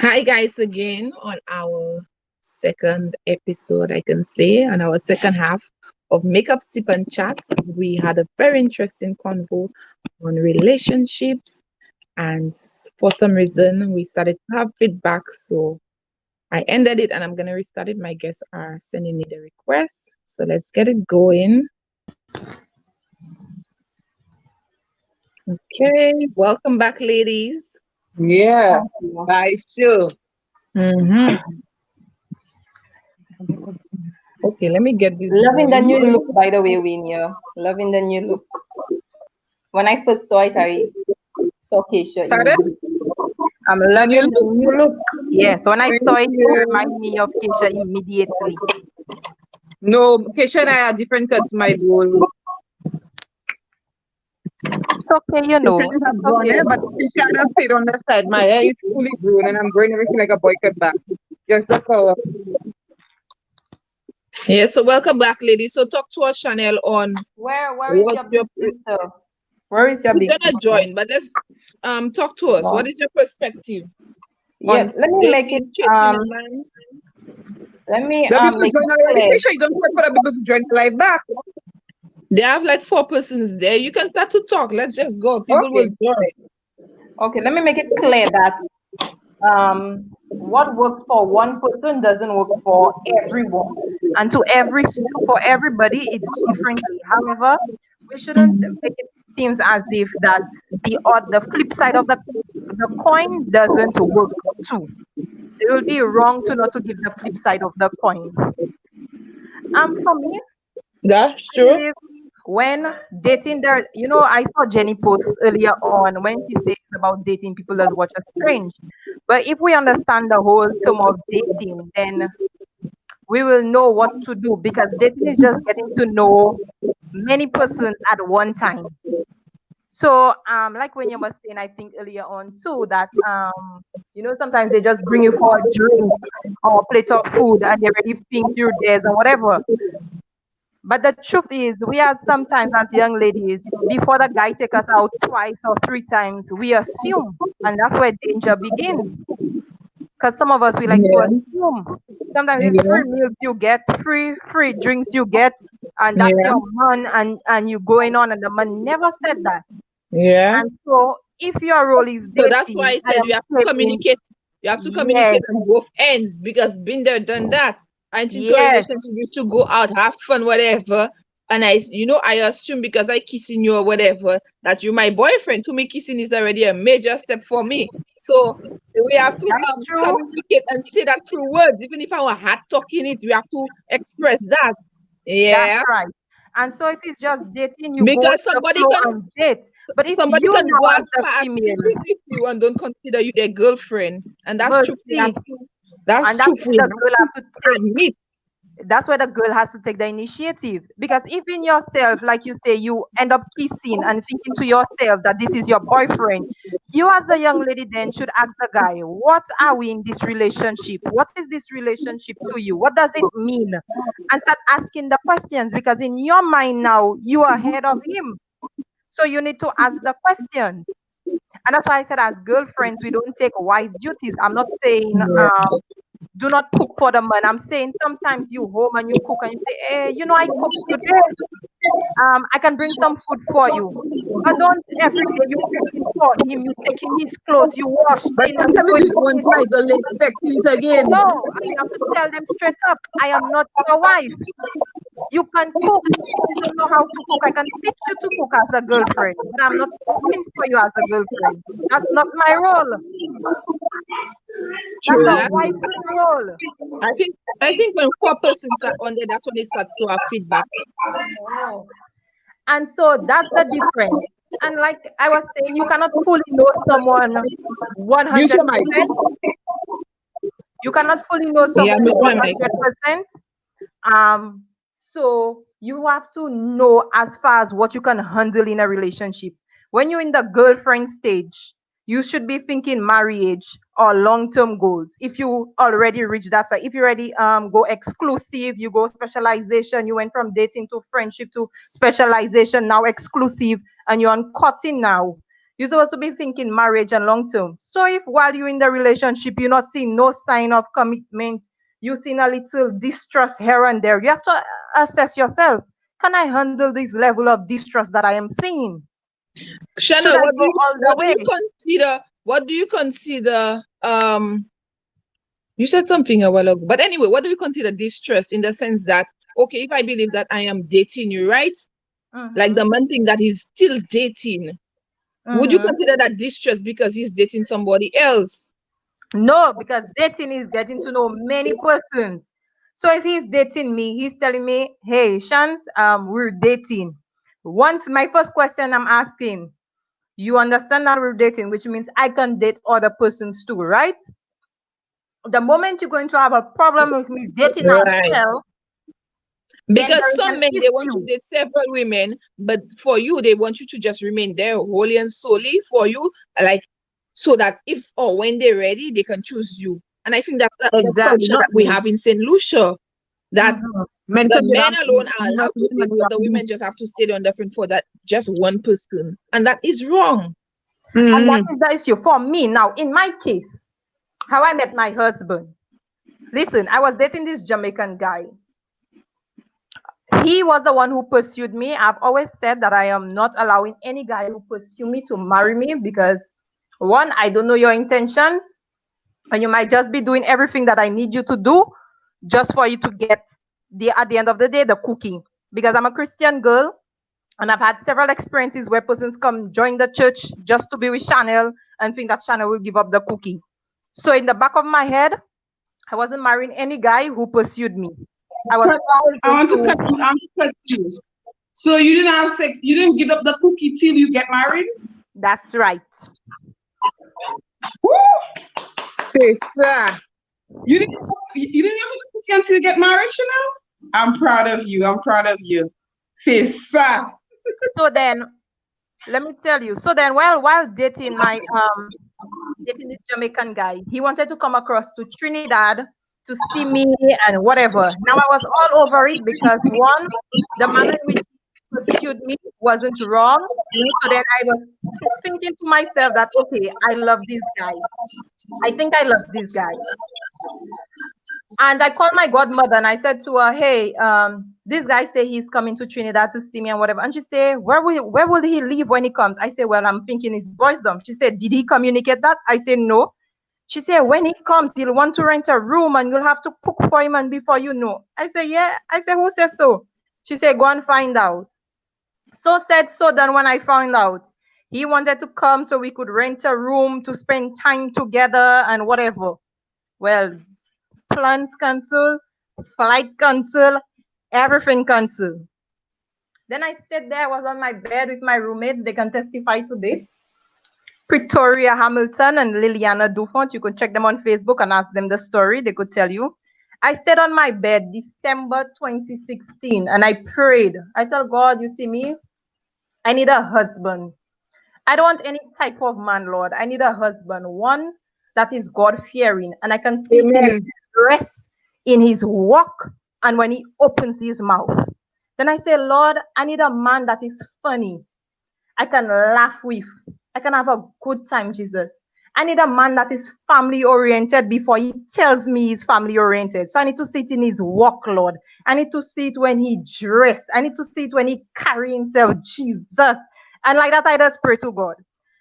Hi guys again on our second episode, I can say, on our second half of Makeup Sip and Chats. We had a very interesting convo on relationships, and for some reason we started to have feedback, so I ended it and I'm gonna restart it. My guests are sending me the request. So let's get it going. Okay, welcome back, ladies. Yeah, Thank you. by sure. Mm-hmm. Okay, let me get this Loving the going. new look, by the way, Winya. Loving the new look. When I first saw it, I saw Keisha Pardon? immediately. I'm And you loving the look, new look. Yes, when I saw thank it, it you. reminded me of Keisha immediately. No, Kesha and I are different cuts, my goal. It's okay, you Kesha know. just It's have blonde okay. hair, but Kesha had a fade on the side. My hair is fully grown and I'm growing everything like a boy cut back. Just the color. Yeah, so welcome back, ladies. So talk to us, Chanel, on Where is what your your big sister? Where is your she's big gonna sister? join, but let's talk to us. What Oh. is your perspective Yeah, on let me make it dating, chasing a man? let me The people make it join already. clear. Kesha, you don't wait for the people to join the live back. They have like four persons there. You can start to talk. Let's just go. People will Okay. join. Okay, let me make it clear that what works for one person doesn't work for everyone, and for everybody it's differently. However, we shouldn't Mhm. make it seems as if that the flip side of the coin doesn't work too. It will be wrong to not to give the flip side of the coin. For me, That's I true. believe when dating there, I saw Jenny post earlier on when she says about dating people as watch as strange. But if we understand the whole term of dating, then we will know what to do because dating is just getting to know many persons at one time. So, like when you were saying, I think earlier on too, that sometimes they just bring you for a drink or a plate of food and they already think you're theirs or whatever. But the truth is, we are sometimes as young ladies, before the guy take us out twice or three times, we assume, and that's where danger begins. Because some of us we like to Yeah. assume. Sometimes it's Yeah. free meals you get, free drinks you get, and that's Yeah. your man, and you going on, and the man never said that. Yeah. And so, if your role is So that's why dating, I I said am you have to saying communicate. You have to yes, communicate on both ends because been there, done that. And into a yes, relationship, you should go out, have fun, whatever. And I assume because I kissing you or whatever, that you my boyfriend. To me, kissing is already a major step for me. So we have to that's true. communicate and say that through words. Even if our heart talking it, we have to express that. That's Yeah. right. And so if it's just dating, you go with Because the flow and date. But if somebody you can now go as as the far as female, sleeping with you and don't consider you their girlfriend. And that's but truthfully see, that's and that's truthfully where the girl have have to to take admit. that's where the girl has to take the initiative. Because if in yourself, like you say, you end up kissing and thinking to yourself that this is your boyfriend, you as the young lady then should ask the guy, what are we in this relationship? What is this relationship to you? What does it mean? And start asking the questions because in your mind now, you are ahead of him. So you need to ask the questions. And that's why I said, as girlfriends, we don't take wife duties. I'm not saying Yeah. do not cook for the man. I'm saying sometimes you home and you cook and you say, hey, I cooked today. I can bring some food for you. But don't every day you cooking for him, you taking his clothes, you But washing and sometimes doing it once this. my girl expecting it again. No, and you have to tell them straight up, I am not your wife. You can cook. If you don't know how to cook, I can teach you to cook as a girlfriend. But I'm not cooking for you as a girlfriend. That's not my role. That's True a that. wifely role. I think I think when four persons are on there, that's when it starts to have feedback. Oh. And so that's the difference. And like I was saying, you cannot fully know someone Use your mic. 100%. You cannot fully know Yeah, someone make my mic. 100%. So you have to know as far as what you can handle in a relationship. When you're in the girlfriend stage, you should be thinking marriage or long-term goals. If you already reach that side, if you already go exclusive, you go specialization, you went from dating to friendship to specialization, now exclusive, and you're on cutting now. You're supposed to be thinking marriage and long term. So if while you're in the relationship, you're not seeing no sign of commitment, you're seeing a little distrust here and there, you have to assess yourself. Can I handle this level of distrust that I am seeing? Should Shanna, I go all the what do way? you consider you said something a while ago. But anyway, what do you consider distrust in the sense that, okay, if I believe that I am dating you, right? Like Mm-hmm. the man thing that he's still dating, would you Mm-hmm. consider that distrust because he's dating somebody else? No, because dating is getting to know many persons. So if he's dating me, he's telling me, "Hey, Shans, we're dating." My first question I'm asking, you understand that we're dating, which means I can date other persons too, right? The moment you're going to have a problem with me dating as Right. well, then Because there is some an men they want to issue. date several women, but for you they want you to just remain there wholly and solely for you, like so that if or when they're ready, they can choose you. And I think that's the Exactly, culture not that we me. have in St. Lucia, that Mhm. Men the can get men on, alone are not allowed to women, date, we but have the to be. women just have to stay on the front for that just one person. And that is wrong. And that Mm-hmm. is the issue for me. Now, in my case, how I met my husband. Listen, I was dating this Jamaican guy. He was the one who pursued me. I've always said that I am not allowing any guy who pursue me to marry me because one, I don't know your intentions, and you might just be doing everything that I need you to do just for you to get the at the end of the day the cookie. Because I'm a Christian girl and I've had several experiences where persons come join the church just to be with Chanel and think that Chanel will give up the cookie. So in the back of my head, I wasn't marrying any guy who pursued me. I was Cut- always I going want to to. cut you. I want to cut you. So you didn't have sex. You didn't give up the cookie till you get married. That's right. Woo! Sister. You didn't. You didn't have the cookie until you get married, Chanel. I'm proud of you. I'm proud of you, sister. So then, let me tell you. So then, while dating this Jamaican guy, he wanted to come across to Trinidad to see me and whatever. Now I was all over it because one, the manner in which he pursued me wasn't wrong. So then I was thinking to myself that okay, I love this guy. I think I love this guy. And I called my godmother and I said to her, "Hey, this guy say he's coming to Trinidad to see me and whatever." And she said, "Where will he live when he comes?" I said, "Well, I'm thinking it's Boysdom." She said, "Did he communicate that?" I said, "No." She said, "When he comes, he'll want to rent a room and you'll have to cook for him and before you know." I said, "Yeah." I said, "Who says so?" She said, "Go and find out." So said, so done. When I found out he wanted to come so we could rent a room to spend time together and whatever. Well, plans cancel, flight cancel, everything cancel. Then I stayed there. I was on my bed with my roommates. They can testify to this. Pretoria Hamilton and Liliana Dufont. You could check them on Facebook and ask them the story. They could tell you. I stayed on my bed December 2016 and I prayed. I told God, you see me, I need a husband. I don't want any type of man, Lord. I need a husband, one that is God fearing, and I can see it in his Amen. dress, in his walk, and when he opens his mouth. Then I say, Lord, I need a man that is funny. I can laugh with. I can have a good time, Jesus. I need a man that is family oriented before he tells me he's family oriented. So I need to see it in his walk, Lord. I need to see it when he dress. I need to see it when he carry himself, Jesus. And like that, I just pray to God.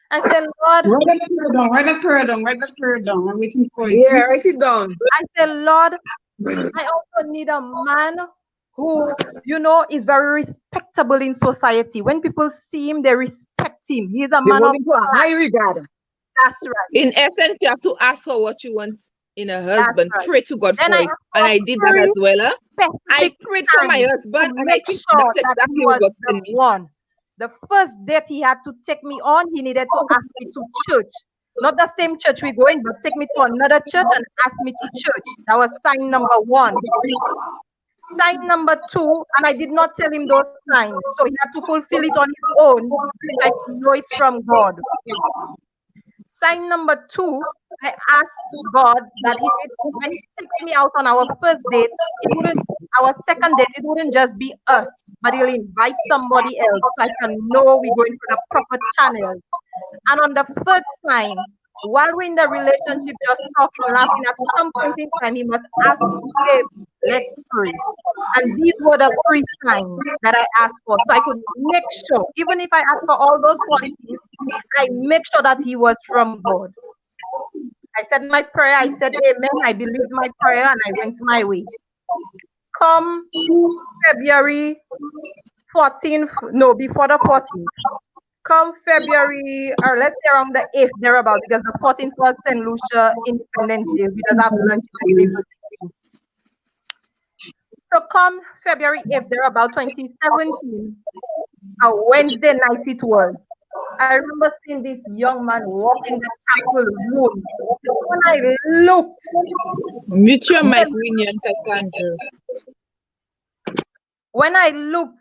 I said, Lord, Write that prayer down. Write that prayer down. Write that prayer down. I'm waiting for it. Yeah, write it down. I said, Lord, I also need a man who, is very respectable in society. When people see him, they respect him. He's a They man hold of him to a high regard. that's right. In essence, you have to ask for what you want in a That's husband. right. Pray to God Then for I it. asked And for I did that as three well. Huh? I specific prayed for my signs husband, to and I make think sure that's that he exactly what was God the sent me. one. The first date he had to take me on, he needed to ask me to church. Not the same church we go in, but take me to another church and ask me to church. That was sign number one. Sign number two, and I did not tell him those signs, so he had to fulfill it on his own, which I could know it's from God. Sign number two, I asked God that when He takes me out on our first date, our second date, it wouldn't just be us, but He'll invite somebody else so I can know we're going for the proper channel. And on the third sign, while we're in the relationship, just talking, laughing, at some point in time, he must ask me, babe, let's pray. And these were the three signs that I asked for. So I could make sure, even if I asked for all those qualities, I make sure that he was from God. I said my prayer, I said amen, I believed my prayer, and I went my way. Come February 14th, no, before the 14th. Come February, or let's say around the 8th, thereabout, because the 14th was St. Lucia Independence Day. We just have lunch in the university. So come February 8th, thereabout 2017, a Wednesday night it was. I remember seeing this young man walk in the chapel room. When I looked, Mute your I mic, said, Winnie and Cassandra. when I looked,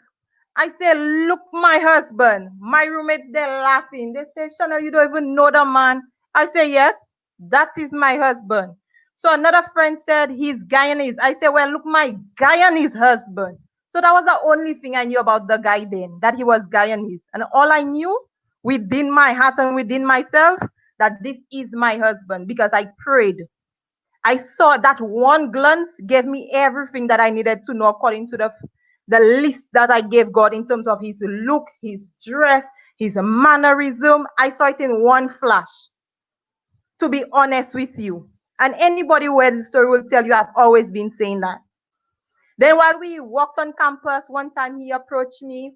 I said, look, my husband. My roommates, they're laughing. They say, Chanel, you don't even know the man. I say, yes, that is my husband. So another friend said, he's Guyanese. I said, well, look, my Guyanese husband. So that was the only thing I knew about the guy then, that he was Guyanese. And all I knew within my heart and within myself, that this is my husband, because I prayed. I saw that one glance gave me everything that I needed to know according to the list that I gave God in terms of his look, his dress, his mannerism. I saw it in one flash, to be honest with you. And anybody who heard the story will tell you I've always been saying that. Then while we walked on campus, one time he approached me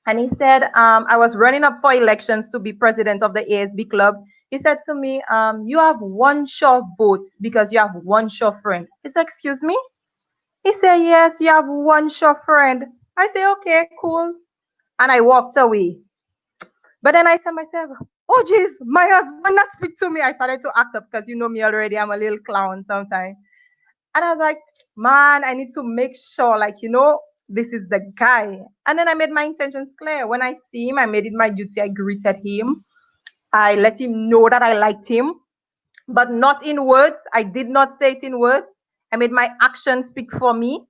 and he said, I was running up for elections to be president of the ASB club. He said to me, you have one sure vote because you have one sure friend. I said, excuse me? He said, yes, you have one sure friend. I said, okay, cool. And I walked away. But then I said myself, oh, geez, my husband not speak to me. I started to act up because you know me already. I'm a little clown sometimes. And I was like, man, I need to make sure, like, this is the guy. And then I made my intentions clear. When I see him, I made it my duty. I greeted him. I let him know that I liked him, but not in words. I did not say it in words. I made my actions speak for me.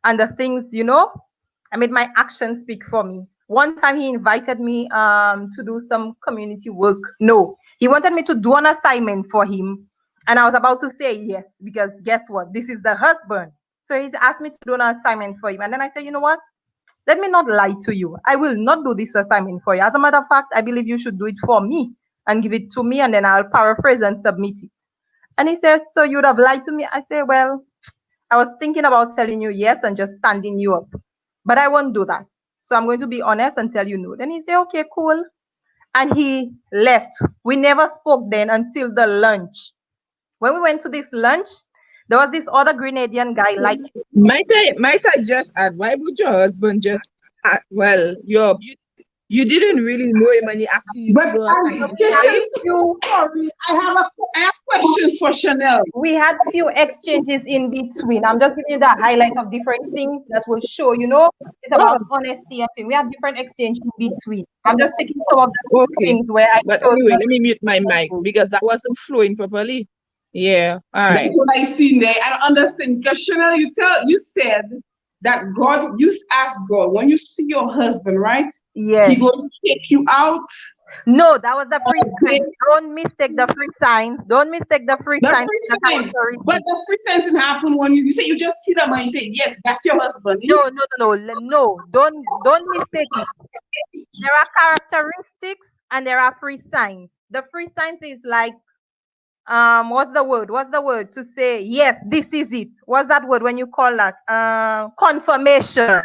And the things, I made my actions speak for me. One time he invited me to do some community work. No, he wanted me to do an assignment for him. And I was about to say yes, because guess what? This is the husband. So he asked me to do an assignment for him. And then I said, you know what? Let me not lie to you. I will not do this assignment for you. As a matter of fact, I believe you should do it for me and give it to me, and then I'll paraphrase and submit it. And he says, so you would have lied to me? I say, well, I was thinking about telling you yes and just standing you up, but I won't do that. So I'm going to be honest and tell you no. Then he said, okay, cool. And he left. We never spoke then until the lunch. When we went to this lunch, there was this other Grenadian guy like Might I just add, why would your husband just well, you didn't really know him and he asked you But to go I'm assignment for just him? sorry. I have questions for Chanel. we had few exchanges in between. I'm just giving you the highlight of different things that will show, it's about honesty and thing. We have different exchange in between. I'm just taking some of the Okay. things where I But showed anyway, the let me mute my mic because that wasn't flowing properly. Yeah. All That's right. what I seen there. I don't understand. Because Chanel, you said that God, you ask God when you see your husband, right? He yes. going to take you out. No, that was the free Okay, signs. Don't mistake the free signs. Don't mistake the free the signs free with the signs. But characteristics. the free signs didn't happen when you say you just see them and you say, yes, that's your husband. No, no, no, no, no. Don't mistake it. There are characteristics and there are free signs. The free signs is like what's the word? What's the word to say yes, this is it? What's that word when you call that? Confirmation.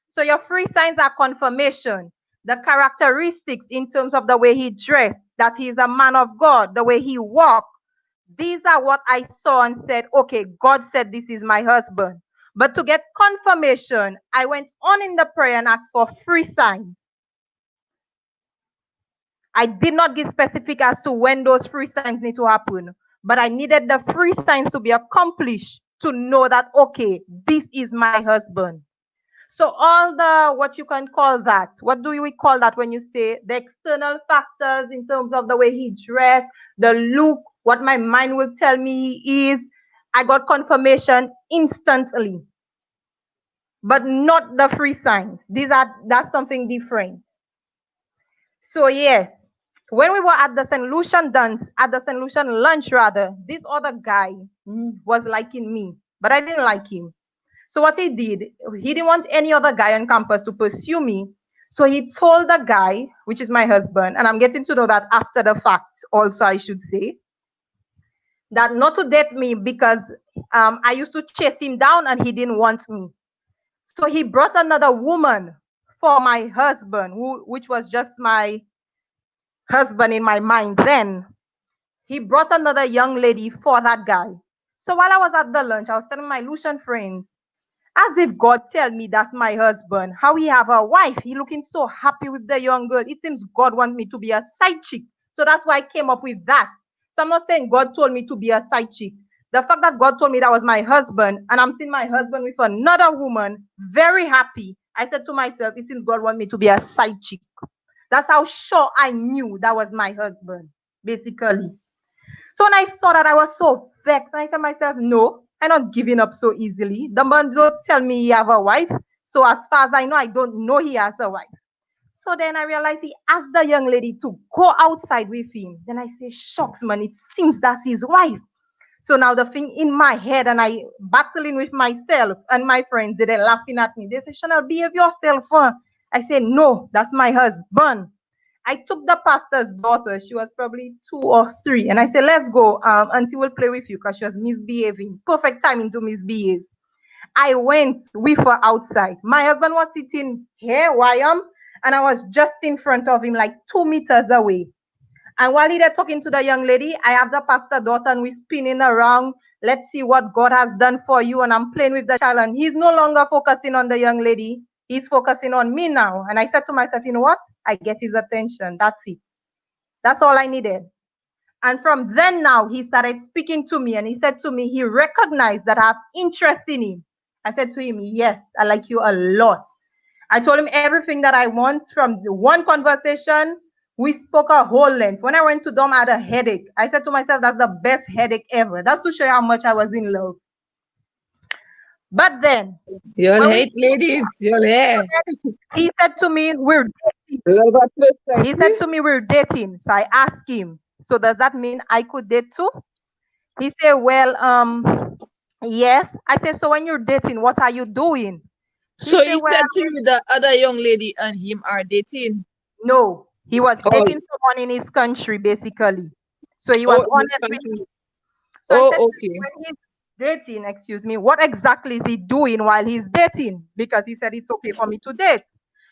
So your free signs are confirmation. The characteristics in terms of the way he dressed, that he is a man of God, the way he walked. These are what I saw and said, okay, God said this is my husband. But to get confirmation, I went on in the prayer and asked for free signs. I did not give specific as to when those free signs need to happen, but I needed the free signs to be accomplished to know that, okay, this is my husband. So all the, what you can call that, what do we call that when you say the external factors in terms of the way he dressed, the look, what my mind will tell me he is, I got confirmation instantly, but not the free signs. That's something different. So yes, When we were at the St. Lucian dance, at the St. Lucian lunch rather, this other guy was liking me, but I didn't like him. So what he did, he didn't want any other guy on campus to pursue me. So he told the guy, which is my husband, and I'm getting to know that after the fact also, I should say, that not to date me because I used to chase him down and he didn't want me. So he brought another woman for my husband, which was just my husband in my mind then. He brought another young lady for that guy. So while I was at the lunch, I was telling my Lucian friends, as if God tell me that's my husband, how he have a wife, he looking so happy with the young girl. It seems God wants me to be a side chick. So that's why I came up with that. So I'm not saying God told me to be a side chick. The fact that God told me that was my husband and I'm seeing my husband with another woman, very happy. I said to myself, it seems God wants me to be a side chick. That's how sure I knew that was my husband, basically. So when I saw that, I was so vexed. I said to myself, no, I'm not giving up so easily. The man don't tell me he have a wife. So as far as I know, I don't know he has a wife. So then I realized he asked the young lady to go outside with him. Then I say, shucks, man, it seems that's his wife. So now the thing in my head and I battling with myself and my friends, they're laughing at me. They say, Chanel, behave yourself. Huh? I say, no, that's my husband. I took the pastor's daughter. She was probably 2 or 3. And I said, let's go. Auntie will play with you because she was misbehaving. Perfect timing to misbehave. I went with her outside. My husband was sitting here where I am, and I was just in front of him, like 2 meters away. And while he there talking to the young lady, I have the pastor daughter and we spinning around. Let's see what God has done for you. And I'm playing with the child. And he's no longer focusing on the young lady. He's focusing on me now. And I said to myself, you know what? I get his attention. That's it. That's all I needed. And from then now, he started speaking to me and he said to me, he recognized that I have interest in him. I said to him, yes, I like you a lot. I told him everything that I want from the one conversation. We spoke a whole length. When I went to dorm, I had a headache. I said to myself, that's the best headache ever. That's to show you how much I was in love. But then, You'll when we, hate ladies. You'll hate. he said to me, we're dating. Love at first sight. He said to me, we're dating. So I asked him, so does that mean I could date too? He said, well, yes. I said, so when you're dating, what are you doing? He So said, he well, said to you the other young lady and him are dating. no. He was Oh, dating someone in his country, basically. So he was oh, in this honest with country. me. So I said, Oh, okay. when he's dating, excuse me, what exactly is he doing while he's dating? Because he said it's okay for me to date.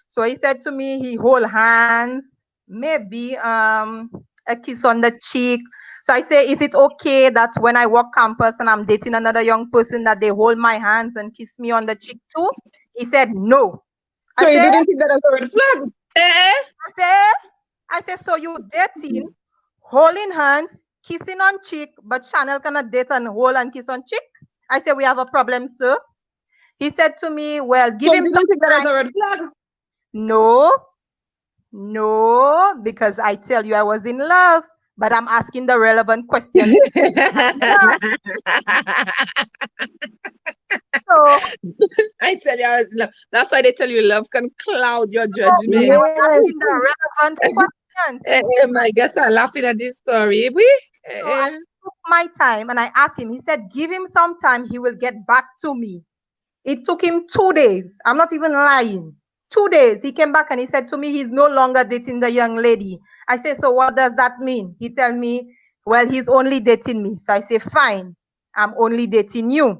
So he said to me, he hold hands, maybe a kiss on the cheek. So I say, is it okay that when I walk campus and I'm dating another young person that they hold my hands and kiss me on the cheek too? He said no. So I you said, didn't think that was a red flag? Eh? I said, so you dating, holding hands, kissing on cheek, but Chanel cannot date and hold and kiss on cheek? I said, we have a problem, sir. He said to me, well, So give you him some didn't think that was time. a red flag? No, no, because I tell you I was in love, but I'm asking the relevant questions. So I tell you, I was love. That's why they tell you love can cloud your I judgment. was Yes. asking the relevant questions. My guests are laughing at this story. So I took my time and I asked him, he said, give him some time, he will get back to me. It took him 2 days. I'm not even lying. 2 days. He came back and he said to me, he's no longer dating the young lady. I said, so what does that mean? He tell me, well, he's only dating me. So I say, fine, I'm only dating you.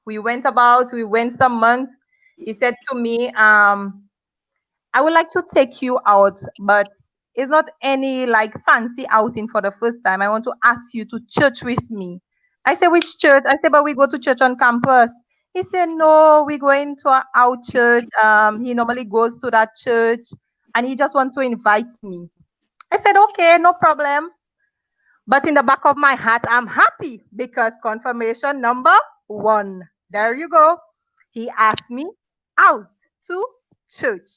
We went some months. He said to me, I would like to take you out, but it's not any like fancy outing for the first time. I want to ask you to church with me. I said, which church? I said, but we go to church on campus. He said, no, we're going to our church. He normally goes to that church and he just want to invite me. I said, okay, no problem. But in the back of my heart, I'm happy because confirmation number 1. There you go. He asked me out to church.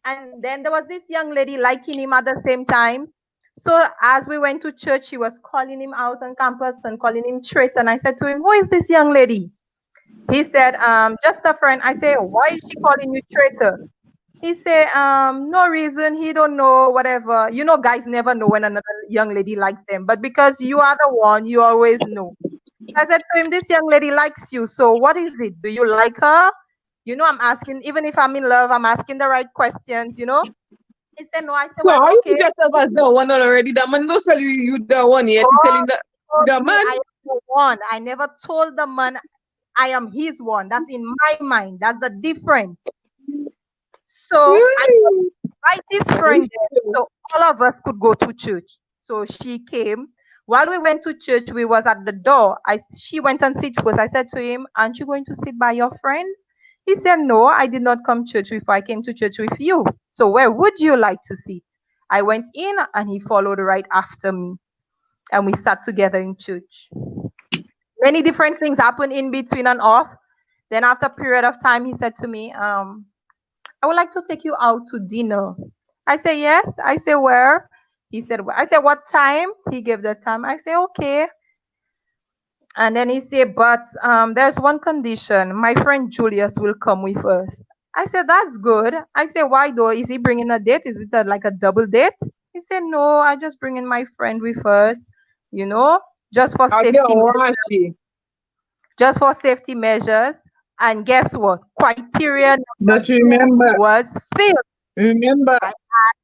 And then there was this young lady liking him at the same time. So as we went to church, she was calling him out on campus and calling him traitor. And I said to him, who is this young lady? He said, just a friend. I said, why is she calling you traitor? He say, no reason, he don't know, whatever. You know, guys never know when another young lady likes them, but because you are the one, you always know. I said to him, this young lady likes you, so what is it? Do you like her? You know, I'm asking, even if I'm in love, I'm asking the right questions, you know? He said, no. I said, So well, how you okay. put yourself as the one already? The man don't tell you the one yet. You telling God told the me man. I am the one. I never told the man I am his one. That's in my mind. That's the difference. So I Hmm. invite his That friend is there, true. so all of us could go to church. So she came. While we went to church, we was at the door. She went and sit first. I said to him, "Aren't you going to sit by your friend?" He said, "No, I did not come church before I came to church with you. So where would you like to sit?" I went in and he followed right after me, and we sat together in church. Many different things happened in between and off. Then after a period of time, he said to me, I would like to take you out to dinner. I say, yes. I say, where? He said, I said, what time? He gave the time. I say, okay. And then he said, but there's one condition. My friend Julius will come with us. I said, that's good. I said, why though? Is he bringing a date? Is it like a double date? He said, no, I just bringing my friend with us, you know, just for I get safety, washy. just for safety measures. And guess what? Criteria number But two remember, was filled. remember, I,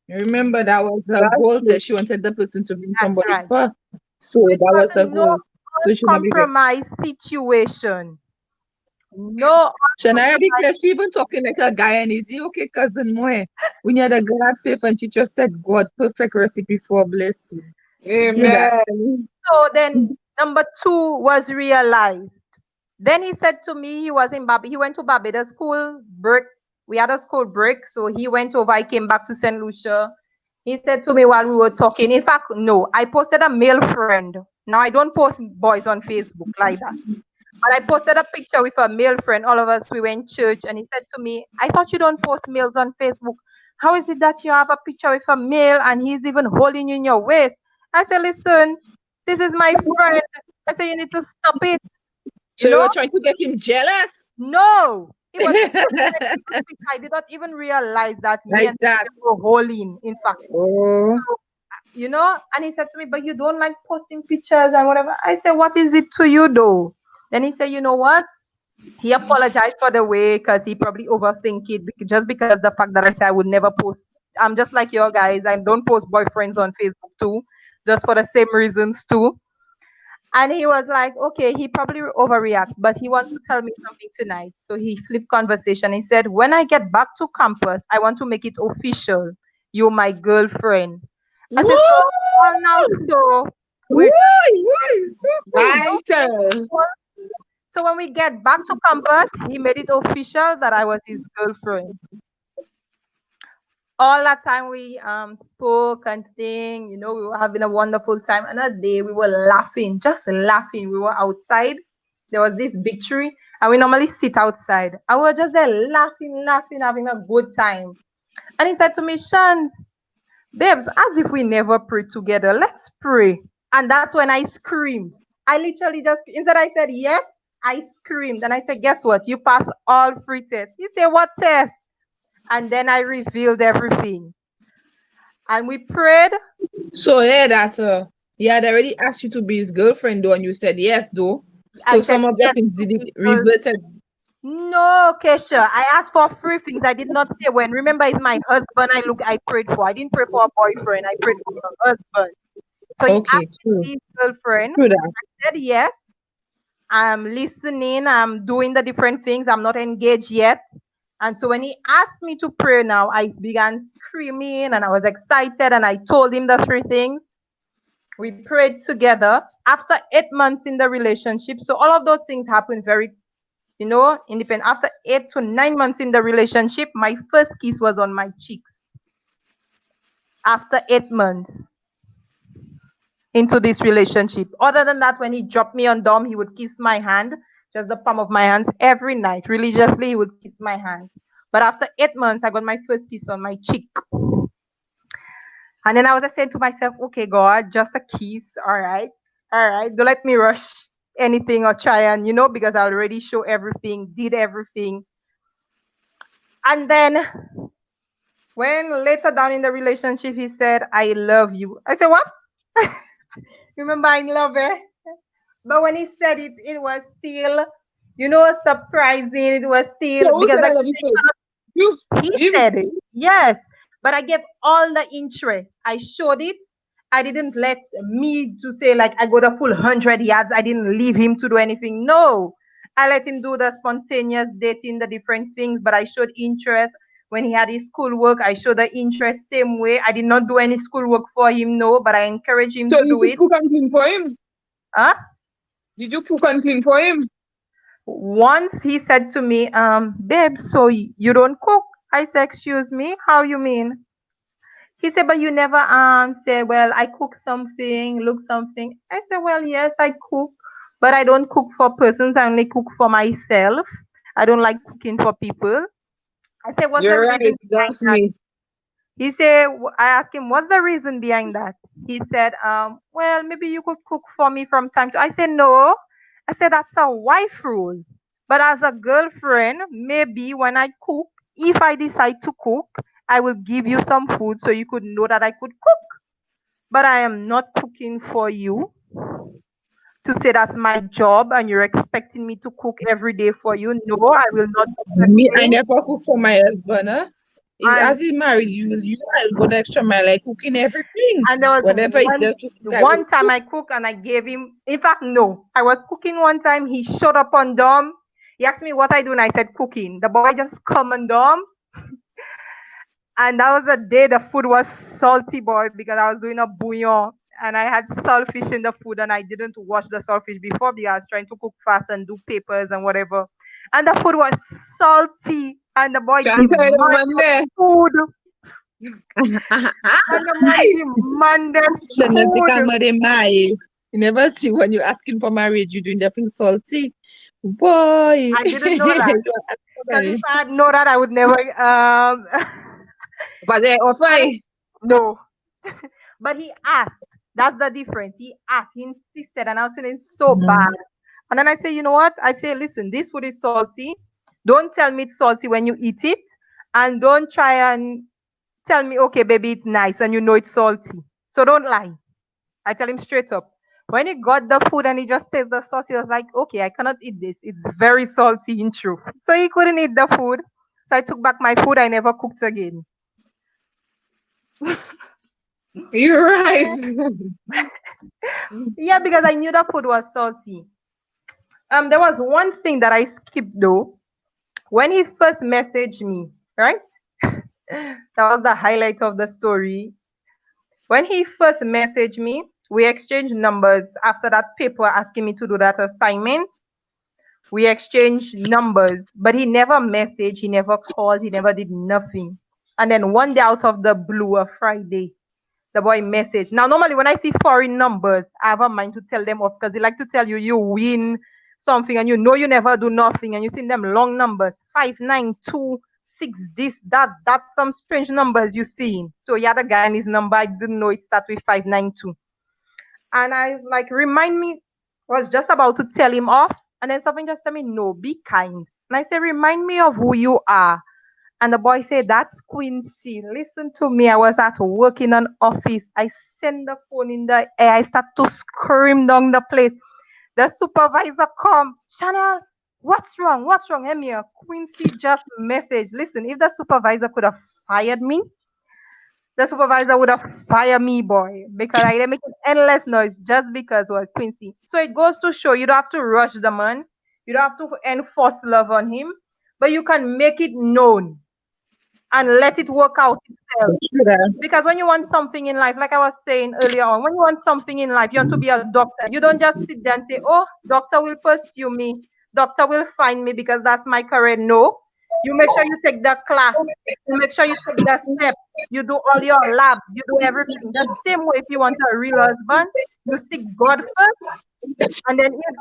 remember that was her That's goal. true. Said she wanted the person to bring that's somebody right. first. So It that was was her no goal. So she not be there. compromise situation. No Shania compromise. declared she even talking like a guy and is he okay, cousin Moe? When you had a God faith and she just said God perfect recipe for blessing. See Yes. that? Amen. So then number two was realized. Then he said to me, he was in he went to Barbados school break. We had a school break, so he went over. I came back to St. Lucia. He said to me while we were talking, in fact, no, I posted a male friend. Now I don't post boys on Facebook like that. But I posted a picture with a male friend. All of us, we went church, and he said to me, I thought you don't post males on Facebook. How is it that you have a picture with a male and he's even holding you in your waist? I said, listen, this is my friend. I said, you need to stop it. You So you know? were trying to get him jealous? No. It was I did not even realize that me Like and that. him were holding, in fact. Oh. You know, and he said to me, but you don't like posting pictures and whatever. I said, what is it to you though? Then he said, you know what? He apologized for the way because he probably overthink it just because the fact that I said I would never post. I'm just like your guys. I don't post boyfriends on Facebook too, just for the same reasons too. And he was like, okay, he probably overreact, but he wants to tell me something tonight. So he flipped conversation. He said, when I get back to campus, I want to make it official. You're my girlfriend. I said, so Woo! all now, so we're just Woo! Super. no Nice. so when we get back to campus, he made it official that I was his girlfriend. All that time we spoke and thing, you know, we were having a wonderful time. Another day we were laughing, just laughing. We were outside. There was this big tree, and we normally sit outside. And we were just there laughing, laughing, having a good time. And he said to me, Shans, babes, as if we never prayed together, let's pray. And that's when I screamed. I literally just, instead I said yes, I screamed. And I said, guess what? You pass all three tests. He said, what test? And then I revealed everything. And we prayed. So yeah, that's he had already asked you to be his girlfriend though, and you said yes though. I So said some of the yes things to did be it girl. reverted. No, Kesha. I asked for three things. I did not say when. Remember, it's my husband I prayed for. I didn't pray for a boyfriend. I prayed for a husband. So he Okay, asked me to true. be his girlfriend. True that. I said yes. I'm listening. I'm doing the different things. I'm not engaged yet. And so when he asked me to pray now, I began screaming and I was excited and I told him the three things. We prayed together after 8 months in the relationship. So all of those things happened very, independent. After 8 to 9 months in the relationship, my first kiss was on my cheeks. After 8 months into this relationship. Other than that, when he dropped me on dom, he would kiss my hand, just the palm of my hands every night. Religiously, he would kiss my hand. But after 8 months, I got my first kiss on my cheek. And then I was saying to myself, okay, God, just a kiss. All right. All right. Don't let me rush anything or try and, because I already show everything, did everything. And then When later down in the relationship he said, "I love you." I said, "What?" Remember, I love it. But when he said it, it was still, surprising. It was So still who because said like I love you first? You, he him. said it, yes. But I gave all the interest. I showed it. I didn't let me to say like I got a full 100 yards. I didn't leave him to do anything. No, I let him do the spontaneous dating, the different things. But I showed interest when he had his schoolwork. I showed the interest same way. I did not do any schoolwork for him, no, but I encouraged him So to you do could it. cook and clean for him. Huh? Did you cook and clean for him? Once he said to me, babe, so you don't cook? I said, excuse me, how you mean? He said, but you never said, well, I cook something, look something. I said, well, yes, I cook, but I don't cook for persons. I only cook for myself. I don't like cooking for people. I said, what's the You're reason right. behind That's that? me. He said, I asked him, what's the reason behind that? He said, well, maybe you could cook for me from time to. I said, no. I said, that's a wife rule. But as a girlfriend, maybe when I cook, if I decide to cook, I will give you some food so you could know that I could cook. But I am not cooking for you to say that's my job and you're expecting me to cook every day for you. No, I will not do the Me, I same. never cook for my husband, huh? And As he married you I'll go the extra mile, like cooking everything. And there was Whatever is there to cook, I will one time cook. I cooked and I gave him. In fact, no, I was cooking one time. He showed up on Dom. He asked me what I do, and I said cooking. The boy just come on Dom, and that was the day the food was salty, boy, because I was doing a bouillon and I had saltfish in the food, and I didn't wash the saltfish before because I was trying to cook fast and do papers and whatever. And the food was salty, and the boy Can't tell the demanded man there. food, and the man demanded Genetic food. and mile. You never see when you're asking for marriage, you're doing nothing salty. Boy, I didn't know that. you are asking for Because if marriage. I had known that, I would never. But they offer. No. But he asked. That's the difference. He asked. He insisted, and I was feeling so bad. Mm. And then I say, you know what? I say, listen, this food is salty. Don't tell me it's salty when you eat it, and don't try and tell me, okay, baby, it's nice, and you know it's salty. So don't lie. I tell him straight up. When he got the food and he just tasted the sauce, he was like, okay, I cannot eat this. It's very salty in truth. So he couldn't eat the food. So I took back my food. I never cooked again. You're right. Yeah, because I knew the food was salty. There was one thing that I skipped though. When he first messaged me, right? That was the highlight of the story. When he first messaged me, we exchanged numbers after that paper asking me to do that assignment. We exchanged numbers, but he never messaged, he never called, he never did nothing. And then one day out of the blue, a Friday, the boy messaged. Now, normally when I see foreign numbers, I have a mind to tell them off because they like to tell you you win something and you know you never do nothing and you see them long numbers 5926 this that's some strange numbers you see. So he had a guy and his number. I didn't know it started with 592. And I was like, remind me, I was just about to tell him off. And then something just told me, no, be kind. And I said, remind me of who you are. And the boy said, that's Quincy. Listen to me. I was at work in an office. I sent the phone in the air. I start to scream down the place. The supervisor come. Chanel, what's wrong? What's wrong? Emir, Quincy just messaged. Listen, if the supervisor could have fired me, the supervisor would have fired me, boy, because I didn't make an endless noise just because well Quincy. So it goes to show you don't have to rush the man, you don't have to enforce love on him, but you can make it known and let it work out itself. Because when you want something in life, like I was saying earlier on, when you want something in life, you want to be a doctor. You don't just sit there and say, oh, doctor will pursue me, doctor will find me because that's my career. No. You make sure you take the class, you make sure you take the steps, you do all your labs, you do everything. The same way if you want a real husband, you seek God first, and then if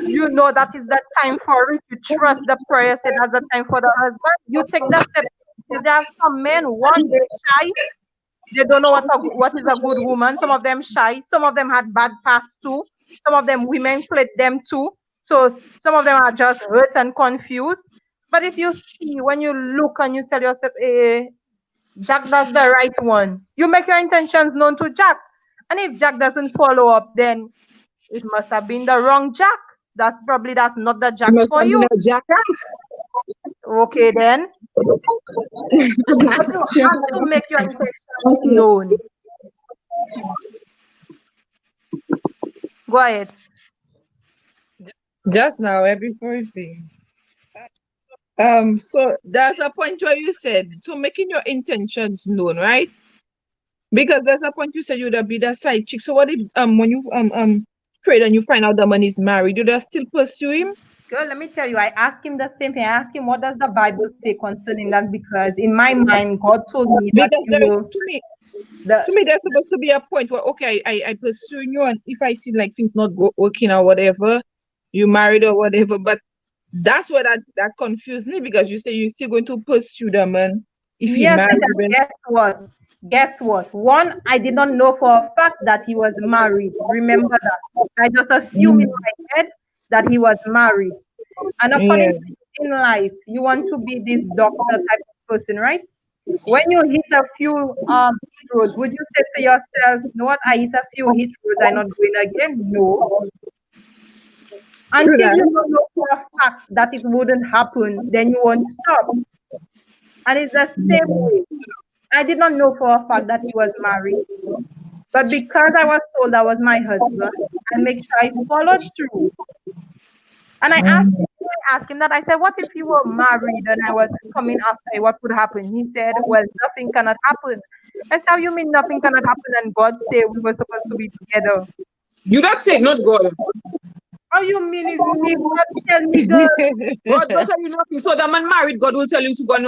you know that is the time for it, you trust the prayer, say that's the time for the husband, you take the step. There are some men, one, they shy, they don't know what is a good woman. Some of them shy. Some of them had bad past too. Some of them women played them too. So some of them are just hurt and confused. But if you see, when you look and you tell yourself, Jack does the right one. You make your intentions known to Jack. And if Jack doesn't follow up, then it must have been the wrong Jack. That's not the You Jack must for have been you. a jackass. Okay then. But you Sure. have to make your intentions Okay. known. Go ahead. Just now, before you think. So there's a point where you said, so making your intentions known, right? Because there's a point you said you'd be the side chick. So what if when you afraid and you find out the man is married, you just still pursue him? Girl, let me tell you, I asked him the same thing. I asked him, what does the Bible say concerning that? Because in my mind, God told me that Because you there is will the to me there's supposed to be a point where okay, I pursue you, and if I see like things not working or whatever, you married or whatever. But that's where that confused me because you say you're still going to pursue the man if he yes, married because even. guess what? Guess what? One, I did not know for a fact that he was married. Remember that. I just assumed in Mm, my head that he was married. And according yeah. to you in life, you want to be this doctor type of person, right? When you hit a few hit roads, would you say to yourself, you know what, I hit a few hit roads, I'm not going again? No. True Until that. you don't know for a fact that it wouldn't happen, then you won't stop. And it's the same way. I did not know for a fact that he was married, but because I was told that was my husband, I make sure I followed through. And I asked him that. I said, "What if you were married and I was coming after you? What would happen?" He said, "Well, nothing cannot happen." I said, "How you mean nothing cannot happen?" And God said we were supposed to be together. You that say not God. How you mean is me? God tell me, girl. God don't tell you nothing. So the man married, God will tell you to go and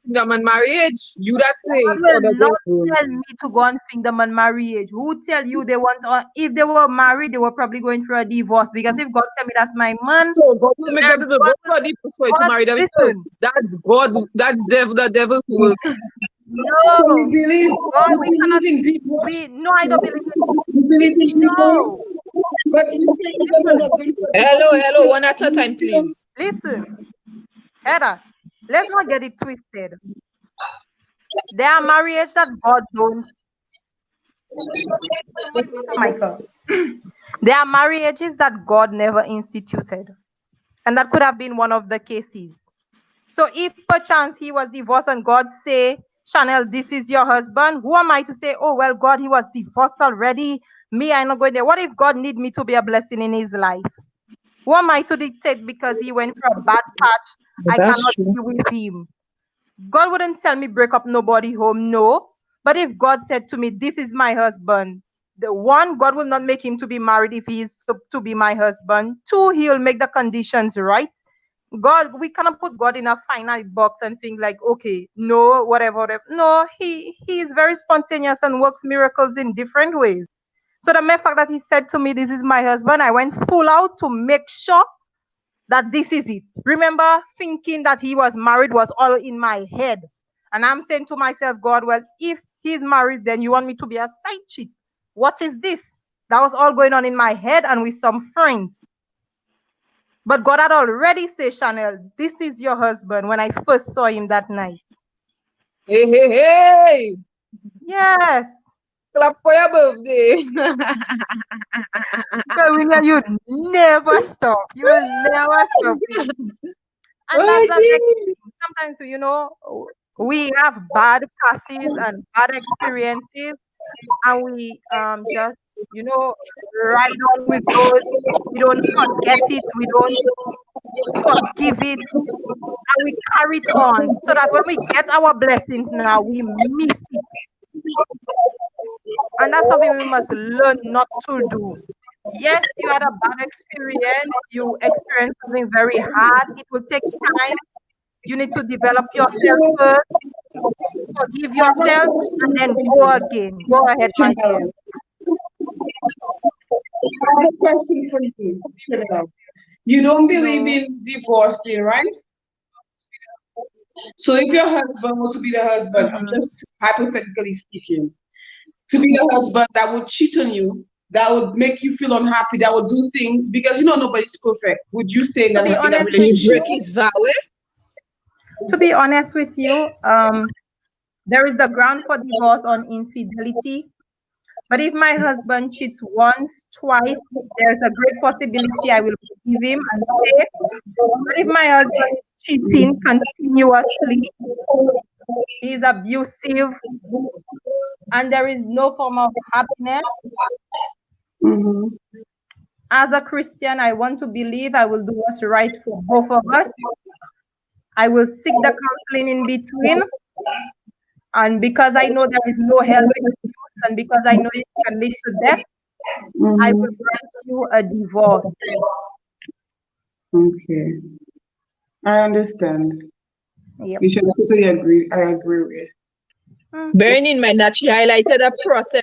sing the man marriage. You that say God it's will other not devil. tell me to go and think them on marriage. Who tell you they want? If they were married, they were probably going through a divorce. Because if God tell me that's my man, So God will make the then devil go for a deep for you to God marry themselves. listen. That's God. That's devil. The devil who will. So you No, believe God, you we cannot. believe in divorce? We no, I don't believe in it. You believe in divorce? No, But you say that you're listen, not going for Hello, divorce. hello, one at a time, please. listen, Heather. Let's not get it twisted. There are marriages that God don't. Michael. There are marriages that God never instituted, and that could have been one of the cases. So if perchance he was divorced and God say, Chanel, this is your husband, who am I to say, oh well, God, he was divorced already. Me, I'm not going there. What if God need me to be a blessing in his life? Who am I to dictate because he went through a bad patch? I That's cannot true. be with him. God wouldn't tell me break up nobody home, no. But if God said to me, this is my husband, the one, God will not make him to be married if he is to be my husband. Two, he'll make the conditions right. God, we cannot put God in a finite box and think like, okay, no, whatever, whatever. No, he is very spontaneous and works miracles in different ways. So the mere fact that he said to me, this is my husband, I went full out to make sure that this is it. Remember, thinking that he was married was all in my head. And I'm saying to myself, God, well, if he's married, then you want me to be a side chick. What is this? That was all going on in my head and with some friends. But God had already said, Chanel, this is your husband when I first saw him that night. Hey, hey, hey! Yes. Clap for your birthday. Karina, you never stop. You will never stop it. And that's the next Okay. thing. Sometimes, we have bad passes and bad experiences, and we just, ride on with those. We don't forget it. We don't forgive it. And we carry it on so that when we get our blessings now, we miss it. And that's something we must learn not to do. Yes, you had a bad experience, you experienced something very hard. It will take time. You need to develop yourself first, forgive yourself, and then go again. Go ahead, my dear. Chanel, I have a question for you. Chanel. You don't believe No. in divorcing, right? So if your husband were to be the husband, I'm Mm-hmm. just hypothetically speaking, to be the husband that would cheat on you, that would make you feel unhappy, that would do things because you know nobody's perfect. Would you stay in To be that honest with He relationship? break you, his vow, eh? to be honest with you, There is the ground for divorce on infidelity. But if my husband cheats once, twice, there's a great possibility I will forgive him and stay. But if my husband is cheating continuously, he is abusive, and there is no form of happiness, Mm-hmm. as a Christian, I want to believe I will do what's right for both of us. I will seek the counseling in between. And because I know there is no hell excuse, and because I know it can lead to death, I will Mm-hmm. grant you a divorce. Okay. I understand. Yep. You should totally agree. I agree with. Bearing in mind that she highlighted a process,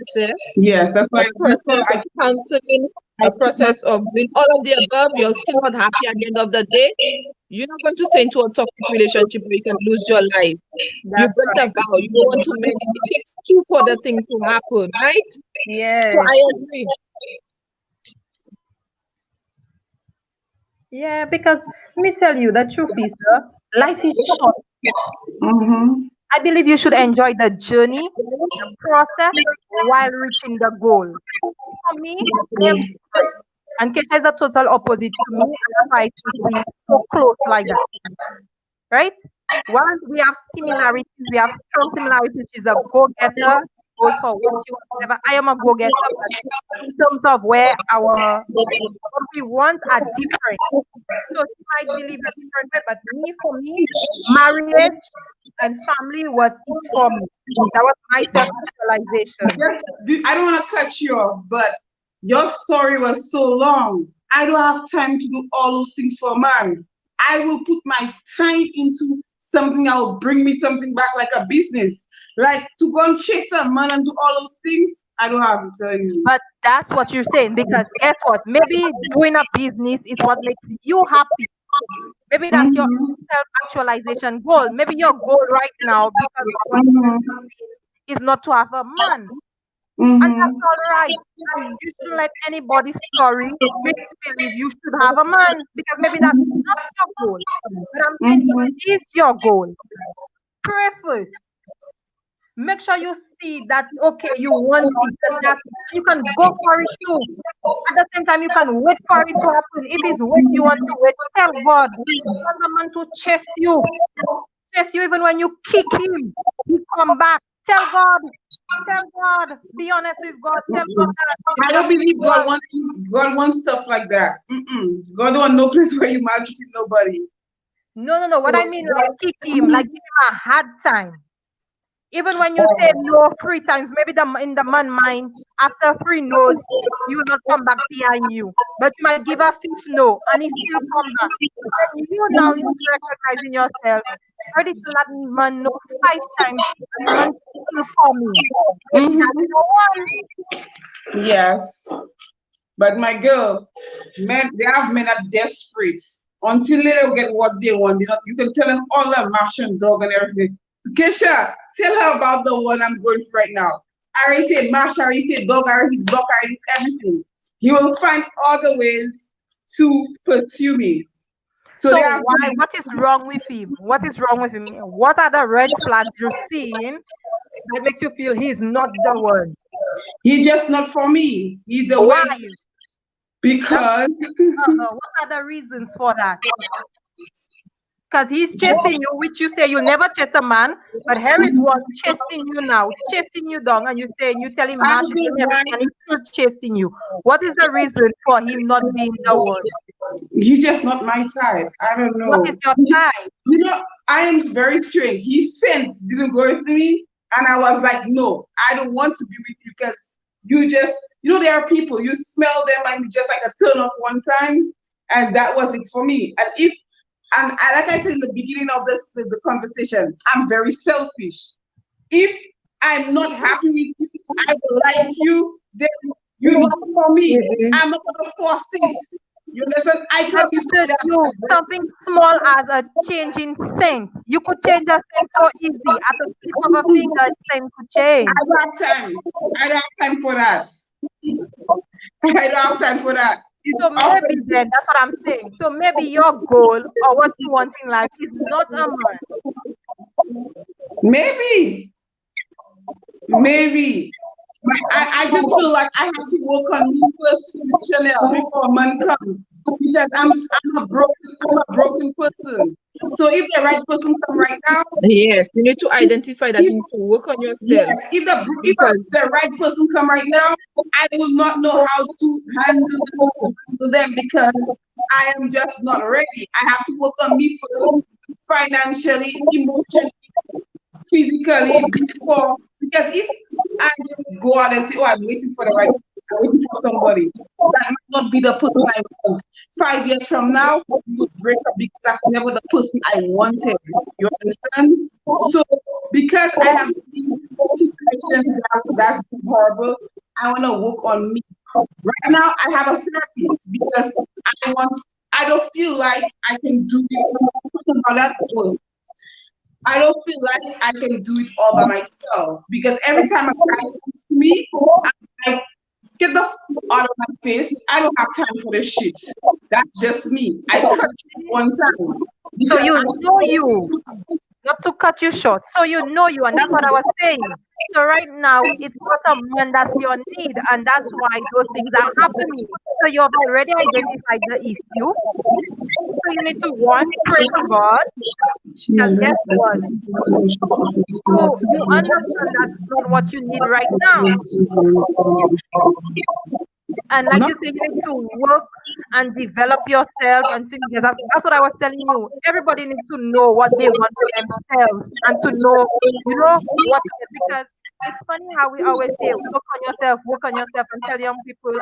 Yes, that's a why process of counseling, I a process of doing all of the above, you're still not happy at the end of the day. You're not going to stay into a toxic relationship where you can lose your life. You That's break the right. vow, you don't want to mend it. It takes two for the thing to happen, right? So Yes. I agree. Yeah, because let me tell you, the truth is, life is short. Mm-hmm. I believe you should enjoy the journey, the process, while reaching the goal. For me, I am different. And Kesha is the total opposite to me. And that's why I think we are so close like that, right? While we have similarities, we have strong similarities. She's a go-getter, goes for what she wants, whatever. I am a go-getter, but in terms of where what we want are different. So she might believe a different way, but for me, marriage and family was it for me. That was my self-actualization. I don't want to cut you off, but your story was so long. I don't have time to do all those things for a man. I will put my time into something that will bring me something back, like a business. Like to go and chase a man and do all those things, I don't have to tell you. But that's what you're saying because guess what? Maybe doing a business is what makes you happy. Maybe that's your Mm-hmm. self-actualization goal. Maybe your goal right now, because of what Mm-hmm. is not to have a man. And that's Mm-hmm. all right. And you shouldn't let anybody's story make you believe you should have a man because maybe that's not your goal. But I'm saying if Mm-hmm. it is your goal, pray first. Make sure you see that okay, you want it and that you can go for it too. At the same time, you can wait for it to happen. If it's what you want to wait, tell God. Tell the man to chase you. Chase you even when you kick him. He come back. Tell God. Tell God. Be honest with God. Tell God that it's I not don't believe God. God wants stuff like that. Mm-mm. God don't want no place where you maltreat nobody. No, no, no. What So I mean, like kick him, like give him a hard time. Even when you say no 3 times, maybe in the man mind, after 3 no's, he will not come back behind you. But you might give a fifth no, and he still come back. Then you now need to recognize in yourself, ready to let man know 5 times, and the man still coming. Maybe that's mhm. the one. Yes. But my girl, men, they have men are desperate until they don't get what they want. You can tell them all that mash and dog and everything. Kesha, tell her about the one I'm going for right now. I already said mash, I already said dog, I already said block, I already did everything. He will find other ways to pursue me. So they So have why? What is wrong with him? What is wrong with him? What are the red flags you're seeing that makes you feel he's not the one? he's just not for me. He's the Why? way That's because what are the reasons for that? Because he's chasing you, which you say you'll never chase a man, but here is one chasing you now, chasing you down, and you tell him I mash don't it know and why everything, and he's still chasing you. What is the reason for him not being the one? he's just not my type. I don't What is know. your type? You know, I am very straight. His sense didn't go with me, and I was like, no, I don't want to be with you because you just, there are people you smell them and you just like a turn off one time, and that was it for me. Like I said in the beginning of the conversation, I'm very selfish. If I'm not happy with you, I don't like you, then you're not for me. Mhm. I'm not gonna force it. You understand? I But love you so you that. something small as a change in scent. You could change a scent so easy. At the flip of a finger, scent could change. I don't have time. I don't have time for that. I don't have time for that. It's So often maybe then that's what I'm saying. So maybe your goal or what you want in life is not a man. maybe. maybe. I just feel like I have to work on me first, Chanel, before man comes, because I'm a broken person. So if the right person come right now, Yes, you need to identify that if you need to work on yes, yourself if because the right person come right now, I will not know how to handle them because I am just not ready. I have to work on me first, financially, emotionally, physically before, because if I just go out and say, "Oh, I'm waiting for somebody," that might not be the person I want. 5 years from now, we would break up because that's never the person I wanted. You understand? So because I have been in situations that's been horrible, I want to work on me. Right now, I have a therapist because I don't feel like I can do it. About that, I don't feel like I can do it all by myself because every time a guy comes to me, I'm like, get the out of my face. I don't have time for this shit. That's just me. I cut you one time So because you I know you, not to cut you short. So you know you, and that's what I was saying. So right now, it's not a man that's your need, and that's why those things are happening. So you have already identified the issue. So you need to one, pray to God, because guess what? You understand that's not what you need right now. And like no. you say, you need to work and develop yourself and things. That's what I was telling you. Everybody needs to know what they want for themselves and to know, what because it's funny how we always say work on yourself, and tell young people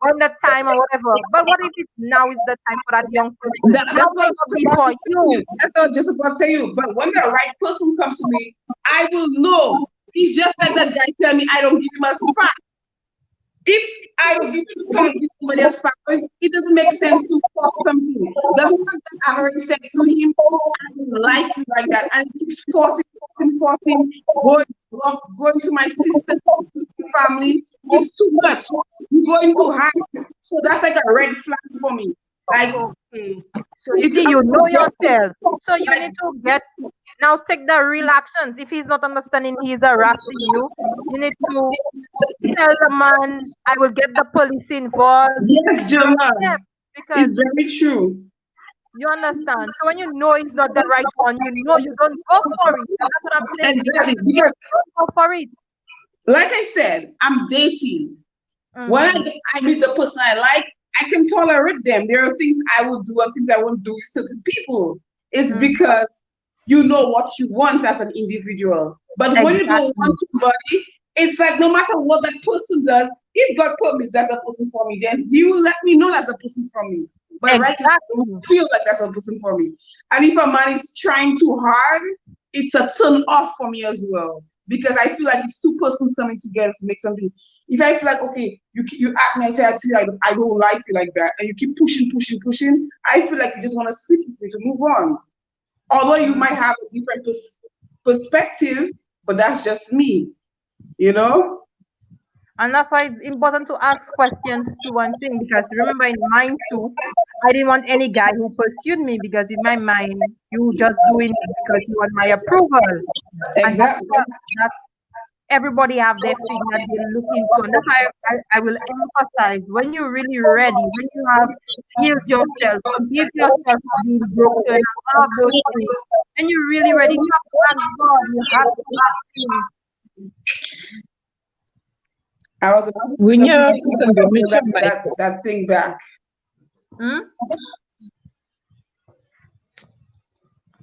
on the time or whatever. But what if it now is the time for that young person? Now That's what I might not was be about for to tell you. you. That's what I was just about to tell you. But when the right person comes to me, I will know. It's just like that guy tell me I don't give him a spot. If I don't give come and give somebody a spot, it doesn't make sense to force something. The fact that I already said to him, I don't like you like that, and he keeps forcing, going to my sister, to my family, it's too much. You're going too high. So that's like a red flag for me. Like Okay. So you it's see, you know yourself. So you like need to get now take the real actions. If he's not understanding, he's harassing you. You need to tell the man, I will get the police involved. yes, Jonah, Yeah, because it's very true. you understand. So when you know it's not the right one, you know you don't go for it. And that's what I'm saying. Because Exactly. you know Because you don't go for it. like I said, I'm dating. When Mm-hmm. I meet the person I like, I can tolerate them. There are things I will do and things I won't do with certain people. It's Mm-hmm. because you know what you want as an individual. But when you don't Exactly. want somebody, it's like no matter what that person does, if God promised that's a person for me, then He will let me know that's a person for me. But right now, I don't Exactly. feel like that's a person for me. And if a man is trying too hard, it's a turn off for me as well. Because I feel like it's two persons coming together to make something. If I feel like, okay, you act me, I say actually I don't like you like that, and you keep pushing, I feel like you just want to sleep with me to move on. Although you might have a different perspective, but that's just me, you know? And that's why it's important to ask questions to one thing. Because remember, in mine too, I didn't want any guy who pursued me because in my mind, you just doing it because you want my approval. And Exactly. that's everybody have their thing that they look into. And that's why I will emphasize when you're really ready, when you have healed yourself, forgive yourself for being broken and all of those things. When you're really ready, you have to ask God. You have to ask Him. I was about to when say you're something, you can go meet your mic. that thing back. Hmm?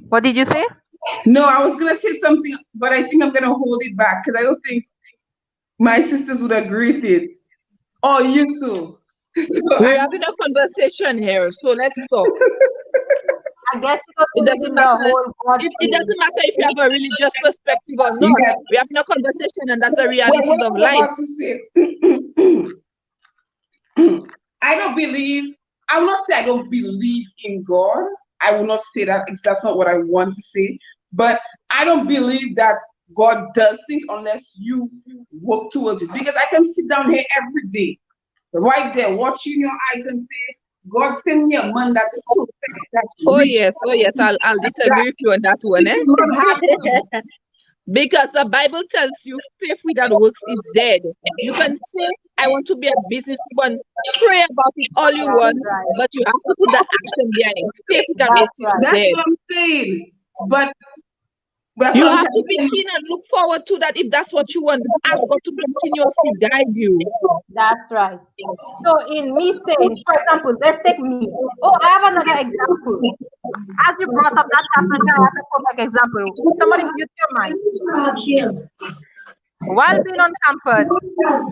What did you say? No, I was gonna say something, but I think I'm gonna hold it back because I don't think my sisters would agree with it. Oh, you too. So We're having a conversation here, so let's talk. I guess you don't It believe doesn't in the matter. whole God It thing. doesn't matter if you have a religious perspective or not. yeah, We're having a conversation, and that's the what realities I of was life. about to say, I don't believe, I will not say I don't believe in God. I will not say that because that's not what I want to say. But I don't believe that God does things unless you work towards it. Because I can sit down here every day, right there, watching your eyes and say, God send me a man that's perfect, that's rich, Oh yes, I'll disagree that with you on that one, it eh? will not happen. Because the Bible tells you faith without works is dead. You can say, I want to be a businesswoman, pray about it all you That's want, right. but you have to put the action behind it. Faith without That's works is right. That's dead. what I'm saying. But that's You what I'm have trying to to be say. keen and look forward to that if that's what you want. Ask God to continuously guide you. That's right. So in me saying, for example, let's take me. Oh, I have another example. As you brought up that passenger, I have a perfect example. Somebody mute your mic. While being on campus,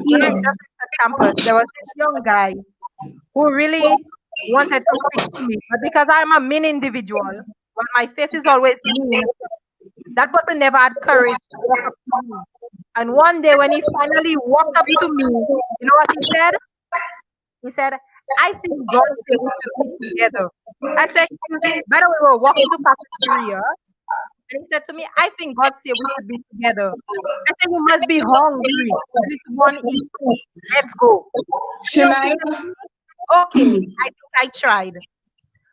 when I just entered campus, there was this young guy who really wanted to speak to me. But because I'm a mean individual, but my face is always mean, that person never had courage to walk up to me. And one day when he finally walked up to me, you know what he said? He said, I think God said we should be together. I said, excuse me. By the way, we were walking to cafeteria, and he said to me, I think God said we should be together. I said, you must be hungry. You need to go and eat. Let's go. You know, he Shania, said, okay, I think I tried.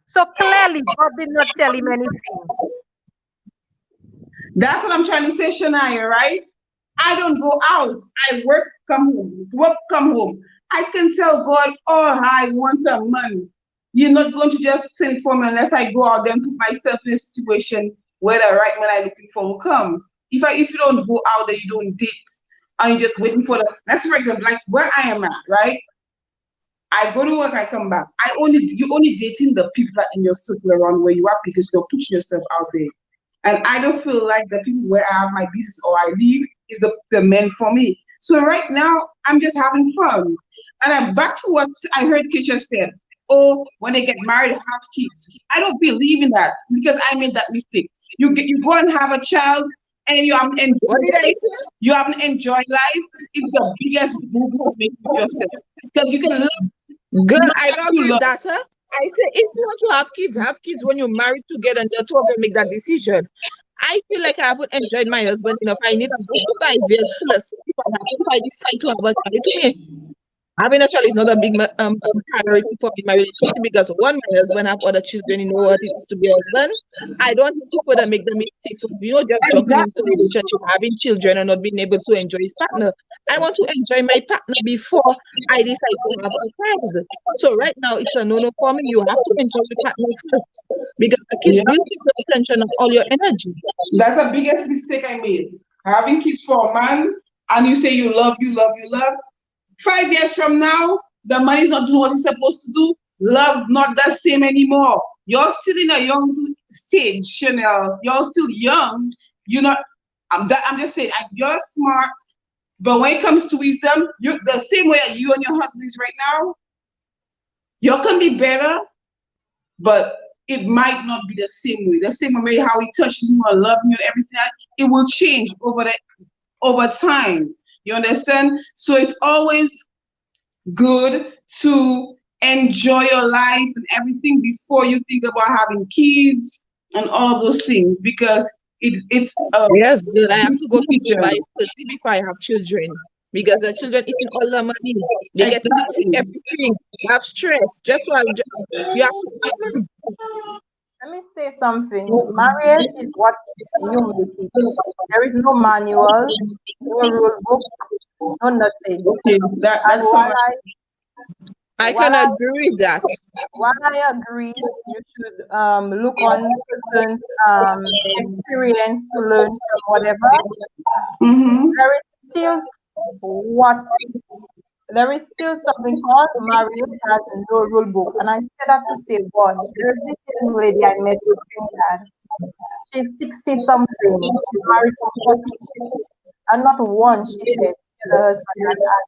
So clearly, God did not tell him anything. that's what I'm trying to say, Shania, right? I don't go out. I work, come home. Work, come home. I can tell God all I want some money. You're not going to just send for me unless I go out there and put myself in a situation where the right man I'm looking for will come. If you don't go out there, you don't date, and you're just waiting for the. Let's for example, like where I am at, right? I go to work, I come back. You only dating the people that in your circle around where you are because you're putting yourself out there. And I don't feel like the people where I have my business or I live is the men for me. So right now I'm just having fun. And I'm back to what I heard Keisha said. Oh, when they get married, have kids. I don't believe in that because I made that mistake. You go and have a child and you haven't What enjoyed did I it. say? You haven't enjoyed life. It's the biggest boo boo to make with yourself because you can love Girl, not I that don't you agree with love. that. Huh? I say if you want to have kids when you're married together and the two of you make that decision. I feel like I haven't enjoyed my husband enough. I need a good 5 years plus if I decide to have a child. To me, having a child is not a big priority for me in my relationship because one, my husband have other children, you know what it is to be a husband. I don't need to further make the mistakes of just jumping into a Exactly. relationship, having children, and not being able to enjoy his partner. I want to enjoy my partner before I decide to have a child. So right now it's a no-no for me. You have to enjoy your partner first because the kids Yeah. will take the attention of all your energy. That's the biggest mistake I made. Having kids for a man and you say you love, you love, you love. 5 years from now, the money's not doing what it's supposed to do. Love not the same anymore. You're still in a young stage, Chanel. You're still young. You're not. I'm just saying. You're smart, but when it comes to wisdom, you the same way that you and your husband is right now. You can be better, but it might not be the same way. The same way maybe how he touches you or loves you and everything. It will change over time. You understand? So it's always good to enjoy your life and everything before you think about having kids and all of those things because it's a Yes, girl, I have to go to decision. Dubai first before I have children. Because the children eating all the money. They getting sick, Exactly. everything. You have stress. Just while you have to. Let me say something. Marriage is what you make it. There is no manual, no rule book, no nothing. Okay, And that's so much. I while can I agree with that. while I agree, you should look on person's experience to learn from whatever. Mm-hmm. There is still what there is still something called marriage has no rule book, and I said that to say one. There's this young lady I met in Trinidad. She's 60 something. She's married for 40 years. And not once, she said to the husband that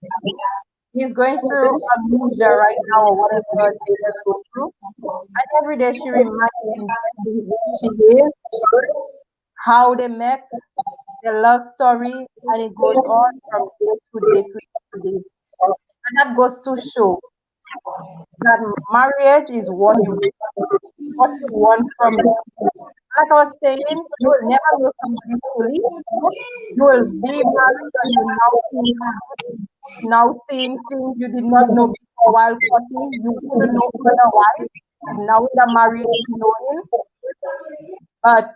he's going through amnesia right now or whatever they just go through. And every day she reminds him who she is, how they met, their love story, and it goes on from day to day to day. And that goes to show that marriage is what you want from it. Like I was saying, you will never know somebody fully. You will be married and you now seeing things you did not know before while courting. You wouldn't know otherwise. Now in the marriage, you know him. But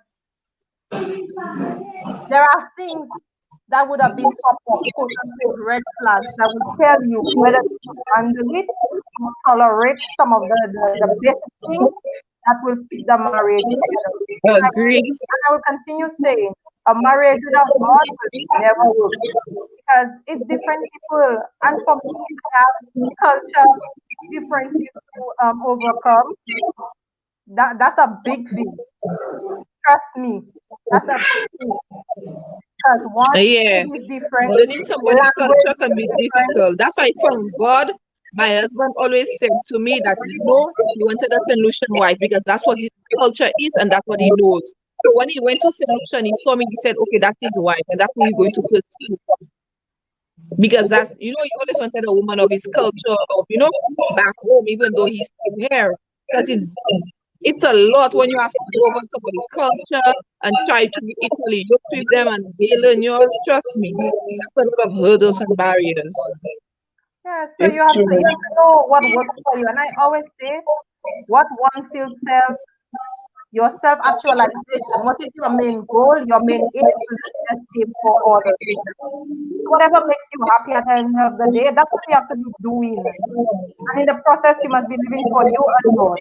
There are things that would have been proper quote unquote red flags that would tell you whether you could handle it or tolerate some of the basic things that will keep the marriage together. Agreed. And I will continue saying a marriage without God will never work because it's different people. And for me, I have culture differences to overcome. That's a big thing. Trust me, that's a big thing. Because one, Yeah. food is different, Learning somebody's language culture can is be different. difficult. That's why from God, my husband always said to me that he wanted a solution wife because that's what his culture is and that's what he knows. So when he went to solution, he saw me, he said, okay, that's his wife, and that's who he's going to pursue. Because that's he always wanted a woman of his culture, of back home, even though he's still here. Because it's a lot when you have to go over somebody's culture and try to be equally yoked with them and they learn yours. Trust me, that's a lot of hurdles and barriers. Yeah, so It's you true. have to know what works for you. And I always say, what one feels your self actualization. What is your main goal? Your main aim will be the same for others. So whatever makes you happy at the end of the day, that's what you have to be doing. And in the process, you must be living for you alone.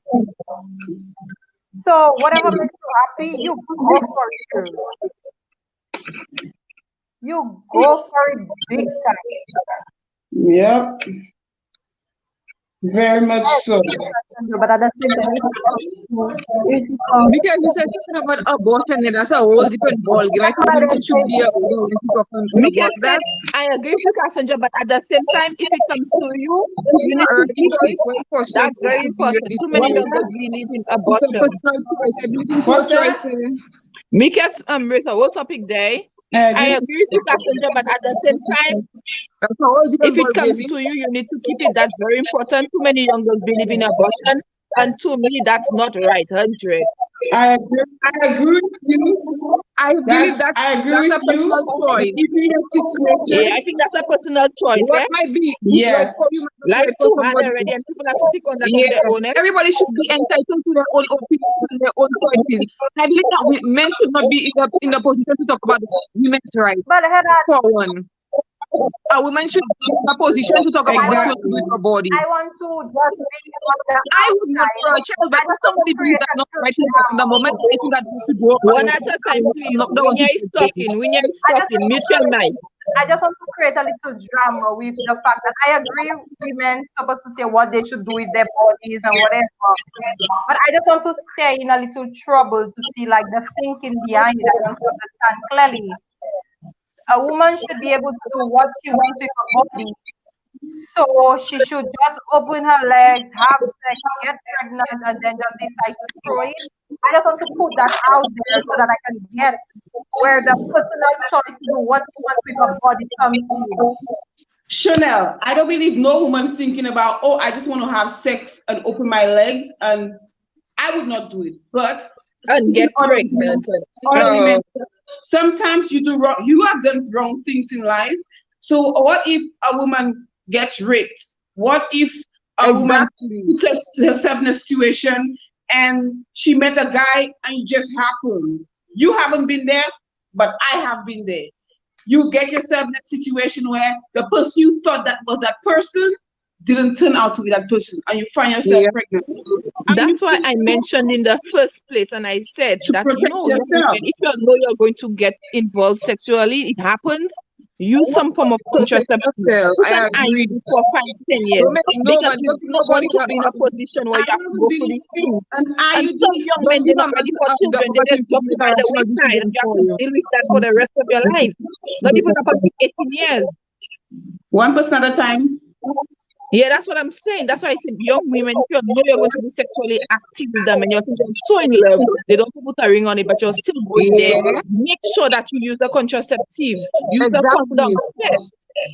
So whatever makes you happy, you go for it, girl. You go for it big time. Yep, very much I so. agree with that, Sandra, but at the same time, Because you said something about abortion, and that's a whole different ballgame. I that's think what I we didn't should say. be able to talk Mika about said, that. I agree with you, Cassandra, but at the same time, if it comes to you, you need to Early keep it. choice, for sure, That's it very should be important. ready Too for many you. young girls believe in It's a abortion. personal choice. I believe in What's pro-choice. that? Mika's raise a whole topic there. I I agree. agree with you, Cassandra, but at the same time, That's a whole if different it comes ballgame. to you, you need to keep it. That's very important. Too many young girls believe in abortion, and to me, that's not right. 100. I agree. I agree with you. I believe that I agree that's a with you. personal But choice. if in a Yeah, situation, I think that's a personal choice. What Yeah, might be right yes. for you might not be life right for too hard somebody already, else. and people have to take on that on Yeah, their own. Eh? everybody should be entitled to their own opinions and their own choices. And I believe that men should not be in the position to talk about women's rights. But Heather, For one, a woman should be in a position to talk about what she wants to do with Exactly. her body. I want to just be on the I would not outside. for a child, but I if just want to somebody believes create that a not the little right thing in the drama. moment, I think that needs to go up. One at a time, I'm please. not the one Winya to is say talking. Winya is I just talking. want to Mute your create mic. I just want to create a little drama with the fact that I agree women supposed to say what they should do with their bodies and whatever. But I just want to stay in a little trouble to see like the thinking behind it. I want to understand clearly. A woman should be able to do what she wants with her body. So she should just open her legs, have sex, get pregnant, and then just decide to throw it. I just want to put that out there so that I can get where the personal choice to do what she wants with her body comes in. Chanel, I don't believe no woman thinking about, oh, I just want to have sex and open my legs, and I would not do it. But And speaking get pregnant. other No. women, sometimes you do wrong. You have done wrong things in life. So what if a woman gets raped? What if a woman Exactly. puts herself in a situation and she met a guy and it just happened? You haven't been there, but I have been there. You get yourself in a situation where the person you thought that was that person didn't turn out to be that person, and you find yourself Yeah. pregnant. And you That's why I mentioned in the first place, and I said to that protect young women, yourself. if you know you're going to get involved sexually, it happens. Use some form of Protect contraceptive. yourself. Put I an agree. IUD for 5, 10 years No because man, you don't do give not want nobody to that be in a position where I you have to haven't go through believed these things. an And IUD. some young men, don't they're give a not man ready for the children. They just opportunity jump to in by decide the what she wants to do wayside, and you have for to you. deal with that for the rest of your life. Not even up until 18 years. One person at a time. Yeah, that's what I'm saying. That's why I said young women, if you know you're going to be sexually active with them and you're so in love, they don't put a ring on it, but you're still going there. Yeah, Make sure that you use the contraceptive, use the condom. exactly. Yes.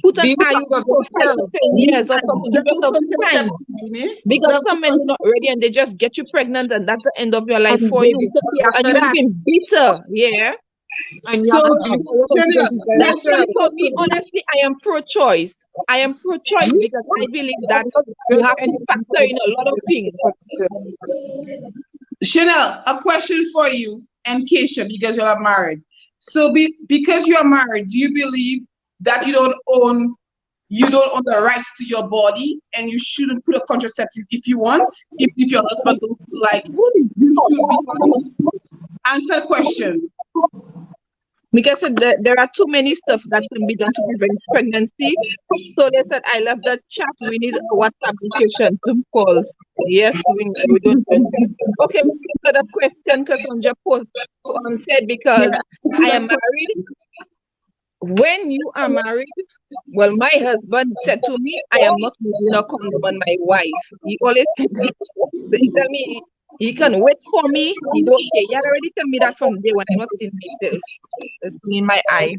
Put an Be the IUD of for five to yourself. 10 years or something. Give Double yourself time. contraceptive, Because double some men are not ready and they just get you pregnant and that's the end of your life And for then you. you take it And after you're that. living bitter. Yeah. And you So, have to deal with your Chanel, consequences by That's why yourself. for me, honestly, I am pro-choice. I am pro-choice Me? because I believe that Don't you judge have to anything factor in a lot of things. Chanel, a question for you and Keisha, because you are married. So because you are married, do you believe that you don't own the rights to your body and you shouldn't put a contraceptive if you want? If your husband don't feel like you should be doing it? Answer the question. Because there are too many stuff that can be done to prevent pregnancy. So they said, I love the chat. We need a WhatsApp application, Zoom calls. Yes, we don't do it. Okay, so the question Cassandra posed said, because Yeah. I am married. When you are married, well, my husband said to me, I am not using a condom on my wife. He always said that. So he tell me he can wait for me. He don't care. He had already told me that from day when I'm not seeing myself. It's in my eye.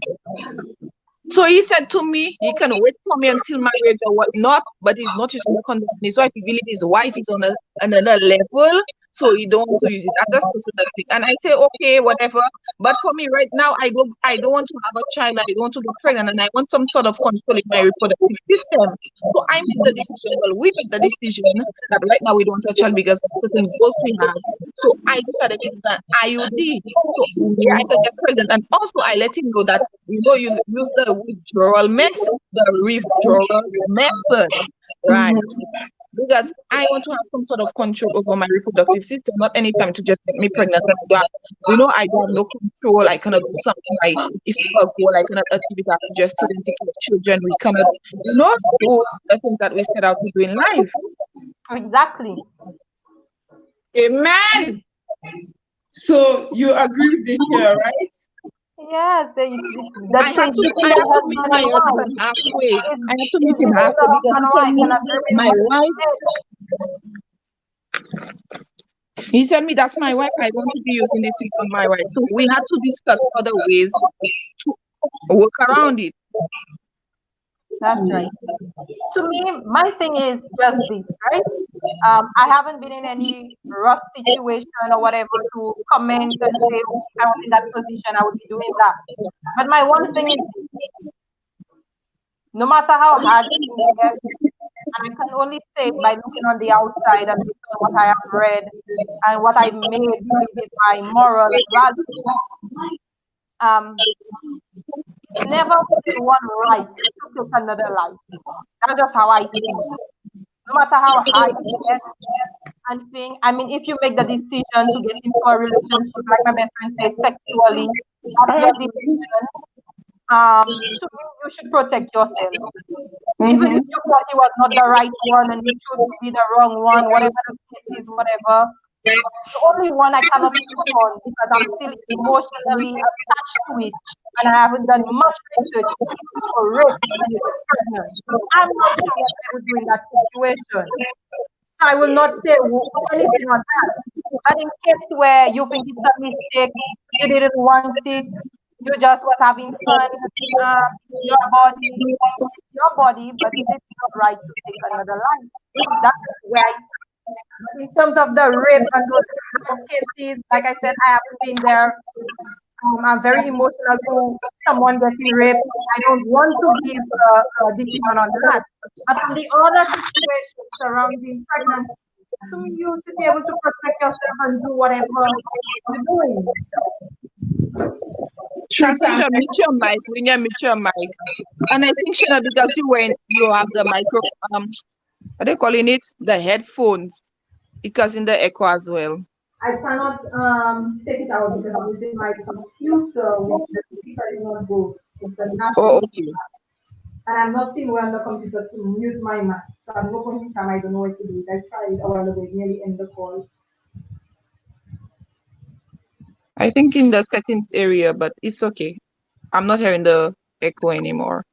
So he said to me, he can wait for me until marriage or whatnot, but he's not using the condom. His wife, he believe his wife is on another level, so he don't want to use it. That's just personal thing. And I say, okay, whatever. But for me right now, I don't want to have a child. I don't want to get pregnant, and I want some sort of control in my reproductive system. So I made the decision. Well, we made the decision that right now we don't want a child because of certain goals we have. So I decided to use an IUD. So yeah, I can get pregnant. And also I let him know that you use the withdrawal method, right? Because I want to have some sort of control over my reproductive system, not any time to just get me pregnant. And I don't have no control. I cannot do something like if I have a goal, I cannot achieve it. I have to just sit and take care of children. We cannot, do the things that we set out to do in life. Exactly. Amen. So you agree with this here, right? Yes, the I had change to between I the had to meet husband my and wife husband halfway. I had to is meet him between halfway the because husband he and told wife me and agreement my what is wife. said. He told me that's my wife. I want to be using this thing on my wife. So we had to discuss other ways to work around it. That's right. To me, my thing is just this, right? I haven't been in any rough situation or whatever to comment and say, okay, if I was in that position, I would be doing that. But my one thing is, no matter how hard things get, and I can only say it by looking on the outside and based on what I have read and what I made believe is my moral value. Um, it's never within one right to take another life. That's just how I see it. No matter how hard it gets, and thing. I mean, if you make the decision to get into a relationship, like my best friend says, sexually, that's your decision. To me, you should protect yourself. Even if you thought it was not the right one and you chose to be the wrong one, whatever the case is, whatever. The only one I cannot put on because I'm still emotionally attached to it and I haven't done much research is for rape and you get pregnant. I'm not sure what I would do in that situation. So I will not say anything on that. But in case where you think it's a mistake, you didn't want it, you just was having fun, your body, but it is not right to take another life. That's where I stand. But in terms of the rape and those cases, like I said, I haven't been there. I'm very emotional to someone getting raped. I don't want to give a decision on that. But on the other situation surrounding pregnancy, to me, you should be able to protect yourself and do whatever you're doing. Cassandra, mute your mic. We need to mute your mic. And I think Shana, because you have the micro what are they calling it? The headphones. Because in the echo as well. I cannot take it out because I'm using my computer with the speaker is not good. It's a Oh, national, okay. and I'm not seeing where on the computer to mute my mic. So at no point in time I don't know what to do. I tried a while ago, it nearly end the call. I think in the settings area, but it's okay. I'm not hearing the echo anymore.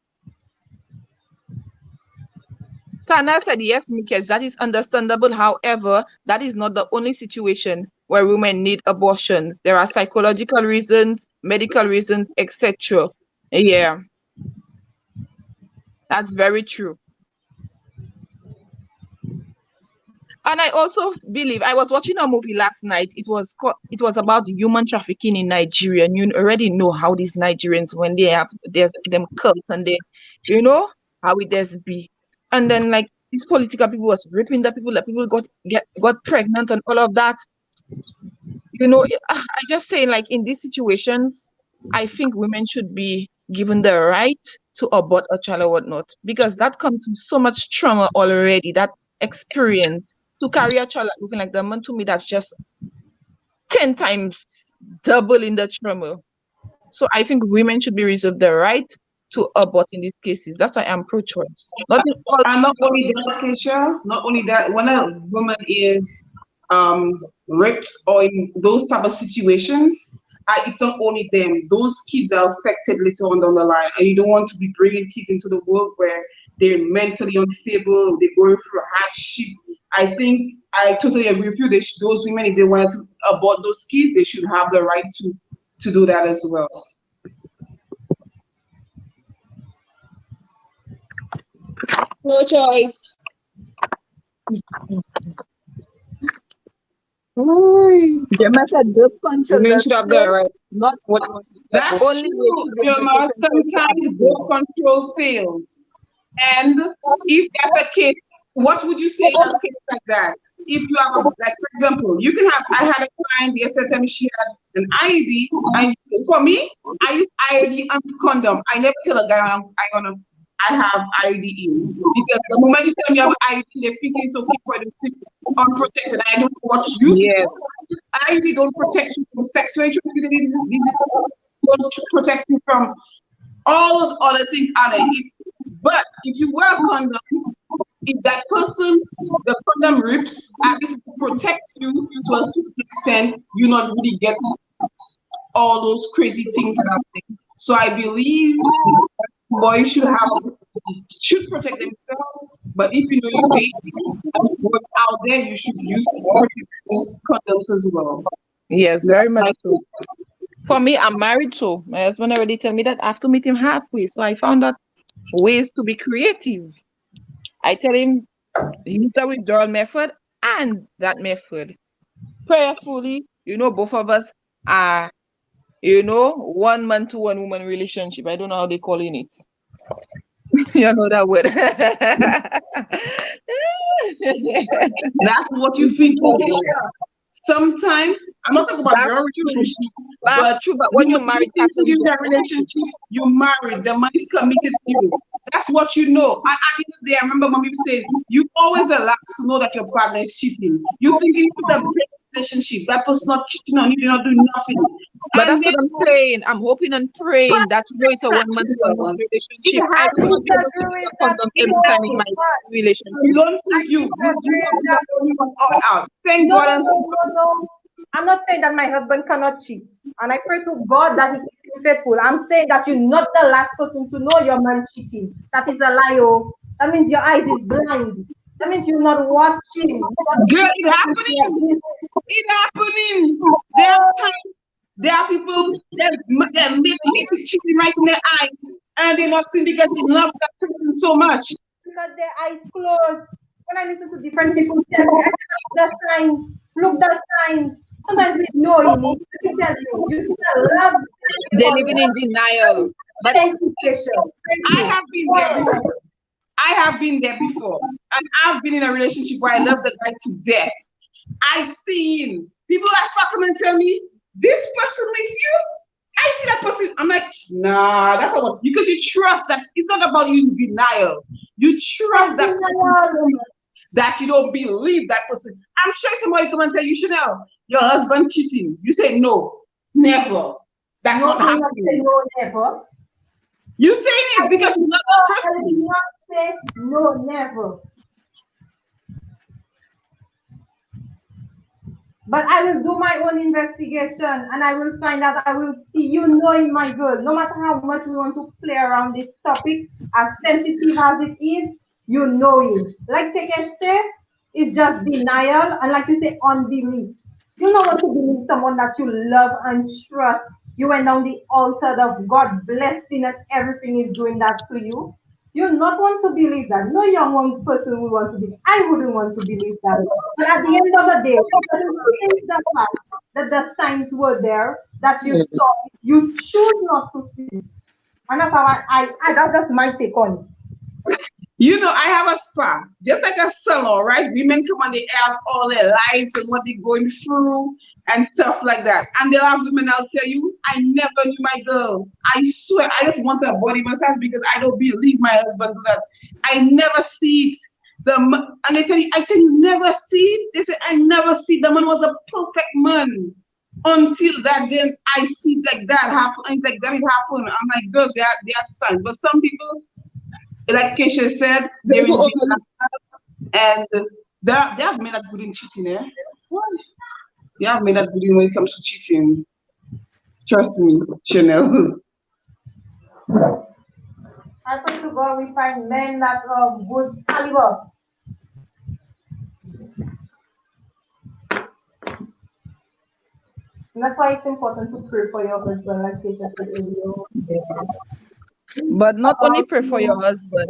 Kana said, yes, Mikesh, that is understandable. However, that is not the only situation where women need abortions. There are psychological reasons, medical reasons, etc. Yeah, that's very true. And I also believe I was watching a movie last night. It was about human trafficking in Nigeria. And you already know how these Nigerians, when there's them cults and they, how it does be. And then like these political people was raping the people, that people got pregnant and all of that. I just say like in these situations, I think women should be given the right to abort a child or whatnot because that comes with so much trauma already. That experience to carry a child looking like the man, to me, that's just 10 times double in the trauma. So I think women should be reserved the right to abort in these cases. That's why I'm pro-choice. Not in all. And not only that, Keisha, not only that, when a woman is raped or in those type of situations, it's not only them. Those kids are affected later on down the line, and you don't want to be bringing kids into the world where they're mentally unstable, they're going through hardship. I think I totally agree with you. Those women, if they wanted to abort those kids, they should have the right to do that as well. No choice. Ooh. Gemma said birth control Women does should have fail, the right. not What? That's only way true, to get birth Vilma. control to Sometimes birth abort. control fails. And if that's the case, what would you say in a case like that? If you have a, like, for example, you can have, I had a client yesterday tell me she had an IUD, and for me, I use IUD and condom. I never tell a guy I have IUD in. Because the moment you tell me you have IUD, they think it's okay for them to be unprotected. I don't watch you. Yes. IUD don't protect you from sexually transmitted diseases, don't protect you from all those other things out of it. But if you wear a condom, if that person, the condom rips, at least it protects you to a certain extent, you not really get all those crazy things happening. So I believe boys should protect themselves. But if you know you date and work out there, you should use condoms as well. Yes, very much so. For me, I'm married, so my husband already told me that I have to meet him halfway. So I found out ways to be creative. I tell him use the withdrawal method and that method. Prayerfully, both of us are, one man to one woman relationship. I don't know how they calling it. You know that word. That's what you think. Sometimes I'm not talking about That's your true. relationship, That's but true. But when you're you married, think you that relationship, you married, the man is committed to you. That's what you know. And at the end of the day, I remember mommy saying, you always are last to know that your partner is cheating. You think you put the best relationship, that person's not cheating on you, they're not doing nothing. but And that's then what I'm saying. I'm hoping and praying that it's a one man to one woman relationship. I I will not be able to disagree use with a that condom every time in so my much. relationship. you don't I think you disagree are with the that. only one all out. Thank No, God no, and no, no, no. I'm not saying that my husband cannot cheat. And I pray to God that he keeps him faithful. I'm saying that you're not the last person to know your man cheating. That is a lie. Oh. That means your eyes is blind. That means you're not watching. girl, it happening. It happening. There are times, there are people that make cheating right in their eyes, and they're not seeing because they love that person so much. Because their eyes closed. When I listen to different people tell me, I said, look the sign, look the sign. Sometimes we know it. Let me tell you, you still love They're or living in denial. But thank you, Keisha. Thank I you. have been there before. I have been there before, and I've been in a relationship where I love the guy to death. I seen people that start come and tell me this person with you. I see that person. I'm like, nah, that's not what, because you trust that it's not about you in denial. You trust that person that you don't believe that person. I'm sure somebody come and tell you, Chanel, your husband cheating. You say no, never. That's No, not I'm not saying happening. no, never. You saying I it because did you love not, that I did person. not say no, never. But I will do my own investigation and I will find out, I will see you knowing my girl. No matter how much we want to play around this topic, as sensitive as it is, you know it. Like Tekesh said, it's just denial and like you say, unbelief. You know what to believe someone that you love and trust. You went down the altar of God blessing and everything is doing that to you. You not want to believe that. No young person would want to believe. I wouldn't want to believe that. But at the end of the day, it doesn't change the fact that the signs were there, that you saw, you choose not to see. And that's how that's just my take on it. You know, I have a spa, just like a salon, right? Women come and they have all their lives and what they're going through and stuff like that. And they'll have women, I'll tell you, I never knew my girl. I swear, I just want a body massage because I don't believe my husband do that. I never see it. And they tell you, I said, you never see it? They said, I never see it. The man was a perfect man. Until that, then I see like that happen. And it's like, that is happen. I'm like, girls, they are signs. But some people, like Keisha said, they're in jail and they have made that good in cheating, eh? What? They have made that good in when it comes to cheating. Trust me, Chanel. I pray to God we find men that are good caliber. And that's why it's important to pray for your husband, like Keisha said earlier. But not only pray for your husband.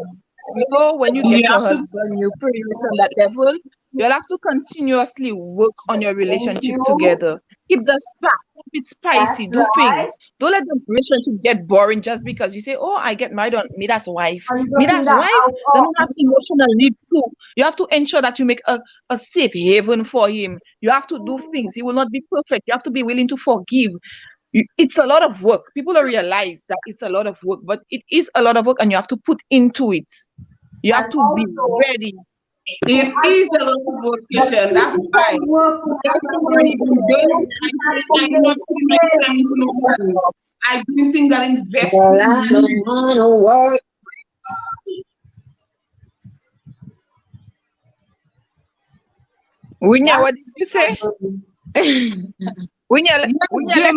You know, when you get your husband, you pray on that level. You'll have to continuously work on your relationship together. Keep the spark, keep it spicy, do things. Don't let the relationship get boring just because you say, oh, I get married on me, that's wife. Me, that's wife. Then you have emotional need too. You have to ensure that you make a safe haven for him. You have to do things. He will not be perfect. You have to be willing to forgive. It's a lot of work. People don't realize that it's a lot of work, but it is a lot of work and you have to put into it. You have to be ready. It is a lot of vocation, that's fine. That's already been done. I'm not putting my time into no one. I do think that investment. Work. Winya, what did you say? Winya, let's see your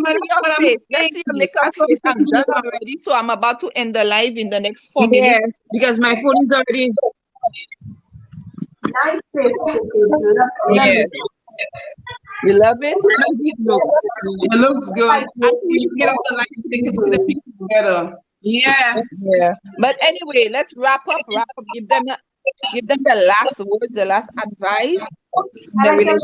face. Let's see your makeup face. I'm done already, so I'm about to end the live in the next 4 minutes. Yes, because my phone is already. Nice face. Yes. You love it? It looks good. I think we should get off the line so they can see the picture better. Yeah. Yeah. But anyway, let's wrap up. Give them the last words, the last advice. The relationship.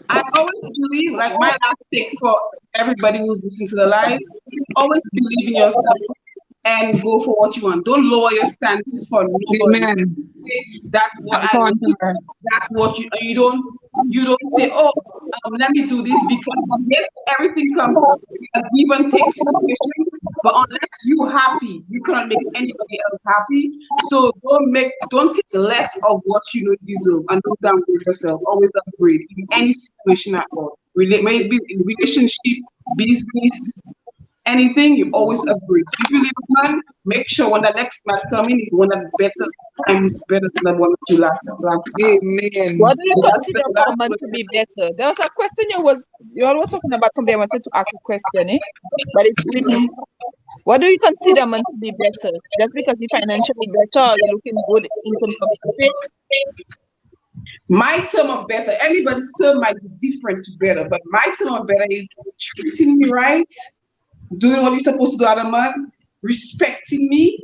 I always believe, like my last take for everybody who's listening to the live, always believe in yourself and go for what you want. Don't lower your standards for nobody. Amen. That's what I want. That's what you don't say, oh, let me do this because yes, everything comes a give and take situation. But unless you're happy, you cannot make anybody else happy. So don't take less of what you know you deserve and don't downgrade yourself. Always upgrade in any situation at all. Maybe in relationship, business, anything, you always upgrade. So if you leave a man, make sure when the next man coming is one that better and is better than the one that you last. Amen. What do you consider for a man to be better? There was a question you all were talking about something. I wanted to ask a question, eh? But it's what do you consider a man to be better? Just because he's financially better, or you're looking good in terms of fit? My term of better, everybody's term might be different to better, but my term of better is treating me right, doing what you're supposed to do as a man, respecting me,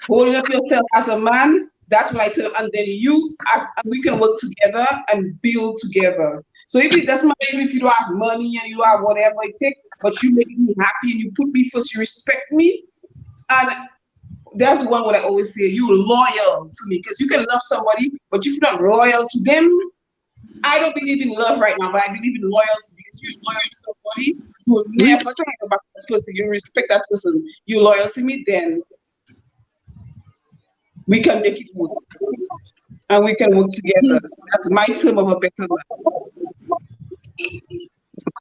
holding up yourself as a man. That's what I tell. And then we can work together and build together. So if it doesn't matter if you don't have money and you don't have whatever it takes, but you make me happy and you put me first, you respect me. And that's one what I always say, you're loyal to me. Because you can love somebody, but if you're not loyal to them, I don't believe in love right now, but I believe in loyalty. Because you're loyal to somebody, you will never talk about that person. You respect that person. You're loyal to me, then we can make it work. And we can work together. That's my term of a better man.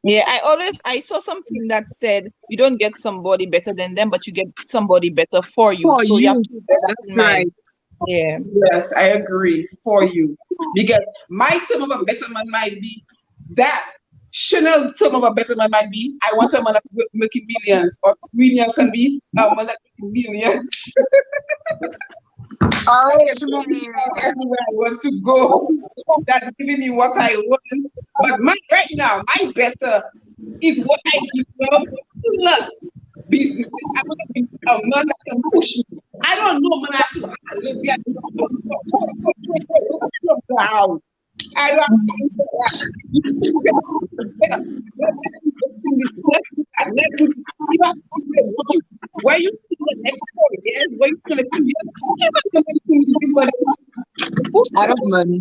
Yeah, I saw something that said you don't get somebody better than them, but you get somebody better for you. So you have to bear that in mind. Yeah. Yes, I agree for you. Because my term of a better man might be that. Chanel term of a better man might be I want a man that's making millions, or million can be a man that's making millions. Everywhere I want to go, that's giving me what I want. But right now, my better is what I give them plus businesses. I want a man that can push me. I don't know, man. I have to live here. I don't have time for that. Where you see the next 4 years, where you see the next 2 years, everybody can see everybody. I don't man.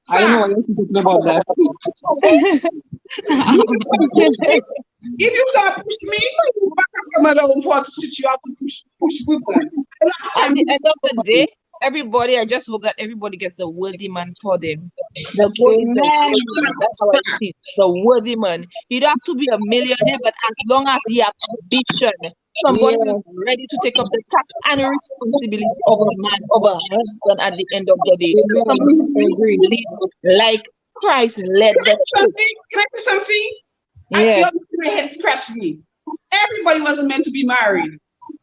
I don't know Sir, what you're talking about that. if you can't push me, back up your mother home for to teach you how to push women. I don't have At time the to end of the day, everybody, I just hope that everybody gets a worthy man for them. The goal is the Amen. worthy man. That's how I see it. The worthy man. You don't have to be a millionaire, but as long as you have ambition, somebody Yeah. who's ready to take up the task and responsibility of a man, of a husband at the end of the day. Somebody Amen. who's I ready agree. to lead like Christ led the church. something. Can I say something? I Yeah. feel my head scratched me. Everybody wasn't meant to be married.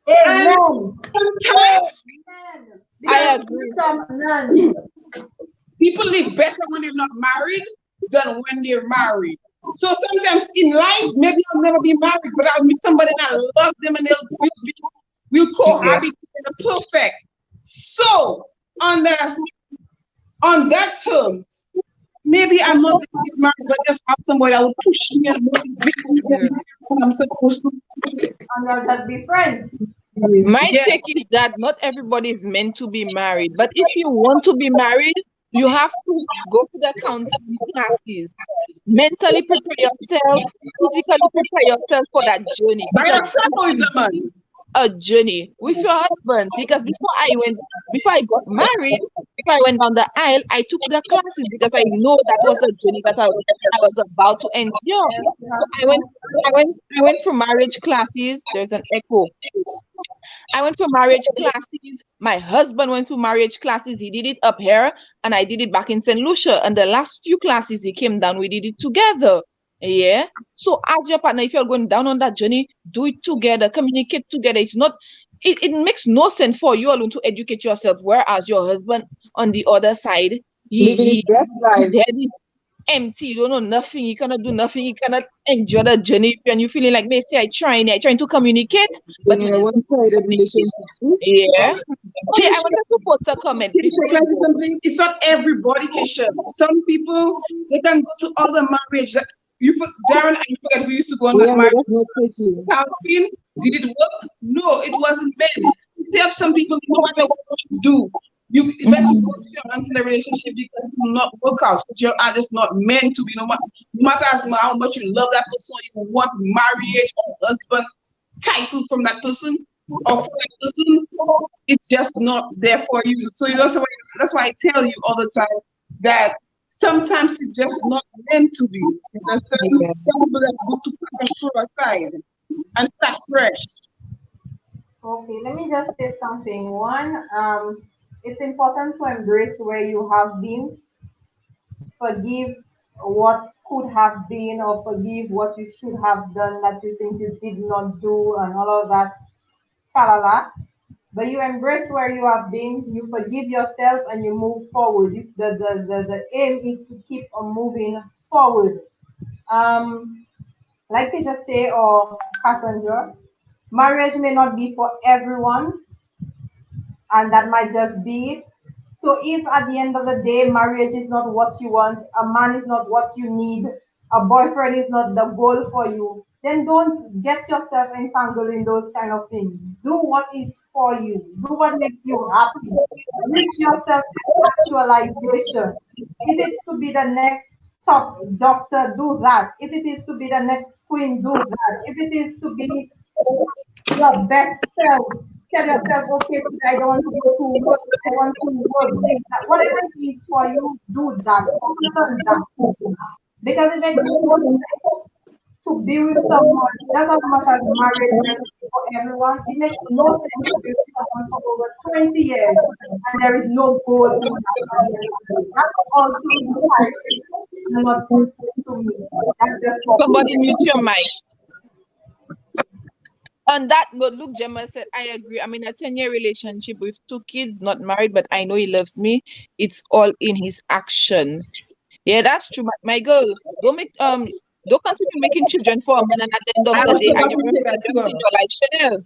And Amen. sometimes Amen. I Because agree. some none. people live better when they're not married than when they're married. So sometimes in life, maybe I'll never be married, but I'll meet somebody and I love them and we'll Yeah. cohabit together perfect. So on the on that terms, maybe I'm not going to get married, but just have somebody that will push me and motivate me Yeah. and what I'm supposed to And you'll just be friends. do. My Yeah. take is that not everybody is meant to be married, but if you want to be married, you have to go to the counseling classes, mentally prepare yourself, physically prepare yourself for that journey By because yourself or with the man? a journey with your husband. Because before I got married, before I went down the aisle, I took the classes because I know that was a journey that I was about to endure. Yes, you So have to. I went for marriage classes. There's an echo. I went for marriage classes. My husband went to marriage classes. He did it up here, and I did it back in St. Lucia. And the last few classes he came down, we did it together. Yeah. So as your partner, if you're going down on that journey, do it together, communicate together. It makes no sense for you alone to educate yourself, whereas your husband on the other side, Living his best his life. head is empty. You don't know nothing. You cannot do nothing. You cannot enjoy the journey. And you feeling like, may say I trying to communicate, but In a one-sided relationship. See? yeah. Oh yeah, I Keisha, wanted to post a comment Keisha, before can you I say go. something? It's not everybody can share. Some people they can go to other marriage. Darren, I forget we used to go on that Remember, marriage that's not teaching. counseling. Did it work? No, it wasn't meant. You have some people, no matter what you do, you best you Mhm. go to your answer the relationship because it will not work out because you are just not meant to be. No matter how much you love that person, or you want marriage or husband title from that person or for that person, it's just not there for you. So that's why I tell you all the time that sometimes it's just not meant to be. There's Yeah. some people that go to put and throw aside and start fresh. Okay, let me just say something. One, it's important to embrace where you have been, forgive what could have been, or forgive what you should have done that you think you did not do, and all of that, falala. But you embrace where you have been, you forgive yourself, and you move forward. The aim is to keep on moving forward. Like they just say, or Cassandra, marriage may not be for everyone, and that might just be it. So if at the end of the day marriage is not what you want, a man is not what you need, a boyfriend is not the goal for you, then don't get yourself entangled in those kind of things. Do what is for you. Do what makes you happy. Reach your self actualization. If it's to be the next top doctor, do that. If it is to be the next queen, do that. If it is to be your best self. Tell yourself, okay, today I don't want to go to work. I want to work this, that. Whatever it is for you, do that. Focus on that. Because it makes no sense to be with someone. It doesn't matter marriage for everyone. It makes no sense to be with someone for over 20 years and there is no goal in that at the end of the day. That's also inspiring and not fruitful to me. That's just for Somebody people. mute your mic. On that note, Luke Gemma said, I agree. I'm in a 10-year relationship with 2 kids, not married, but I know he loves me. It's all in his actions. Yeah, that's true. My girl, don't continue making children for a man and at the end of I the was day about and you to say remember that just to her. in your life, Chanel.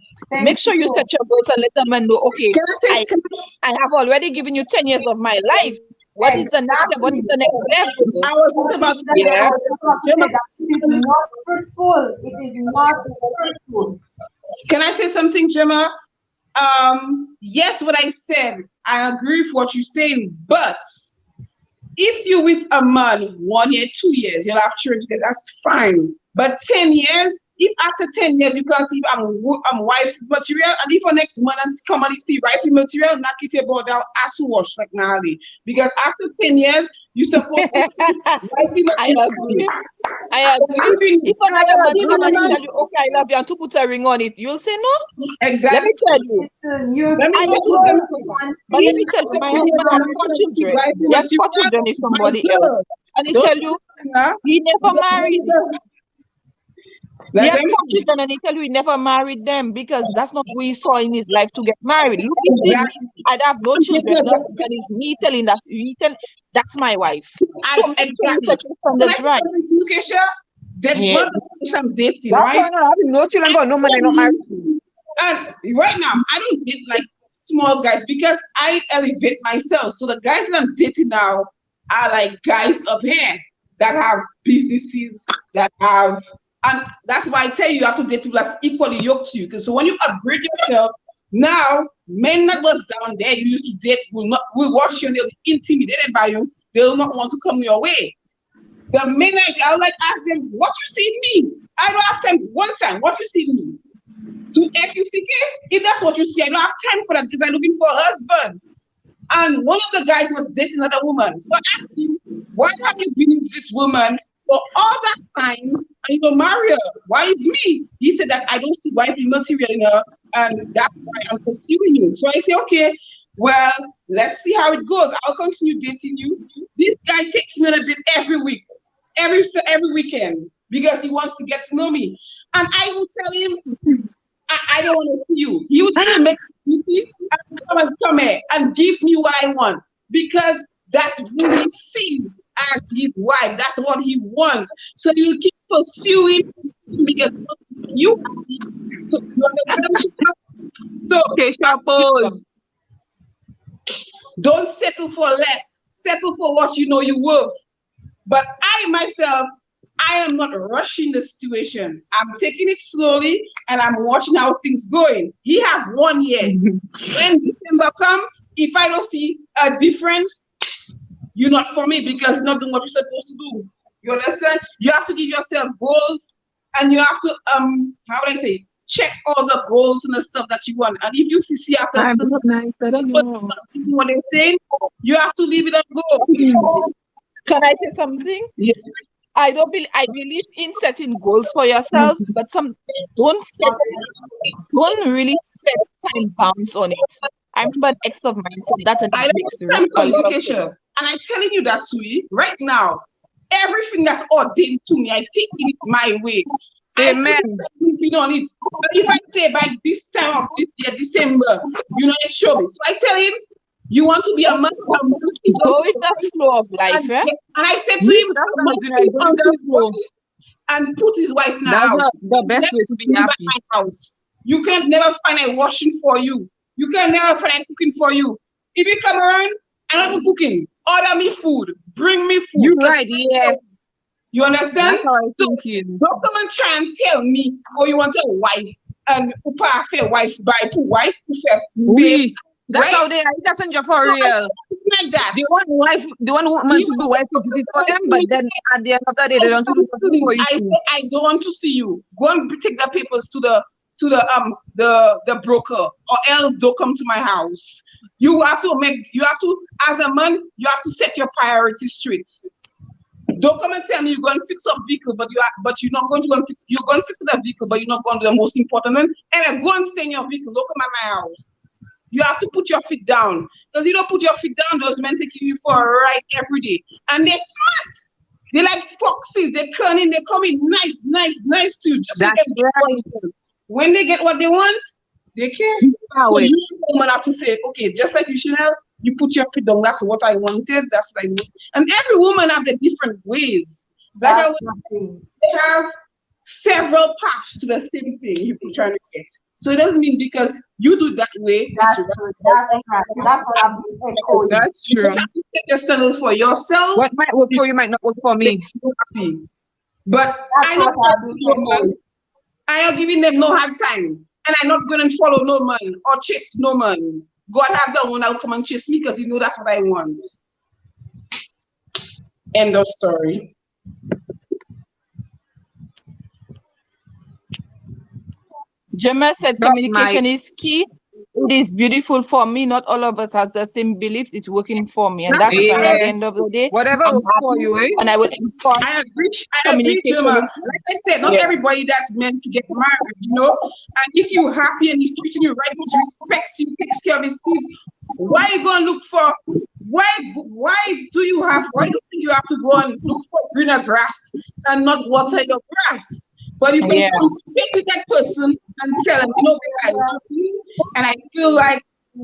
Make Thank sure you you. set your goals and let the man know, okay, Can I I say I have already given you 10 years of my life. What is the next step? What is Exactly. the next level? I was What just is about to the say that. Yeah. level? Just want to Gemma, say that it is not fruitful. It is not fruitful. Can I say something, Gemma? Yes, what I said, I agree with what you're saying, but if you're with a man 1 year, 2 years, you'll have children together, that's fine. But 10 years, if after 10 years you can see if I'm wife material, and if for next month and come and see wife material, knock it about down as to wash like Nali. Because after 10 years, you're supposed to wife I material. agree. I agree. If another man come and he tell you, okay, I love you, and to put a ring on it, you'll say no. Let Exactly. me tell you, Listen, you Let me I tell don't you have both children. want But let it. me tell you, my something. husband have I'm four trying to children. wife He have four material. children with My somebody else. girl, And he don't tell tell you me that. he never married. He Let have them four children and he tell you he never married them because that's not who he saw in his life to get married. Look, you see me, exactly. I'd have no I'm getting children. a No, and it's me telling that that's my wife. So me tell you exactly. set your Can I standards say right. something to you, Keisha? Then Yeah. one some dating, That's right? why I'm having no children, but no man, I not married. And right now, I don't date like small guys because I elevate myself. So the guys that I'm dating now are like guys up here that have businesses, that have, and that's why I tell you, you have to date people that's equally yoked to you. Because so when you upgrade yourself, now men that was down there you used to date will watch you and they'll be intimidated by you. They'll not want to come your way. The minute I'll like ask them, what you see in me? I don't have time. One time, what you see in me? To FUCK, if that's what you see, I don't have time for that because I'm looking for a husband. And one of the guys was dating another woman. So I asked him, why have you been with this woman for all that time and you don't marry her? Why is me? He said that I don't see wifey material in her and that's why I'm pursuing you. So I say, okay, well, let's see how it goes. I'll continue dating you. This guy takes me on a date every week, every weekend because he wants to get to know me. And I will tell him, I don't want to see you. He would still make me and come here and gives me what I want because that's who he sees as his wife. That's what he wants. So he will keep pursuing because you so you understand? So Keisha, pause. don't settle for less. Settle for what you know you're worth. But I myself, I am not rushing the situation. I'm taking it slowly and I'm watching how things going. He have 1 year. When December come, if I don't see a difference, you're not for me because you're not doing what you're supposed to do. You understand? You have to give yourself goals and you have to how would I say check all the goals and the stuff that you want. And if you see after a I'm certain not nice. I don't but know. what they're saying, you have to leave it and go. Can I say something? Yeah. I believe in setting goals for yourself, but don't really set time bounds on it. I remember an ex of mine said that and I it don't makes time a lot of communication. sense. And I'm telling you that to you right now. Everything that's ordained to me, I take it my way. I Amen. put everything on it. But if I say by this time of this year, December, you know, it show me. So I tell him, you want to be a man, Go with the flow of life, eh? and I said to Me, him, that's "Man, what I go with the his flow. wife and put his wife in the That's house. the best Never way to be live at happy. my house. You can never find a washing for you. You can never find a cooking for you. If you come around, I'm not cooking. Order me food. Bring me food. You right, yes. You understand? That's how I So thinking. don't come and try and tell me, oh, you want a wife and upa fair wife by poor wife, fair babe, We. That's right? how they are. That's not for So I real. like that. They want woman to do wife to do it for them, but then at the end of the day, they don't do nothing for you I too. said I don't want to see you. Go and take the papers to the broker, or else don't come to my house. You have to as a man, you have to set your priorities straight. Don't come and tell me you're going to fix up vehicle, but you're not going to go and fix. You're going to fix the vehicle, but you're not going to do the most important one. And go and stay in your vehicle. Don't come at my house. You have to put your feet down because you don't put your feet down. Those men taking you for a ride every day, and they're smart. They like foxes. They come in. They come in nice to you. Just so they That's can get what they right. want. When they get what they want, they care. How So it. you woman have to say, okay, just like you, Chanel, you put your feet down. That's what I wanted. That's what I want. And every woman have their different ways. Like That's nothing. they have several paths to the same thing you're trying to get. So it doesn't mean because you do that way, it's That's right. true. That's right. That's what I've been echoing. That's You true. have to set your standards for yourself. What might work for you might not work for me. Makes you happy. But That's I know what I've been echoing. I am giving them no hard time. and I'm not gonna follow no man or chase no man. God have that one, I'll come and chase me because you know that's what I want. End of story. Gemma said That's my communication is key. It is beautiful for me. Not all of us has the same beliefs. It's working for me, and That's that's fine. At yeah. the end of the day, Whatever I'm works for happy, you, eh? and I will enforce I agree, communication Gemma. is Like I said, not yeah. everybody that's meant to get married, you know. And if you're happy and he's treating you right, he respects you, takes care of his kids, why you gonna look for why why do you think you have to go and look for greener grass and not water your grass? But you can Yeah. speak with that person and tell them, you know, I love you and I feel like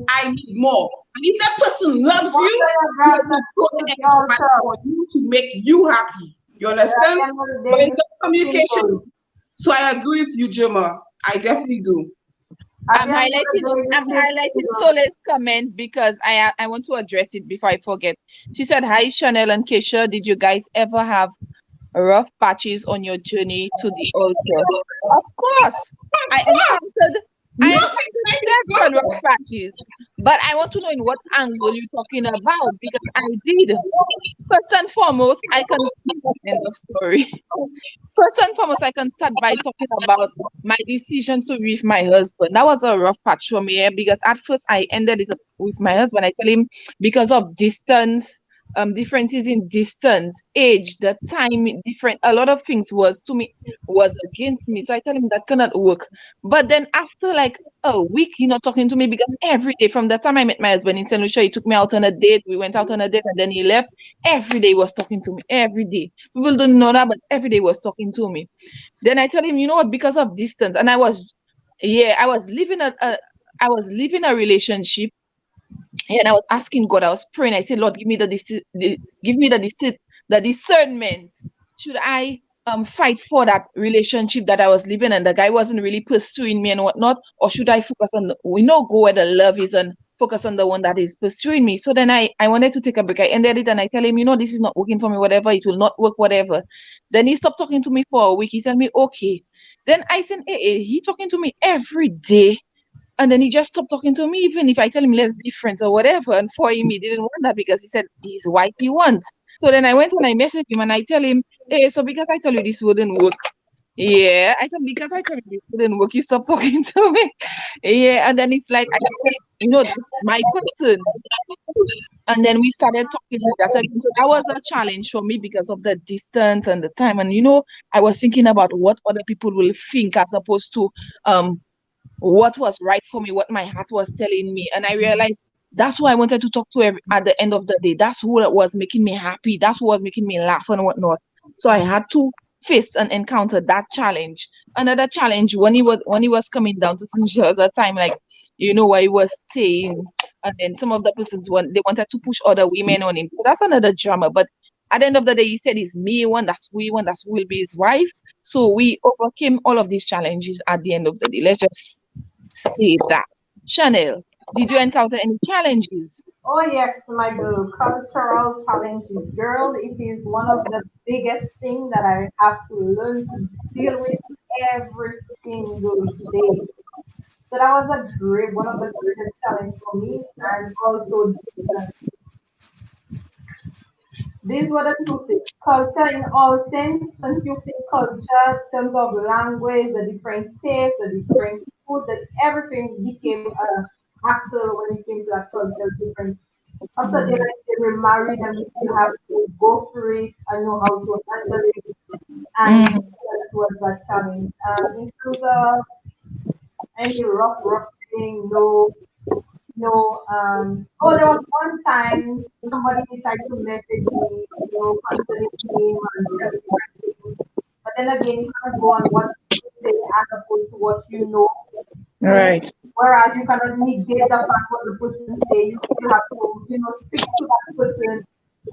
I need more. And if that person loves Water you, your he grass will and go put the it extra mile yourself. for you to make you happy. You But at understand? the end of the But day, it's a it's communication. simple. So I agree with you, Gemma. I definitely do. At I'm the end of the highlighting day, I'm it's highlighting simple. Soleil's comment because I want to address it before I forget. She said, "Hi Chanel and Keisha, did you guys ever have rough patches on your journey to the altar?" Of course, I encountered I Nothing encountered nice is good. several rough patches, but I want to know in what angle you're talking about because I did. First and foremost, I can end of story. First and foremost, I can start by talking about my decision to be with my husband. That was a rough patch for me because at first I ended it up with my husband. I tell him because of distance, differences in distance, age, the time different, a lot of things was to me was against me. So I tell him that cannot work. But then after like a week, he not talking to me because every day from the time I met my husband in St. Lucia, he took me out on a date. We went out on a date and then he left. Every day he was talking to me. Every day. People don't know that, but every day he was talking to me. Then I tell him, you know what, because of distance, and yeah, I was living a relationship, and I was asking God, I was praying, I said, Lord, give me give me the discernment. Should I fight for that relationship that I was living and the guy wasn't really pursuing me and whatnot, or should I focus on go where the love is and focus on the one that is pursuing me? So then I wanted to take a break. I ended it and I tell him, this is not working for me, whatever, it will not work, whatever. Then he stopped talking to me for a week. He told me, okay. Then I said, hey, he talking to me every day, and then he just stopped talking to me, even if I tell him let's be friends or whatever. And for him, he didn't want that because he said his wife he wants. So then I went and I messaged him and I tell him, hey, so because I tell you this wouldn't work. Yeah, I said, because I tell you this wouldn't work, you stop talking to me. Yeah, and then it's like, I said, that's my person. And then we started talking like that again. So that was a challenge for me because of the distance and the time. And, I was thinking about what other people will think as opposed to what was right for me, what my heart was telling me. And I realized that's who I wanted to talk to at the end of the day. That's who was making me happy. That's who was making me laugh and whatnot. So I had to face and encounter that challenge. Another challenge when he was coming down to St. There was a time like, where he was staying, and then some of the persons they wanted to push other women on him. So that's another drama. But at the end of the day, he said he's me one, that's who he want, that's who will be his wife. So we overcame all of these challenges at the end of the day. Let's just say that. Chanel, did you encounter any challenges? Oh yes, my girl, cultural challenges. Girl, it is one of the biggest things that I have to learn to deal with every single day. So that was one of the greatest challenge for me, and also distance. These were the two things. Culture in all sense, since you think culture in terms of language, the different taste, the different food, that everything became a hassle when it came to that cultural difference. After they like they were married and we still have to go through it and know how to handle it, and Mm, that was that challenge. In terms of any rough thing, no. No, oh, there was one time somebody decided to message me, concerning him and different things. But then again, you can't go on what people say as opposed to what you know. So, right. whereas you cannot negate the fact what the person say, you still have to, speak to that person,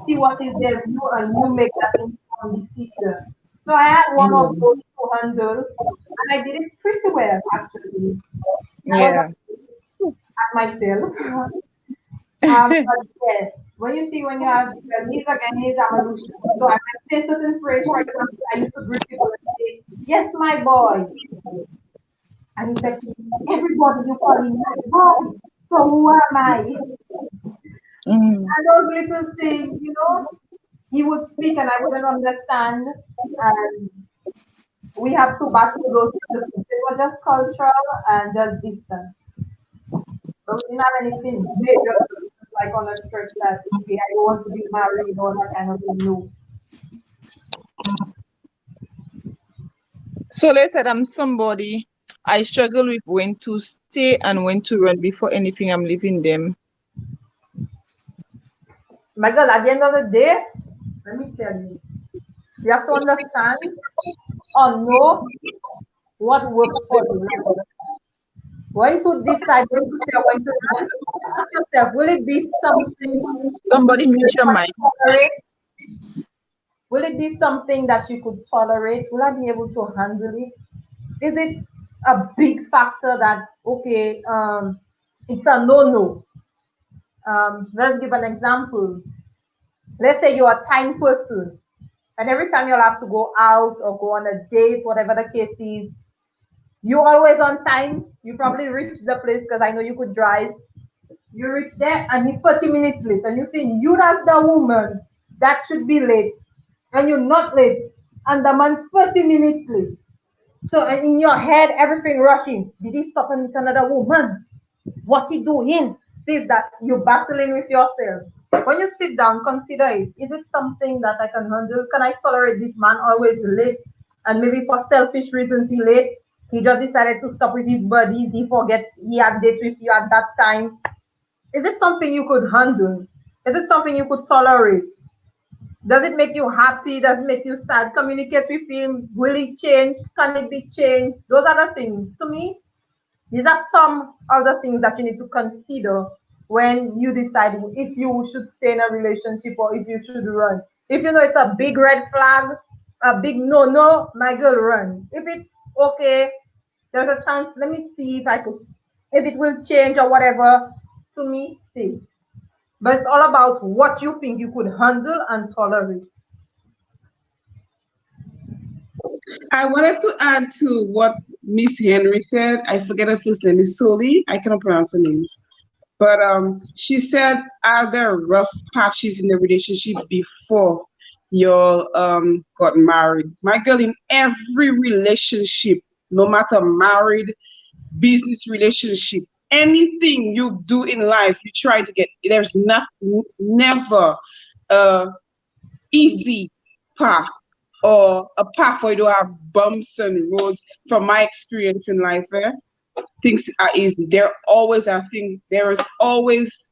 see what is their view, and you make that informed decision. So I had one of Mm, those to handle, and I did it pretty well actually. I was yeah. at myself. But yes, when you have he's again he's evolution. So I might say certain phrase, for example, I used to greet people and say, yes, my boy. And he said, everybody you call me my boy. So who am I? Mm. And those little things, he would speak and I wouldn't understand. And we have to battle those little things. They were just cultural and just distance. But we didn't have anything major, like on a stretch that, okay, I don't want to be married or that kind of thing. No. So let's say I'm somebody I struggle with when to stay and when to run before anything I'm leaving them. My girl, at the end of the day, let me tell you, you have to understand or know what works for you. Like, when to decide, when to say, when to run, ask yourself, will it be something Somebody mute your mic. tolerate? Will it be something that you could tolerate? Will I be able to handle it? Is it a big factor that, okay, it's a no-no? Let's give an example. Let's say you're a time person, and every time you'll have to go out or go on a date, whatever the case is, you're always on time. You probably reach the place because I know you could drive. You reach there and you're 30 minutes late, and you think you as the woman that should be late, and you're not late, and the man 30 minutes late. So and in your head, everything rushing. Did he stop and meet another woman? What he doing? This that you're battling with yourself. When you sit down, consider it. Is it something that I can handle? Can I tolerate this man always late? And maybe for selfish reasons he late. He just decided to stop with his buddies. He forgets he had date with you at that time. Is it something you could handle? Is it something you could tolerate? Does it make you happy? Does it make you sad? Communicate with him. Will it change? Can it be changed? Those are the things. To me, these are some of the things that you need to consider when you decide if you should stay in a relationship or if you should run. If you know it's a big red flag, a big no, my girl, run. If it's okay, there's a chance. Let me see if it will change or whatever. To me, stay. But it's all about what you think you could handle and tolerate. I wanted to add to what Miss Henry said. I forget her first name is Soli. I cannot pronounce her name. But she said, are there rough patches in the relationship before y'all got married? My girl, in every relationship, no matter married, business relationship, anything you do in life, you try to get. There's not never a easy path or a path where you don't have bumps and roads. From my experience in life, things are easy. There always, I think, there is always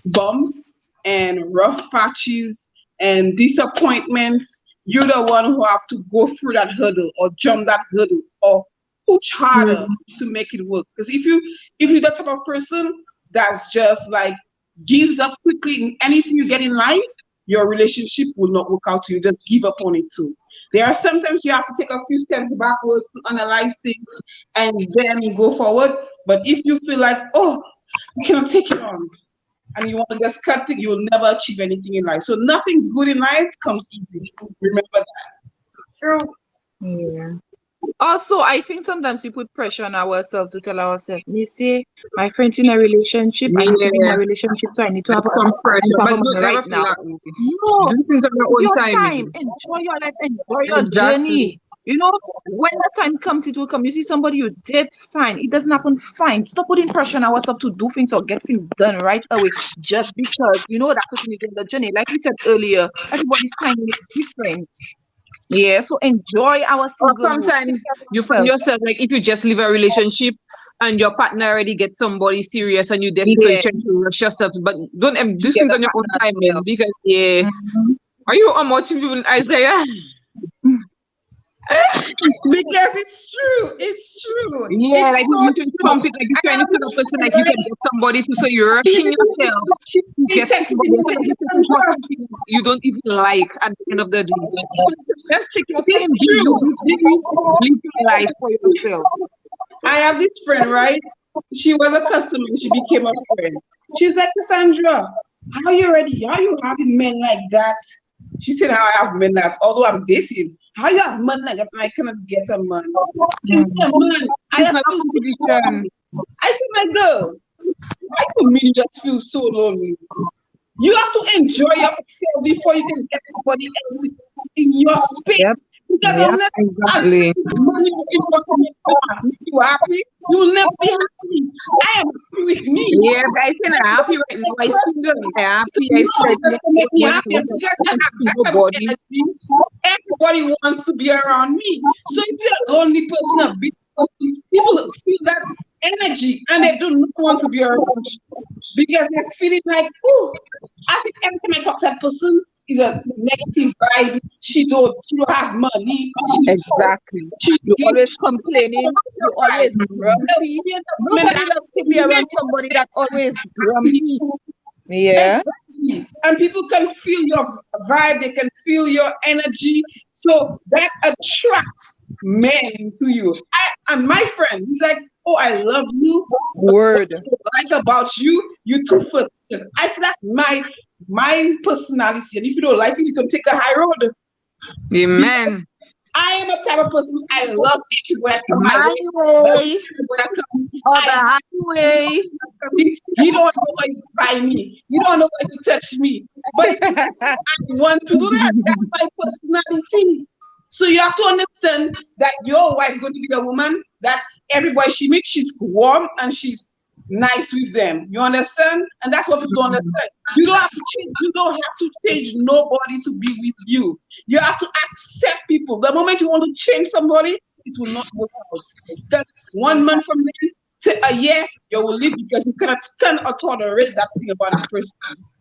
bumps and rough patches and disappointments. You're the one who have to go through that hurdle or jump that hurdle or push harder to make it work. Because if you're the type of person that's just like gives up quickly in anything you get in life, your relationship will not work out to you. Just give up on it too. There are sometimes you have to take a few steps backwards to analyze things and then go forward. But if you feel like, oh, you cannot take it on, and you want to just cut it, you will never achieve anything in life. So nothing good in life comes easy. Remember that. True. Yeah. Also, I think sometimes we put pressure on ourselves to tell ourselves, me say, my friend's in a relationship, I need to be in Yeah, a relationship, so I need to have some I need pressure, to have but a man don't ever right feel now. that way. No, Do things on your your own time, timing. enjoy your life, enjoy your Exactly. journey. You know, when the time comes, it will come. You see somebody you date, fine. It doesn't happen, fine. Stop putting pressure on ourselves to do things or get things done right away just because you know that person is on the journey. Like we said earlier, everybody's timing is different. Yeah, so enjoy our Or singlehood. Take sometimes care you of find yourself. yourself like if you just leave a relationship and your partner already gets somebody serious and you desperate, so you're Yeah, trying to rush yourself. But don't do get things the on your own partner as time then well. because yeah. Mhm. Are you watching people in Isaiah? Because it's true. It's true. Yeah, like It's so you true. pump it like you're I trying to have tell this a person friend, like you can right? get somebody to so you're rushing yourself to He get texted somebody me, and he so said, you're searching for Cassandra, something you don't even like at the end of the day. So just take your it's time, do you true. live your life for yourself. I have this friend, right? She was a customer and she became a friend. She's like, Cassandra, how you ready? How you having men like that? She said, how I have men that, although I'm dating, how you have man like that, I cannot get a man. I can get a man. I It's just not feel so competition. lonely. I said, my girl, why you mean you just feel so lonely? You have to enjoy yourself before you can get somebody else in your space. Yep. Because Yep. unless Exactly. money looking for to make you happy, you will never be happy. I am happy with me. Yeah, guys, I'm happy right now. I single, I happy. I No, feel like just to make me when happy when because I I can have see that type of nobody. energy. Everybody wants to be around me. So if you're a lonely person, a big person, people feel that energy and they do not want to be around you because they're feeling like, oh, I think every time I talk to that person is a negative vibe. She don't have money. Exactly. She You did always complaining. You always grumpy. Nobody loves to be around somebody that always grumpy. Yeah. Exactly. And people can feel your vibe, they can feel your energy. So that attracts men to you. And my friend, he's like, oh, I love you. But what Word. I like about you, you too flirtatious. I said that's my personality. And if you don't like it, you can take the high road. Amen. I am a type of person I love everyone that come my My way. But way when I come, or the I highway. you don't know what to buy me. You don't know what to touch me. But if I want to do that, that's my personality. So you have to understand that your wife going to be the woman that everybody she meets, she's warm and she's nice with them. You understand? And that's what people don't understand. You don't have to change. You don't have to change nobody to be with you. You have to accept people. The moment you want to change somebody, it will not work out. Because 1 month from now to a year, you will leave because you cannot stand or tolerate that thing about the person.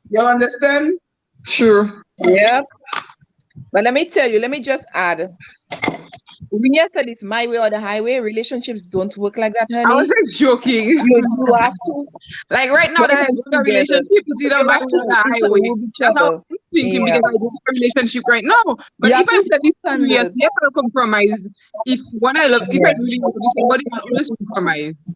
You understand? Sure. Yep. But let me tell you, let me just add. When you said it's my way or the highway, relationships don't work like that, I was honey. just joking. You have to Like right now work that I do a together. relationship, it's either You my have way or to the highway. intermove each That's how other. I'm thinking Yeah. because I do a relationship right now. But You if have I to said set this to you, yes, standards. yes, I'll compromise. If I Yeah. really love you, somebody, I'll always compromise.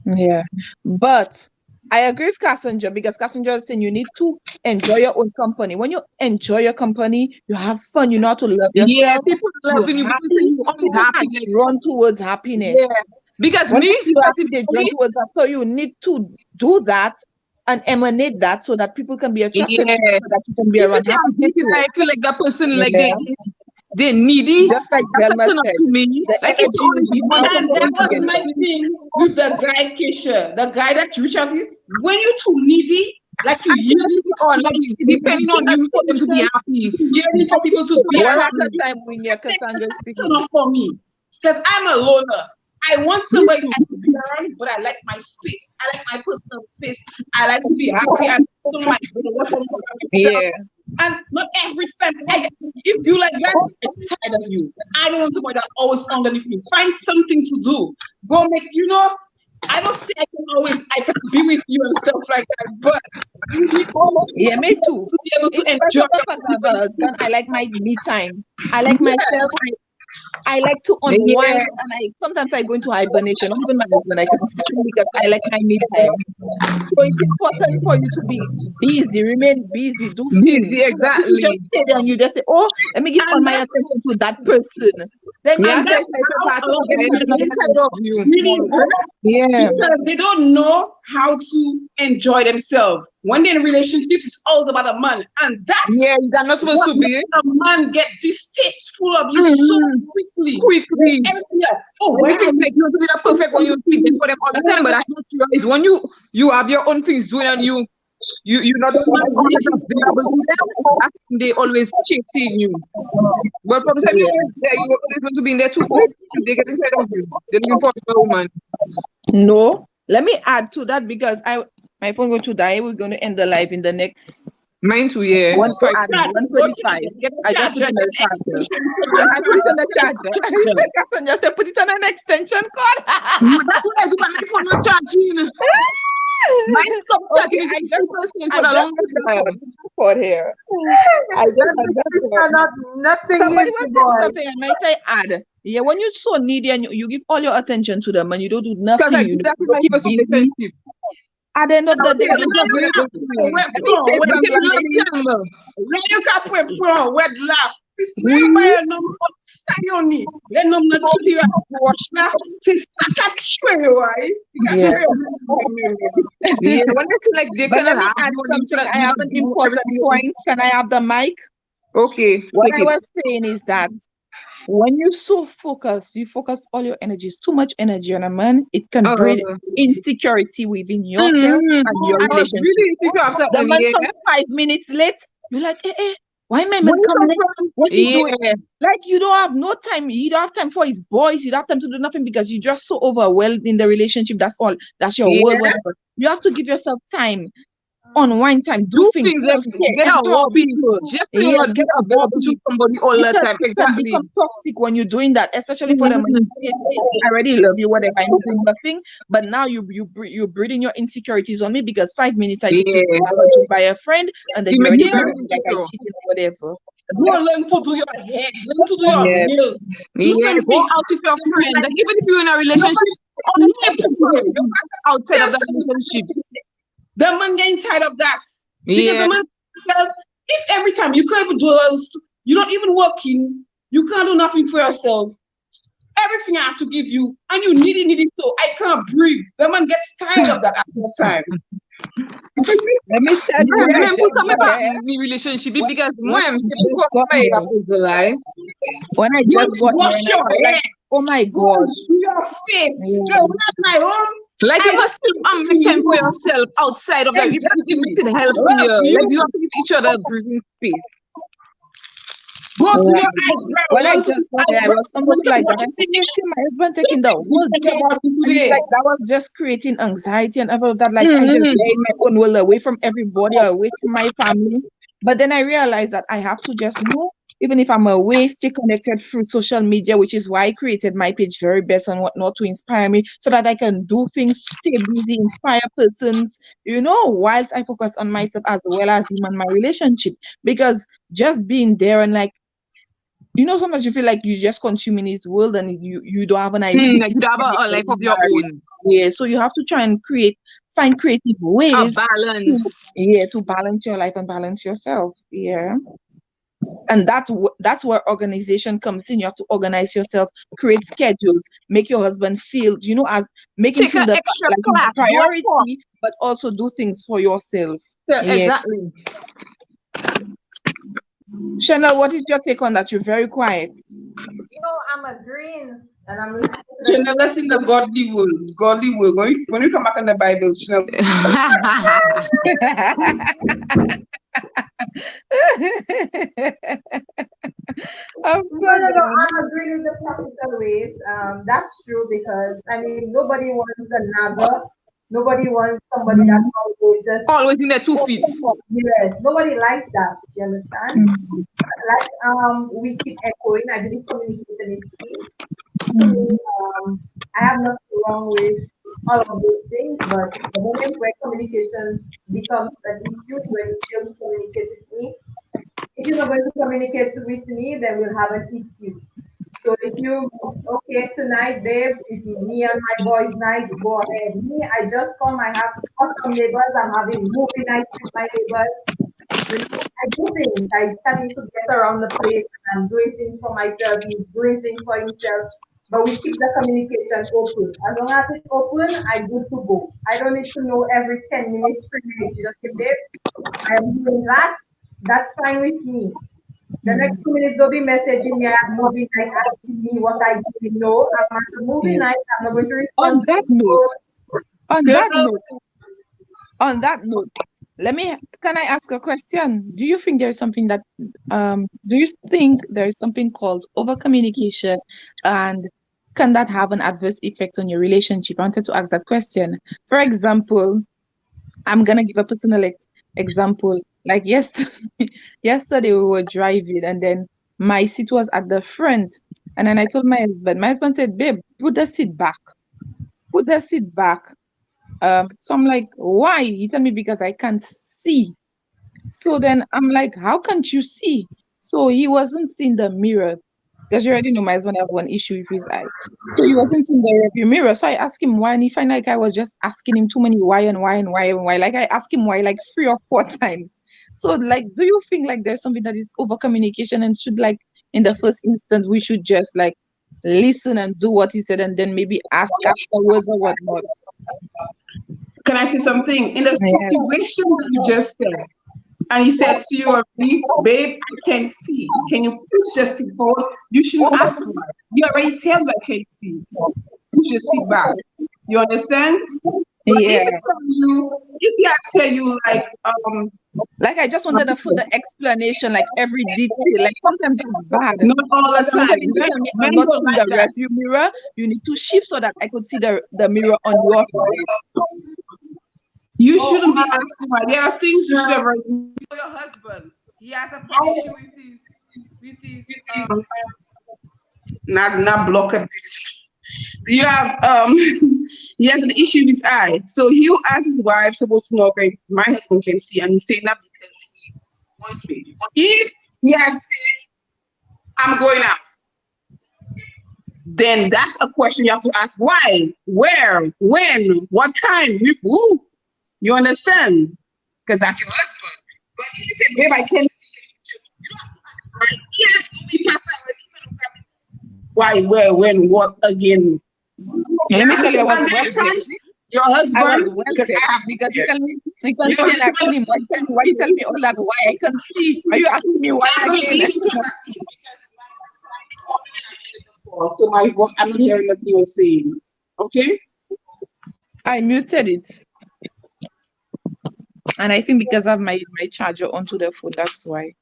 Yeah. But I agree with Cassandra because Cassandra is saying you need to enjoy your own company. When you enjoy your company, you have fun, you know how to love Yeah, yourself, people you're loving you. People say happy. you always People happy. are Like, drawn towards yeah. happiness. Because When me, they see you happy, they're drawn specifically, towards that. So you need to do that and emanate that so that people can be attracted to you, yeah. so that you can be If around it's happy I'm dating, people. I feel like that person, like Yeah. they needy. Just like That's a Velma turn up said, to me. the Like if you energy will always be want off And that somebody to was get together. my something, thing with the guy, Keisha, the guy that reached out to you. When you're too needy, like you I feel like yearning it's for all like somebody to it's give depending you on you for them to be attention, happy. yearning for people to be One around at a you, time when you're Cassandra turn speaking. off for me. Because I'm a loner. I want Me somebody too. I can be around, but I like my space. I like my personal space. I like to be happy. I like to know my work on myself. Yeah. And not every time if you like that, I'm tired of you. I don't want somebody that's always underneath me. Find something to do. Go make, I don't say I can be with you and stuff like that, but you need Yeah, me too. to be able to enjoy Irrespective of if I have a your husband, I like my me time. I like yeah. myself. I like to unwind Yeah, and sometimes I go into hibernation. Not even my husband, I can stand because I like my me time. So it's important for you to be busy, remain busy, do things. busy So that if you just exactly. stay there and you just say, oh, let me give all And my that's attention to that person. Then Yeah, you and so that's guys it's like a how part a of lot the of guy are that not is inside of you. really hurt yeah. because they don't know how to enjoy themselves. When they're in relationships, it's always about a man. And that's Yeah, they're not supposed what to be. makes a man get distasteful of you so Mhm. quickly. Quickly. Everything like, oh, When when you feel I like you want to be the perfect one, you feel there for them all the time, but that's not true. It's when you have your own things doing and you're not always available to them. I think they always chasing you. But from the time Yeah. you're there, you always want to be in there too quick. They get inside of you. They're looking for a woman. No. Let me add to that because my phone going to die. We're going to end the live in the next Mine too, yeah. one Five. I mean, go charge 1:45. it, get a I just put charger, it in get the an charger. extension cord, I put it on the charger. Cassandra said, put it on an extension cord. That's what I do, but my phone not charging. Mine stopped Okay, charging. It's 50% for I the just longest put the time. cord here. I just That had that is cord. not nothing Somebody easy, was saying boy. something, I might say add. Yeah, when you're so needy and you give all your attention to them and you don't do Because I nothing, do you that in don't my keep first busy. relationship. At the end of the day, Okay, it's available to me. Wet let me pro, say wet But take a something. long time. Let you cap wet pro, wet laugh. Swear We, by a number sayoni. Let them not kill you as watch that. See, saka chwe you are. You got yeah. chwe. Yeah, when I feel like they But let cannot me have add you and you something. feel like I you're have not an doing important everything. point. Can I have the mic? Okay, What take I it. was saying is that when you so focus, you focus all your energies, too much energy on a man, it can Uh, breed insecurity within yourself mm, and your I was relationship. really insecure after The man yeah. comes 5 minutes late, you're like, why my Where man you come come late? from? What he doing? Yeah, Like you don't have no time. You don't have time for his boys. You don't have time to do nothing because you're just so overwhelmed in the relationship. That's all. That's your world, yeah. whatever. You have to give yourself time, unwind time, do Do things, things like self-care, get a empower hobby. people. Just so you're Yes, not get a available to hobby somebody all the because time. it can Exactly. become toxic when you're doing that, especially for them. When Mm-hmm. I already love you, whatever, I'm doing nothing, but now you're breeding your insecurities on me because 5 minutes I took to Yeah. apologize by a friend, and then It you makes already you Yeah, feel very like I insecure. cheated or whatever. go learn to do your hair, learn to do your Yeah, nails, do Yeah, go something. out with your friends. Like Like even if you're in a relationship, nobody, always make nobody, people you outside of tell that certain relationship. person, the man getting tired of that because Yeah. the man says, if every time you can't even do else, you're not even working, you can't do nothing for yourself. Everything I have to give you, and you need it so I can't breathe. The man gets tired of that after a time. let me tell you Yeah, when I men put just some got back here, in the relationship when, because when moi, I c'est just pour got me here, après cela. when I Go just got here, wash and I your felt like, hair, oh my go God, do your face. yeah, Girl, when I'm at home, Like you I must still listen to make time for you. yourself outside of that. If Exactly. it's helping Love you, like you. you have to give each other breathing space. Go do your right. eyebrow. When I Learn to do just got there, I eyebrow. was When almost you like watch that. I said, it, you see, my husband so taking the we whole talk day. about it And it's today. like that was just creating anxiety and all of that. Like I just Mm-hmm. lay in my own world away from everybody, away from my family. But then I realized that I have to just even if I'm away, stay connected through social media, which is why I created my page very best and whatnot to inspire me so that I can do things, stay busy, inspire persons, whilst I focus on myself as well as him and my relationship. Because just being there and like sometimes you feel like you're just consuming his world and you don't have an Like identity you have a life of your married. own, Yeah, so you have to try and find creative a ways balance. to balance your life and balance yourself. Yeah, and that's where organization comes in. You have to organize yourself, create schedules, make your husband feel, as make him Take feel an extra like he's the class, go for priority, but also do things for yourself. Yeah, exactly. Chanel, what is your take on that? You're very quiet. I'm agreeing and I'm listening to the Chanel, that's in the godly world. Godly world. When we come back in the Bible, Chanel. I'm No, so no, no. done. I'm agreeing with the practical ways. That's true because I mean nobody wants a naga. Nobody wants somebody that's always just Always in their 2 feet. yes. Nobody likes that. You understand? Mhm. Like we keep echoing. I believe communication is key. To me, Mhm. I have nothing wrong with all of those things, but the moment where communication becomes an issue, when you fail to communicate with me, if you're not going to communicate with me, then we'll have an issue. So if you okay tonight, babe, it's me and my boys' night, go ahead. Me, I just come. I have awesome neighbors. I'm having movie nights with my neighbors. I do things. I starting to get around the place and I'm doing things for myself. He's doing things for himself. But we keep the communication open. As long as it's open, I'm good to go. I don't need to know every 10 minutes, 3 minutes. You just say, babe, I am doing that. That's fine with me. The next Mhm. 2 minutes, they'll be messaging me at movie night, asking me what I didn't know. I'm at the movie Yeah. night. I'm not going to respond On to that the note, phone. on that Girl, note, on that note, can I ask a question? Do you think there is something called over communication, and can that have an adverse effect on your relationship? I wanted to ask that question. For example, I'm gonna give a personal example. Like yesterday, yesterday we were driving, and then my seat was at the front, and then I told my husband. My husband said, "Babe, put the seat back. Put the seat back." So I'm like, "Why?" He told me because I can't see. So then I'm like, "How can't you see?" So he wasn't seeing the mirror. because you already know my husband have one issue with his eye. So he wasn't in the rearview mirror. So I asked him why, and he find like I was just asking him too many why and why and why and why. Like I asked him why like 3 or 4 times. So like, do you think like there's something that is over communication and should like in the first instance we should just like listen and do what he said and then maybe ask afterwards or whatnot? Can I say something? In the Yeah. situation that you just said, and he said to you already, babe, I can see. Can you push the seat forward? You shouldn't ask why. You already tell me I can see. Push your seat back. You understand? But Yeah. if he had tell you like, Like I just wanted a further explanation, like every detail. Like sometimes it's bad. not all the Because I'm time. telling you, tell me I'm Men not don't seeing like the that. rearview mirror. You need to shift so that I could see the mirror on your side. You shouldn't be asking why. There are things you should have already for your husband. He has a issue with his not blocker. You have he has an issue with his eye. So he'll ask his wife supposed to know, okay, my husband can see, and he's saying that because he wants me. If he has said, I'm going out, then that's a question you have to ask why, where, when, what time, with who. You understand? Because that's your husband. But if you say, babe, I can't see you don't have to ask right here. Do we pass out? Why, where, when, what again? Let me tell you, I was And well there's set. times your I was husband, well because set I have because you tell me you can your see and asking him husband, why you tell me all that why I can see. Are you asking me why again? so I'm not hearing what you're saying. Okay? I muted it. And I think because I have my charger onto the phone, that's why.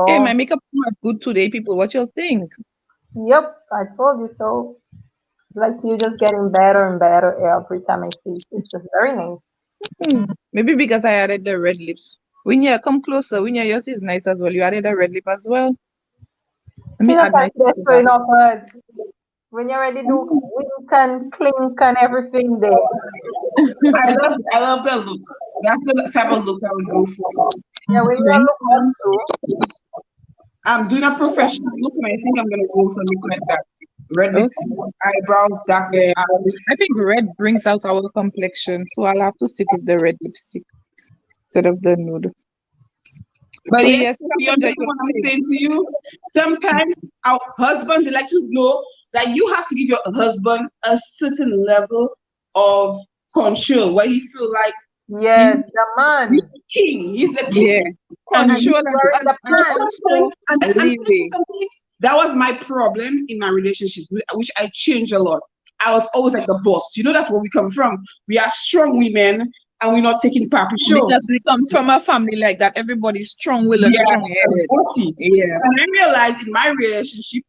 Hey, my Oh, makeup is good today, people. What you think? yep, I told you so. Like you just getting better and better every time I see you. It's just very nice. Maybe because I added the red lips. Winya, come closer. Winya, yours is nice as well. You added a red lip as well. Let She me just add like my to to showing that. off hers. When you're ready to wink and clink and everything there. I love that look. That's the type of look I would go for. Yeah, when you Thank look up you. too. I'm doing a professional look, and I think I'm gonna go for a look like that. Red lips, Okay. eyebrows, dark Yeah. eyes. I think red brings out our complexion, so I'll have to stick with the red lipstick instead of the nude. But So yes, yes, you Cassandra, understand you what I'm say. saying to you? Sometimes our husbands they like to know that you have to give your husband a certain level of control where he feel like he's, Yes, the he's man. the king. He's the Yeah, king. And control you're in and, the and pants. also And leeway. that was my problem in my relationship, which I changed a lot. I was always like the boss. You know, that's where we come from. We are strong women and we're not taking papi show. Because we come from a family like that, everybody's strong-willed and Yeah, I'm strong-headed. bossy. Yeah. And I realized in my relationship,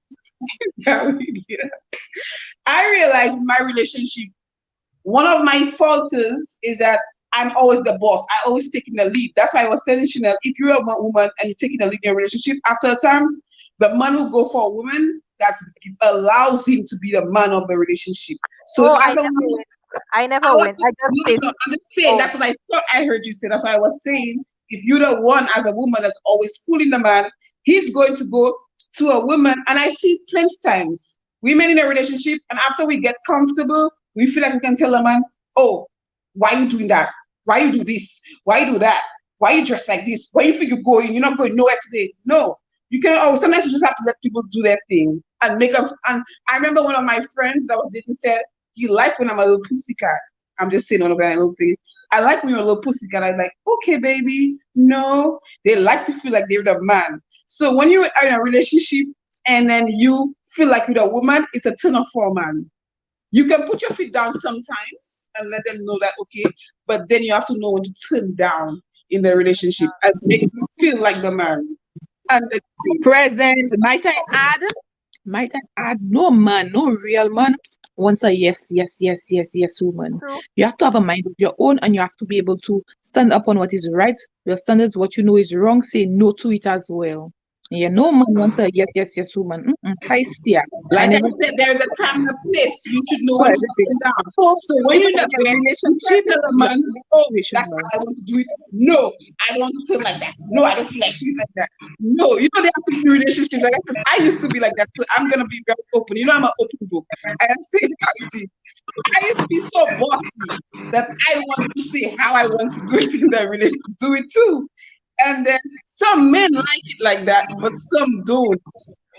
yeah, I realized in my relationship, one of my faults is that I'm always the boss. I always taking the lead. That's why I was telling Chanel, if you're a woman and you're taking the lead in your relationship, after a time, the man will go for a woman that allows him to be the man of the relationship. So Oh, I as a never woman, went. I I never was went. I just no, say, no, I'm just saying oh, that's what I thought I heard you say. That's why I was saying if you're the one as a woman that's always fooling the man, he's going to go to a woman. And I see plenty times women in a relationship, and after we get comfortable, we feel like we can tell a man, oh, why you doing that? Why you do this? Why you do that? Why you dress like this? Where you think you're going? You're not going nowhere today. No. You can oh sometimes you just have to let people do their thing and make up and I remember one of my friends that was dating said he liked when I'm a little pussycat. I'm just saying one of that little thing. I like when you're a little pussycat. I'm like, okay, baby. No. They like to feel like they're the man. So when you are in a relationship and then you feel like you're a woman, it's a turn off for a man. You can put your feet down sometimes and let them know that okay, but then you have to know when to turn down in the relationship and make you feel like the man. And the Present. Might I add, no man, no real man wants a yes, yes, yes, yes, yes woman. true. You have to have a mind of your own and you have to be able to stand up on what is right. Your standards, what you know is wrong, say no to it as well. Yeah, no man wants a yes, yes, yes woman. Hi, steer. I Like I never said, there's a time and a place. You should know for when to everything. turn down. So So when even you're in in a your bed, you relationship, can't tell a you have man, to be oh, that's situational. how I want to do it. No, I don't want to turn like that. No, I don't feel like doing like that. No, you know, there have to be relationships like that. 'Cause I used to be like that. So I'm going to be very open. You know, I'm an open book. I say it how it is. I used to be so bossy that I want to say how I want to do it in the relationship, do it too. And then some men like it like that, but some don't.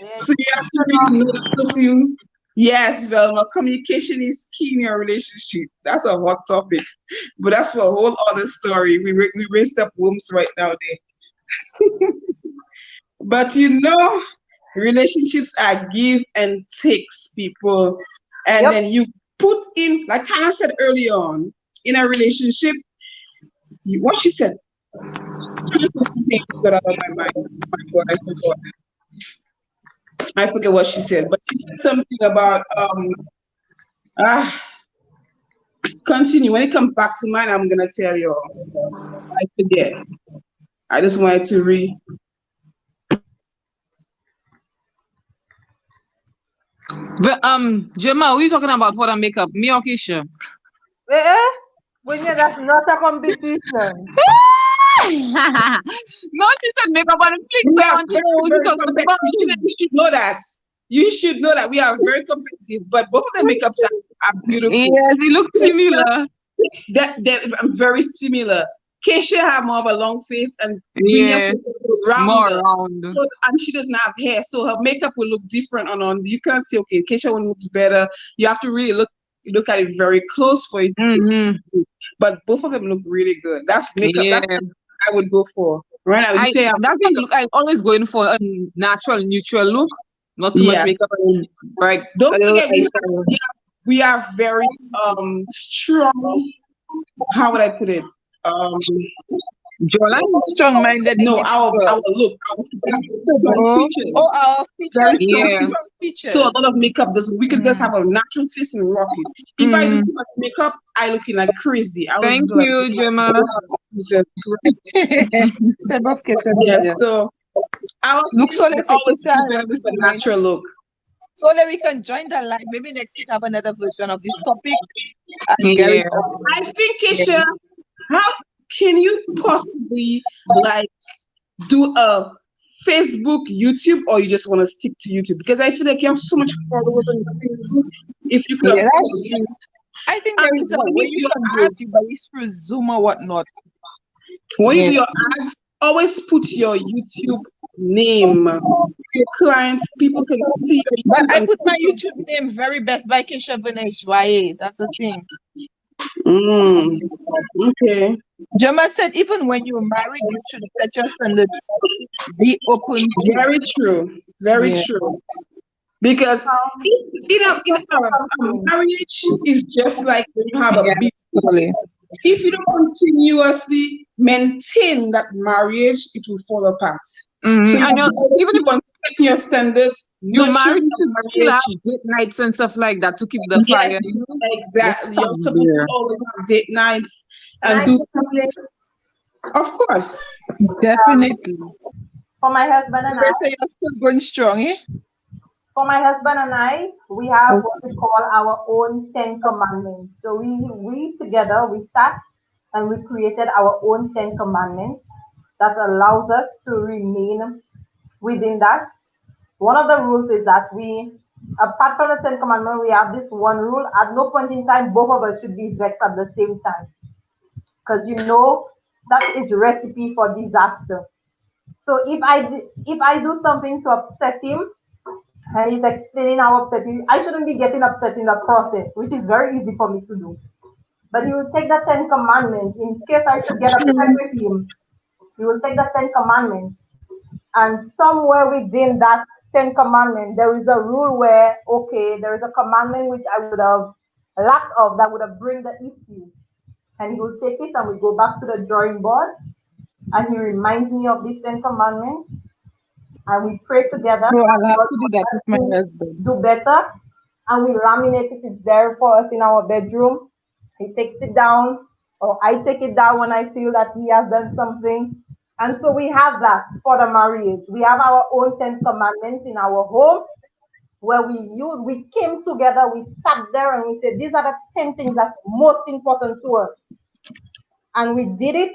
Yes. So you have to really know the person. Yes, Velma, communication is key in your relationship. That's a hot topic, but that's for a whole other story. We raised up wombs right now there. But relationships are give and takes, people. And Yep. then you put in, like Tana said earlier on, in a relationship, what she said, Tana said something just got out of my mind. Oh my God, I forgot. I forget what she said, but she said something about ah continue. When it comes back to mine, I'm gonna tell you all. I forget. I just wanted to read. But Gemma, what are you talking about for the makeup? Me or Keisha? Eh? When you that's not a competition. No, she said makeup on Netflix. We So I are want to very, know what you very talking competitive. about. You should know that. You should know that we are very competitive, but both of the makeups are beautiful. Yes, it looks similar. That very similar. Keisha have more of a long face, and Vinya Yeah, more rounder. round. So, and she doesn't have hair, so her makeup will look different on. You can't say, okay, Keisha one looks better. You have to really look at it very close for it. Mm-hmm. But both of them look really good. That's makeup. That's Yeah. what I would go for. Right now, you say, That's what look. I always going for a natural, neutral look. Not too much yeah. makeup and bright Don't a little forget, eyeshadow. we are very strong. How would I put it? Jawline? Strong-minded No, our individual. look, our Oh, features, Oh, our very features, strong yeah. features. strong So a features. lot of makeup doesn't. We could just Mm. have a natural face and rock it. If I do Mm. too much makeup, I looking like crazy. I was Thank like, you, Gemma. Jesus Christ. Sebab kita Yes. dia. So our Look, so face let's say always Kisha, give them a natural look. so that we can join the live. Maybe next week have another version of this topic and Yeah. Gary's on. I think, Yeah. Keisha, how can you possibly like do a Facebook, YouTube, or you just want to stick to YouTube? Because I feel like you have so much followers on Facebook. If you could Yeah, have, that's true. I think there and is a way you can do it, but it's through Zoom or whatnot. when you Yeah. do your ads, always put your YouTube name so clients, people can see your But YouTube I and put my YouTube name very best by Kesha Verneuil-Joyeux. That's the thing. mm, okay. Jama said even when you're married, you should set your standards. Be open to. Very true. Very Yeah. true. Because a marriage is just like when you have a Yeah, totally. business. If you don't continuously maintain that marriage, it will fall apart. So And even you if want to set your standards, you're nurture married, you the should still have marriage. date nights and stuff like that to keep the Yes, fire, the exactly. You're spark supposed to there. always have date nights Can and I do say something? things. Of course. Definitely. For my husband So and they I, say you're still going strong, eh? we have Okay. what we call our own Ten Commandments. So we together we sat and we created our own Ten Commandments that allows us to remain within that. One of the rules is that apart from the Ten Commandments, we have this one rule: at no point in time both of us should be vexed at the same time, because that is recipe for disaster. So if I do something to upset him, and he's explaining how upset he, I shouldn't be getting upset in the process, which is very easy for me to do. But he will take the Ten Commandments in case I should get upset Mm. with him. He will take the Ten Commandments, and somewhere within that Ten Commandments, there is a rule where, okay, there is a commandment which I would have lacked of that would have bring the issue. And he will take it and we go back to the drawing board and he reminds me of these Ten Commandments and we pray together So and I'll have God to do wants that us with my to husband. do better and we laminate it. It's there for us in our bedroom. He takes it down or I take it down when I feel that he has done something And so we have that for the marriage. We have our own 10 commandments in our home where we came together, we sat there and we said, these are the 10 things that's most important to us. And we did it.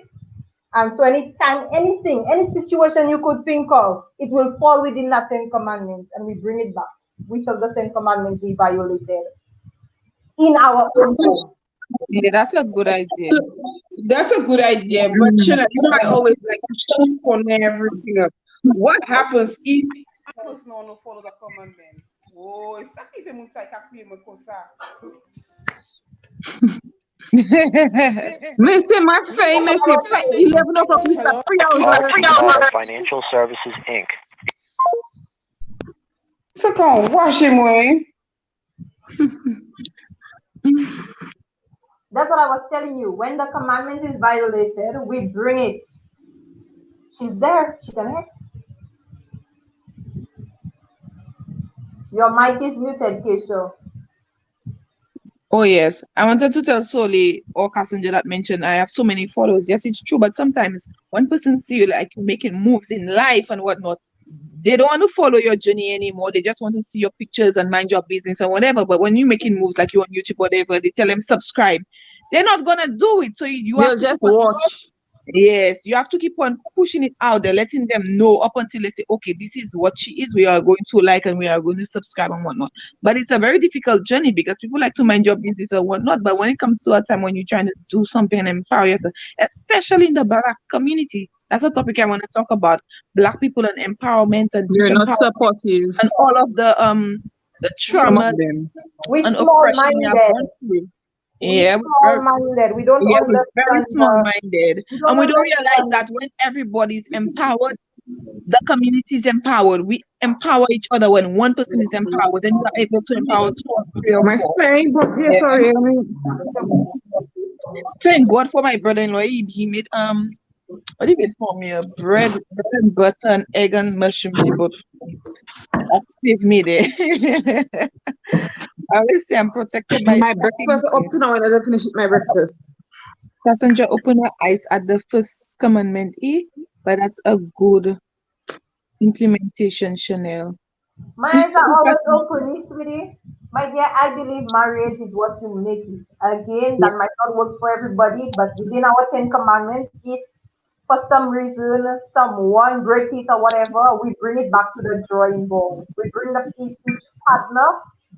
And so anytime, anything, any situation you could think of, it will fall within that 10 commandments and we bring it back. Which of the 10 commandments we violated in our own home? Yeah, that's a good idea. So that's a good idea, but Shana, I always like to shift on everything up. What happens if a person don't follow the commandment? Oh, it's like if you say Me say my friend, me say 11 o'clock, we start 3 hours. Financial Services Inc. so come wash him away. That's what I was telling you. When the commandment is violated, we bring it. She's there. She can help. Your mic is muted, Keisha. Oh yes, I wanted to tell Soli or Cassandra that mentioned I have so many followers. Yes, it's true, but sometimes one person see you like making moves in life and whatnot, they don't want to follow your journey anymore. They just want to see your pictures and mind your business and whatever. But when you're making moves like you on YouTube, whatever, they tell them subscribe. They're not gonna do it. So you have They'll to just watch. yes, you have to keep on pushing it out there, letting them know up until they say, okay, this is what she is. We are going to like and we are going to subscribe and whatnot. But it's a very difficult journey because people like to mind your business and whatnot. But when it comes to a time when you're trying to do something and empower yourself, especially in the Black community, that's a topic I want to talk about. Black people and empowerment and They're not disempowerment supportive. and all of the Some of trauma them. We're and small oppression we have minded. gone through. We're Yeah, small minded. We don't we're very understand small-minded, we and don't we don't realize understand that when everybody's empowered, the community is empowered. We empower each other when one person is empowered, then you are able to empower two or three or My four. friend, but yeah, Yeah. sorry, I mean, Thank God for my brother-in-law. He made what did he made for me? A bread and butter and egg and mushrooms. He bought for me. That saved me there. I always say I'm protected by my fucking breakfast up to now and I don't finish my breakfast. passenger. Open your eyes at the first commandment, but that's a good implementation, Chanel. My eyes are always open, sweetie. My dear, I believe marriage is what you make it. Again, that might not work for everybody, but within our 10 commandments, if for some reason someone break it or whatever, we bring it back to the drawing board. We bring each partner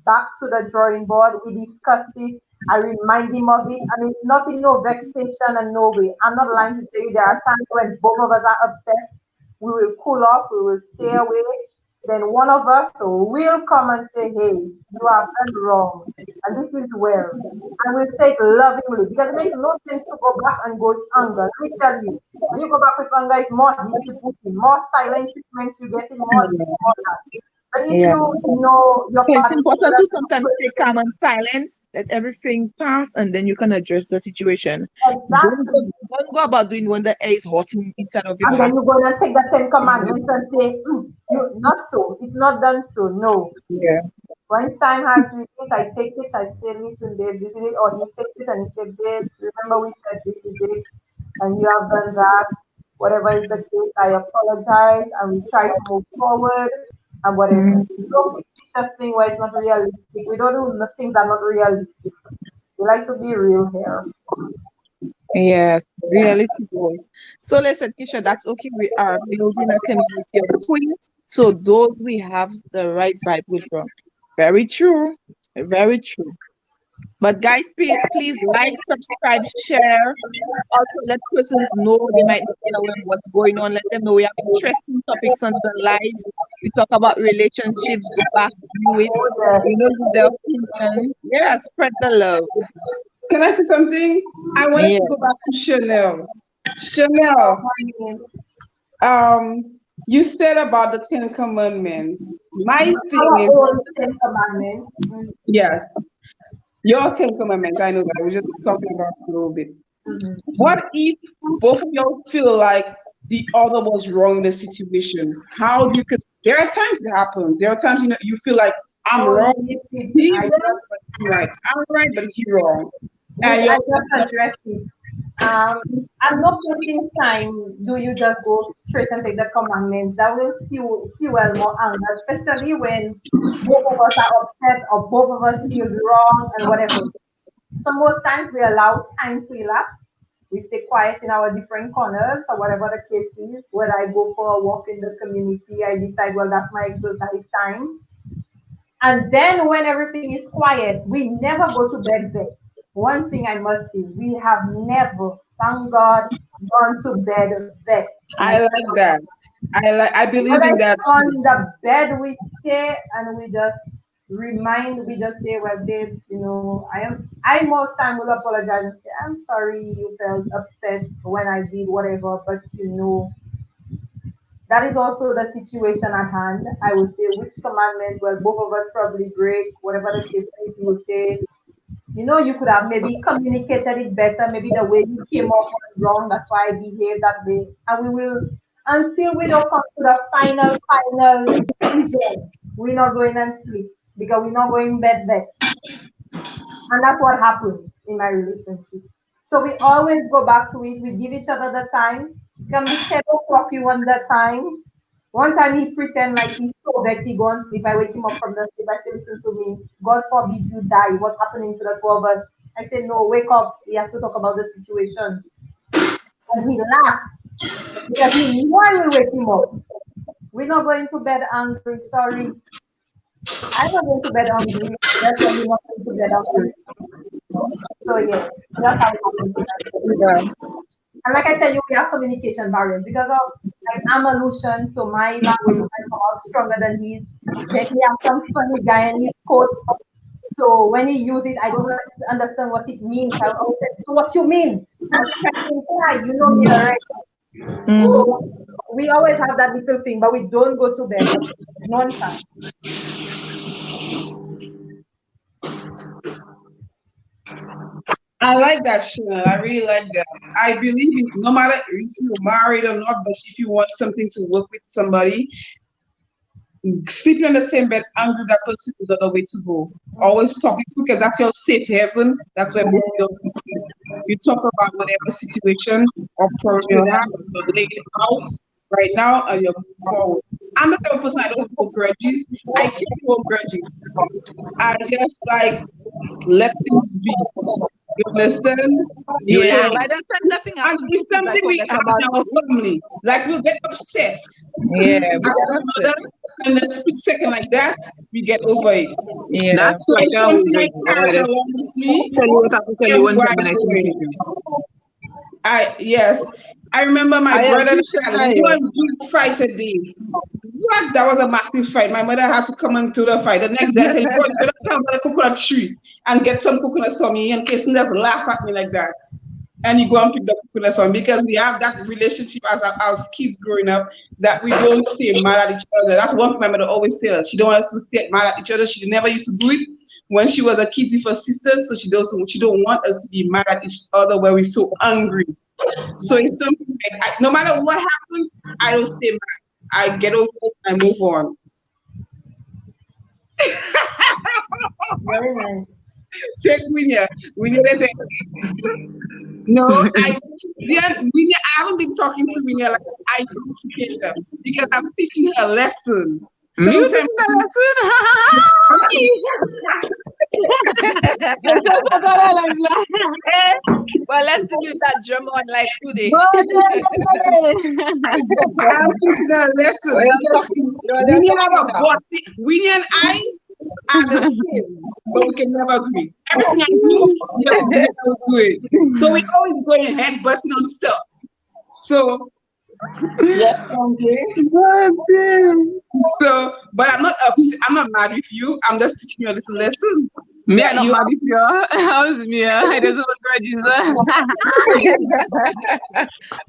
back to the drawing board. We discuss it. I remind him of it. And it's not in no vexation and no way. I'm not lying to tell you there are times when both of us are upset. We will cool off, we will stay away. Then one of us will come and say, hey, you have done wrong. And this is well. And we'll say it lovingly because it makes no sense to go back and go with anger. Let me tell you, when you go back with anger, it's more heat you put in, more silent treatment you get in, more this, more that. But if Yeah. you know your So it's partner, important to sometimes stay calm and silence, let everything pass, and then you can address the situation. exactly. Don't go about doing when the air is hot inside of your And then heart. you're going to take the 10 commandments and say, you not so. It's not done so. No. Yeah. When time has reached it, I take it, I say, listen, babe, this is it. Or he takes it and he said, babe, remember we said this is it, and you have done that. Whatever is the case, I apologize, and we try to move forward and whatever. Mhm. We don't teach us things where it's not realistic. We don't do the things that are not realistic. We like to be real here. Yes, realistic goals. So listen, Kisha, that's okay. We are building a community of queens. So those we have the right vibe with from. Very true. Very true. But guys, please like, subscribe, share. Also, let persons know they might not be aware of what's going on. Let them know we have interesting topics on the live. We talk about relationships, go back, view it. You know, with their opinion. Yeah, spread the love. Can I say something? I wanted Yeah. to go back to Chanel. Chanel, you said about the 10 Commandments. My thing Our is, own 10 commandments. yes, your 10 Commandments. I know that. We're just talking about it a little bit. Mhm. What if both of y'all feel like the other was wrong in the situation? How do you? Because there are times it happens. There are times you feel like I'm Oh, wrong, he I wrong, just, but I'm right. I'm right, but he wrong. I And you're just addressed it. At no point in time do you just go straight and take the commandments. That will fuel more anger, especially when both of us are upset or both of us feel wrong and whatever. So most times we allow time to elapse. We stay quiet in our different corners or whatever the case is. Whether I go for a walk in the community, I decide, well, that's my exercise time. And then when everything is quiet, we never go to bed vexed. One thing I must say, we have never, thank God, gone to bed vexed. I like that. I believe Whether in it's that on too. the bed we stay and we just say, well, babe, I most time will apologize and say, I'm sorry you felt upset when I did whatever, but that is also the situation at hand. I would say which commandment, well, both of us probably break, whatever the case is, you would say, you could have maybe communicated it better. Maybe the way you came off was wrong. That's why I behaved that way. And we will, until we don't come to the final decision, we're not going and sleep because we're not going bed bed. And that's what happened in my relationship. So we always go back to it. We give each other the time. It can be 10 o'clock, you want the time. One time he pretend like he's so vexed, he go and sleep. I wake him up from the sleep. I say, listen to me. God forbid you die. What's happening to the two of us? I said, no, wake up. We have to talk about the situation. And he laughed because he knew I will wake him up. We're not going to bed angry. Sorry. I'm not going to bed hungry. That's why we're not going to bed hungry. So yeah, that's how it happens. Yeah. And like I tell you, we have communication barriers because of like I'm a Lucian, so my language might come out stronger than his. Then he has some funny guy in his quote. So when he use it, I don't understand what it means. I always say, so what you mean? I was trying to imply, you know me already. So we always have that little thing, but we don't go to bed. Nonsense. I like that, Shana. I really like that. I believe in no matter if you're married or not, but if you want something to work with somebody, sleeping on the same bed angry that person is not the way to go. Always talking to because that's your safe haven. That's where both of you talk about whatever situation or problem you have. You're laying house right now and you're moving forward. I'm the type of person I don't hold grudges. I can't hold grudges. I just like let things be. You understand? Yeah, So by the time nothing and happens, it's I something we forget have about in our family. Like we'll get upset yeah, at we our get mother, upset. and a split second like that, we get over it. Yeah. That's So why I it's can hold something I grudges. carry along with me Tell you what I have to tell you one everywhere time I when I go finish in. with you. I remember my I brother and agree, I had Shania. one big fight a day. What? That was a massive fight. My mother had to come into the fight. The next day I said, "Boy, you better come to the coconut tree and get some coconuts for me." And Kirsten just laugh at me like that. And you go and pick the coconuts for me because we have that relationship as kids growing up that we don't stay mad at each other. That's one thing my mother always says. She don't want us to stay mad at each other. She never used to do it when she was a kid with her sisters. So she don't want us to be mad at each other where we're so angry. So it's something like no matter what happens, I don't stay mad. I get over it. I move on. Very nice. Check Winya. Winya, they say, no, Winya, I haven't been talking to Winya like I talk to Kesha because I'm teaching her a lesson. Music Sometimes, lesson. Yes, yes, I got it, like that. Eh, well, let's do that drum on like today. I'm teaching her a lesson Well, because you're Winya have talking a now. bossy. Winya and I are the same, but we can never agree. Everything I do, yeah, we never do it. So we always going head butting on stuff. So yes, okay. So, but I'm not upset. I'm not mad with you. I'm just teaching you a little lesson Me, I that not you mad with you. How's me? I just hold grudges.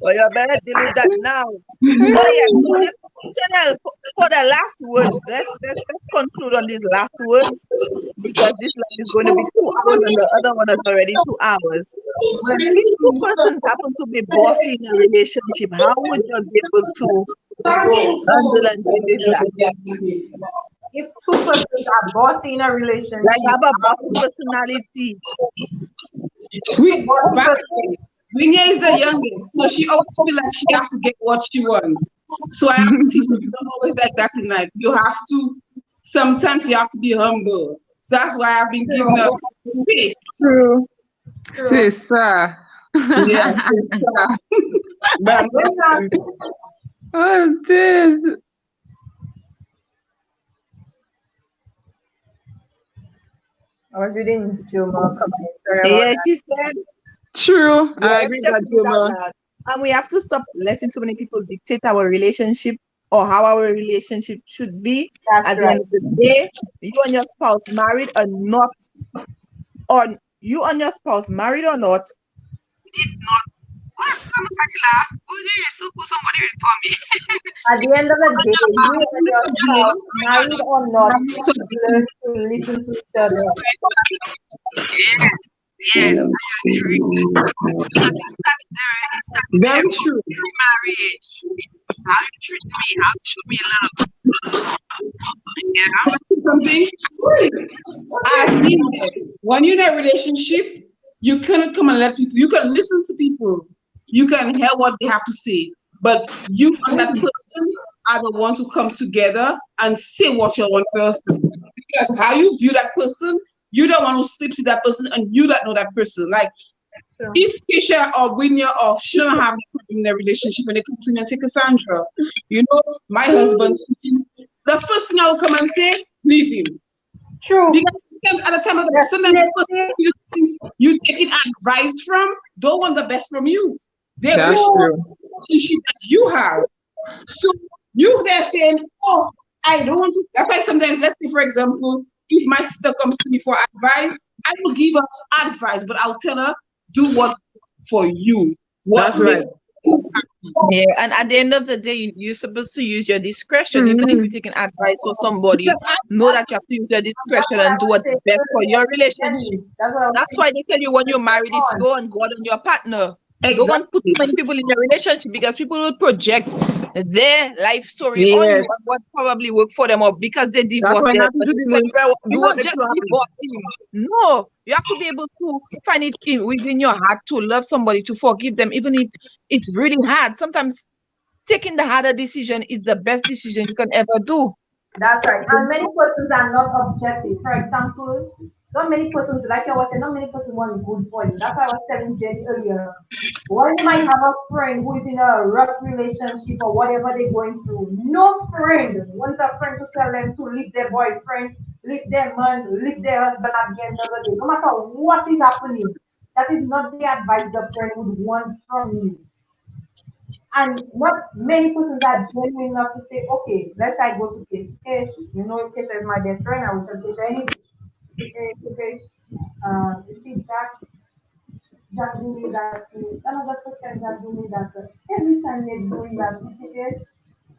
Well, you better delete that now. Oh yes, so let's Chanel for the last words. Let's conclude on these last words because this one is going to be 2 hours and the other one is already 2 hours. When these two persons happen to be bossy in a relationship, how would you be able to handle and deal with that? If two persons are bossy in a relationship, Like have a bossy personality. we bossy back person, Winya is the youngest, so she always feel like she have to get what she wants. So I have to teach her, you don't always like that in life. You have to, sometimes you have to be humble. So that's why I've been giving her space. True. Sister. Yeah. But I'm When not- Oh, this. I was reading Juma comments. Sorry about Yeah, that. she said. True. Yeah, I let agree me with just that, read that Juma. loud. And we have to stop letting too many people dictate our relationship or how our relationship should be. That's At the right. end of the day, you and your spouse married or not, or you and your spouse married or not, did not. What? Somebody laugh. Oh, yeah, so somebody will for me. At the end of the day, you and your spouse, married or not, So, should learn to listen to each other. Yes, yes, I agree. Because it starts there. It starts with very every true. marriage. How you treat me, how you show me love. Yeah. Something. I've been there. When you're in a relationship, you cannot come and let people, you can listen to people, you can hear what they have to say, but you and that person are the ones who come together and say what you want person. Because how you view that person, you don't want to sleep to that person and you don't know that person. Like, if Keisha or Winya or she don't have a problem in their relationship and they come to me and say, Cassandra, you know, my husband, the first thing I will come and say, leave him. True. Because sometimes at the time of the sometimes the person you think you taking advice from don't want the best from you. They That's wish true. relationship that you have. So you there saying, oh, I don't want to. That's why sometimes, let's say, for example, if my sister comes to me for advice, I will give her advice, but I'll tell her, do what for you. What That's right. makes you happy. Yeah, and at the end of the day, you're supposed to use your discretion. Even if you're taking advice for somebody, Because know that you have to use your That's discretion what I and do was what's saying best for your earlier. relationship. That's what I was That's saying. why they tell you when you're married is On. go and God on your partner. Don't want to put exactly. too many people in your relationship because people will project their life story on you Yes. and what probably work for them, or because they That's divorce why their happy to husband, the they moon. you Do know, what makes just you happy. divorce him. No, you have to be able to find it within your heart to love somebody, to forgive them, even if it's really hard. Sometimes taking the harder decision is the best decision you can ever do. That's right. And many persons are not objective. For example, not many persons, like I was saying, not many persons want good for you. That's why I was telling Jenny earlier. While you might have a friend who is in a rough relationship or whatever they're going through, no friend wants a friend to tell them to leave their boyfriend, leave their man, leave their husband at the end of the day. No matter what is happening, that is not the advice the friend would want from you. And not many persons are genuine enough to say, okay, let's I go to Kesh. You know, Kesh is my best friend. I will tell Kesh anything. Hey, Kesh, you see, Jack do me that. Another person Jack do me that. Every time they're doing that, you see, Kesh.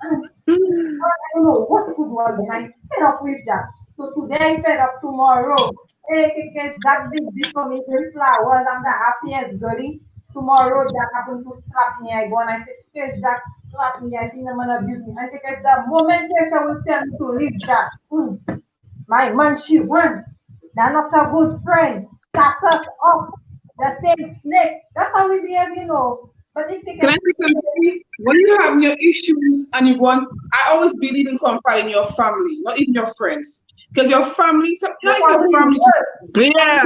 And I don't know what to do again. I fed up with that. So today I fed up tomorrow. Hey, that did this for me, the flowers, I'm the happiest girlie. Tomorrow Jack happened to slap me. I go and I say, hey, Jack slap me. I think I'm gonna abuse me. I think it's the moment Kesha will tell me to leave Jack. My man she wants. They're not a good friend. Shut us up. The same snake. That's how we behave, you know. But if they Can I can say something? When you have your issues and you want, I always believe in confiding in your family, not even your friends. Because your family, not even your family. Yeah.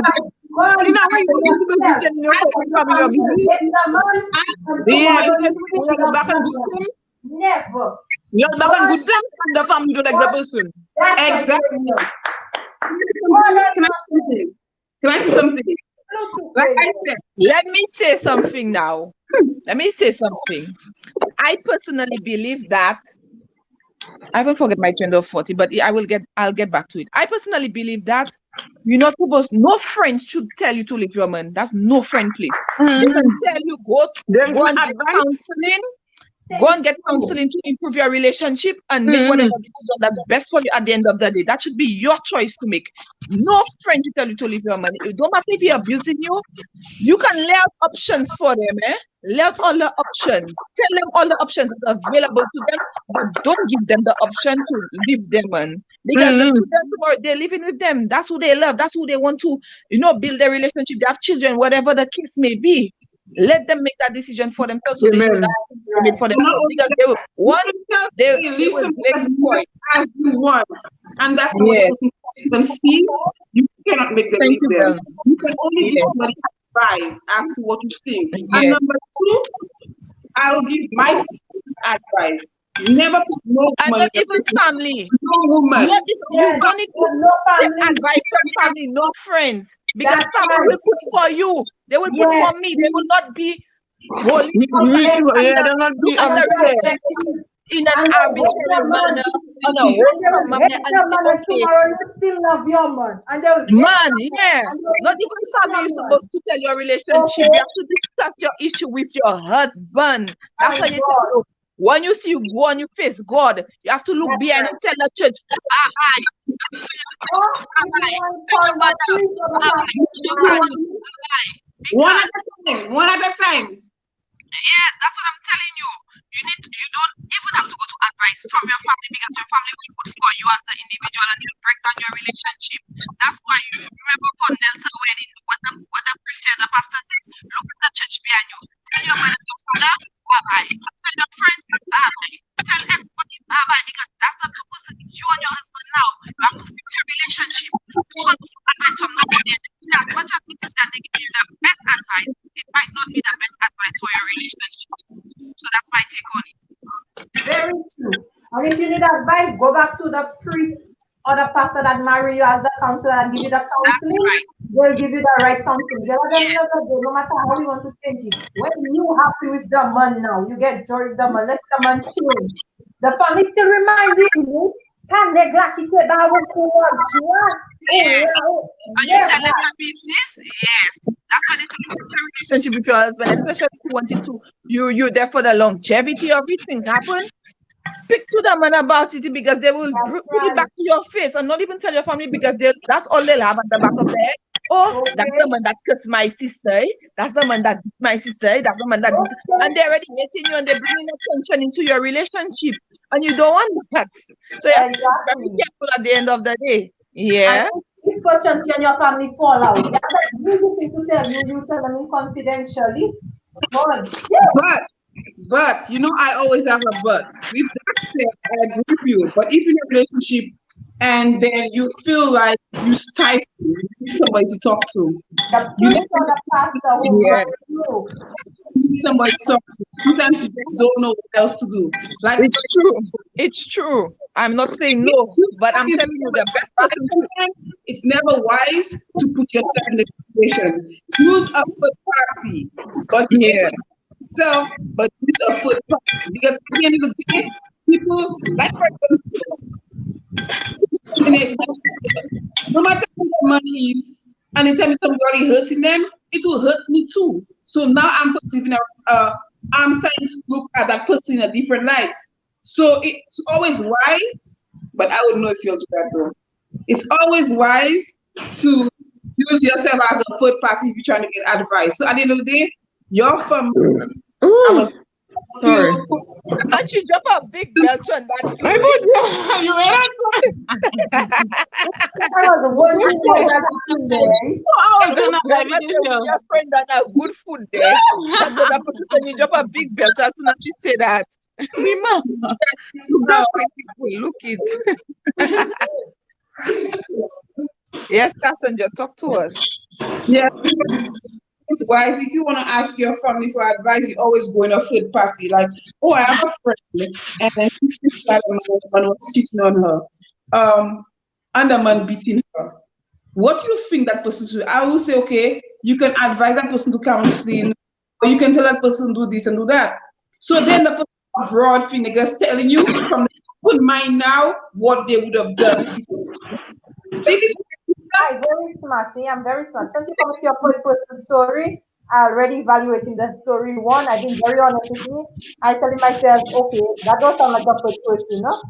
You know when you used to be yourself. telling your family your business? Get the man and Yeah, tomorrow because you when fix you're the back on good problem. terms, Never. you're back on good terms and the family don't like the person. That's a Exactly. failure. Can I say something? Can I say something? Bluetooth Like I failure. said, Let me say something now. Let me say something. I personally believe that I will forget my trend of 40, but I'll get back to it. I personally believe that you're not supposed no friend should tell you to leave your man. That's no friend place. They can tell you Then go good and get advice. counseling, go Thank and get you. counseling to improve your relationship and make whatever decision that's best for you at the end of the day. That should be your choice to make. No friend to tell you to leave your man. It don't matter if he's abusing you. You can lay out options for them, eh? Lay out all the options. Tell them all the options that are available to them, but don't give them the option to leave them on. Because the children tomorrow, they're living with them. That's who they love. That's who they want to, build their relationship. They have children, whatever the case may be. Let them make that decision for themselves, so they will Amen. not make it for Not themselves. only Because they will, you one, can tell they somebody, leave will somebody blame as the boy. much as you want, and that's not what the Yes. person even sees. You cannot make them Thank leave you, them. Bell. You can only give Yes. somebody advice as to what you think. And Yes. number two, I will give my advice. Never put no And woman not in a even relationship. family. No woman. Not even, you Yes, don't need to but no take family. advice from family, no friends. Because That's family right. will put for you. They will put Yes. for me. They will not be holding Yeah, they'll not be on the unfair. relationship in an And they'll hate arbitrary your man. manner, on a And wholesome they'll hate manner, and your say, man, and okay, tomorrow you still love your man. And they'll hate man, your man. yeah. And they'll Not hate even family is your man. supposed to tell your relationship. Okay? You have to discuss your issue with your husband. That's My when you tell God. you. When you see you go and you face God, you have to look That's behind right. and tell the church, I, Oh, if you I, want to tell call your that, mother, please go I, back to your the man. parents, I. One Because at a time. One at a time. yeah, that's what I'm telling you. You don't even have to go to advice from your family because your family will put for you as the individual and you break down your relationship. That's why you remember for Nelson wedding, what the Christian, the pastor said, look at the church behind you. Tell your mother, your father, bye bye. Tell your friend, bye bye. Tell everybody bye bye because that's the two person. It's you and your husband now. You have to fix your relationship. Don't look for advice from nobody. And as much as they think that they give you the best advice, it might not be the best advice for your relationship. So that's my take on it. Very true. And if you need advice, go back to the priest or the pastor that marry you as the counselor and give you the That's counseling. right. They'll give you the right counseling. They'll at the end Yes. of the day, no matter how you want to change it. When you happy with the man now, you get joy with the man. Let the man change. The family still reminding you, can neglect it, but I will go on. Yes. And you tell them Never. your business? Yes. That's why they tell you keep your relationship with your husband, especially if you want it to you're there for the longevity of it. Things happen. Speak to them and about it because they will That's put it right. back to your face and not even tell your family because that's all they'll have at the back of their head. Oh, that's the Okay. man that cursed my sister. Eh? That's the man that beat my sister. Eh? That's the man that this. And Okay. they're already hating you and they're bringing attention into your relationship. And you don't want that. So you have to be very Exactly. careful at the end of the day. And Yeah. if questions you and your family fall out, yeah, that's easy thing to tell you. You tell them confidentially. But yeah, But you know, I always have a but. With that said, I agree with you. But if in a relationship and then you feel like you stifle, you need somebody to talk to. the You priest or the pastor who Yeah. married you, need somebody to talk to. Sometimes you just don't know what else to do. Like It's true. It's true. I'm not saying no, but I'm telling you the best person to. it's never wise to put yourself in the situation. Use a foot party, but Yeah. but use a foot party because at the end of the day, people like for example, no matter what the money is, anytime somebody hurting them, it will hurt me too. So now I'm perceiving I'm starting to look at that person in a different light. So it's always wise, but I wouldn't know if you'll do that though. It's always wise to use yourself as a third party if you're trying to get advice. So at the end of the day, your family, I Ooh, was sorry. still And she dropped a big belt on that I too. would, yeah, you I was wondering why that happened there. I was You're gonna not have there with show. your friend and have good food there. And the other person said you drop a big belt as soon as she say that. Remember, look that pretty cool. Look it. Yes, Cassandra, talk to us. yeah. It's wise if you want to ask your family for advice, you always go in a third party. Like, oh, I have a friend, and then she thinks that a man was cheating on her, and the man beating her. What do you think that person should? I will say, okay, you can advise that person to counseling, or you can tell that person do this and do that. So then the person abroad thing, they just telling you from the open mind now what they would have done. It is I very smart. See, I'm very smart. Since you come with your first person story, I already evaluating the story one. I've been very honest with me. I telling myself, okay, that don't sound like a first person, no?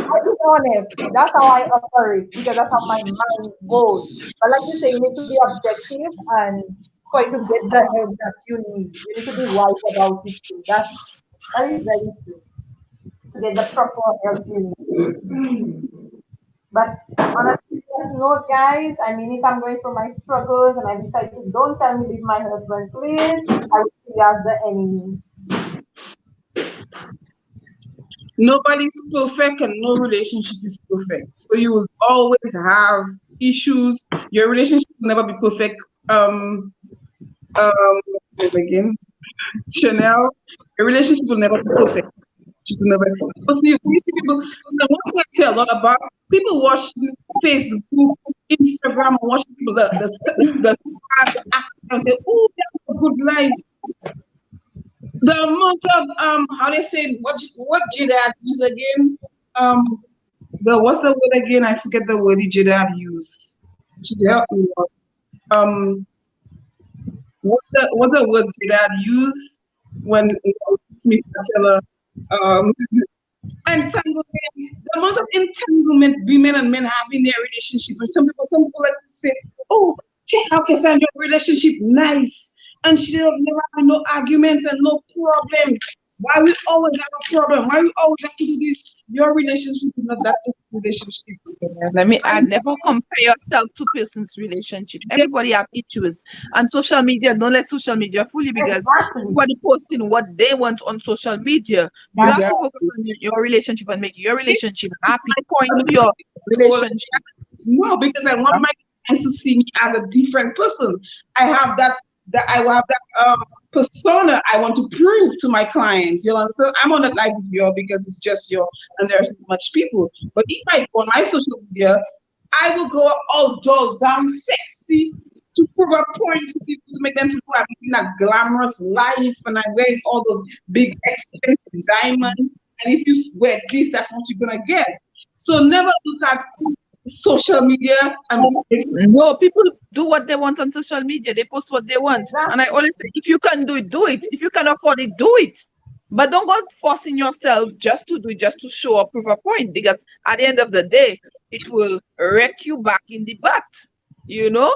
I be honest. That's how I operate because that's how my mind goes. But like you say, you need to be objective and for you to get the help that you need. You need to be wise about it too. That is very true. To get the proper help you need. But honestly, just note, guys. I mean, if I'm going through my struggles and I decide to don't tell me leave my husband, please, I will see you as the enemy. Nobody's perfect and no relationship is perfect. So you will always have issues. Your relationship will never be perfect. Again, Chanel, your relationship will never be perfect. You will never. Because you see people, the one thing I say a lot about people watch Facebook, Instagram, and watch people the act and say, oh, that's a good life. The amount of how they say what Jada use again? The what's the word again? I forget the word Jada use. She's help me out. What's the word Jada use when Smith tell her entanglement, the amount of entanglement women and men have in their relationship. And some people like to say, oh, check how Cassandra's relationship nice. And she don't never have no arguments and no problems. Why we always have a problem? Why we always have to do this? Your relationship is not that person's relationship. Let me add, never compare yourself to person's relationship. Everybody have issues. And social media, don't let social media fool you because Exactly. everybody posting what they want on social media. You have to focus on your relationship and make your relationship happy. Point to your relationship. No, because I want my clients to see me as a different person. I have that I will have that persona I want to prove to my clients. You understand? I'm on that live with you because it's just you and there's not much people. But if I go on my social media, I will go all dull, down sexy to prove a point to people to make them feel I'm living a glamorous life and I'm wearing all those big expensive diamonds. And if you wear this, that's what you're gonna get. So never look at social media and No, people do what they want on social media. They post what they want. And I always say, if you can do it, do it. If you can afford it, do it. But don't go forcing yourself just to do it, just to show or prove a point. Because at the end of the day, it will wreck you back in the butt. You know?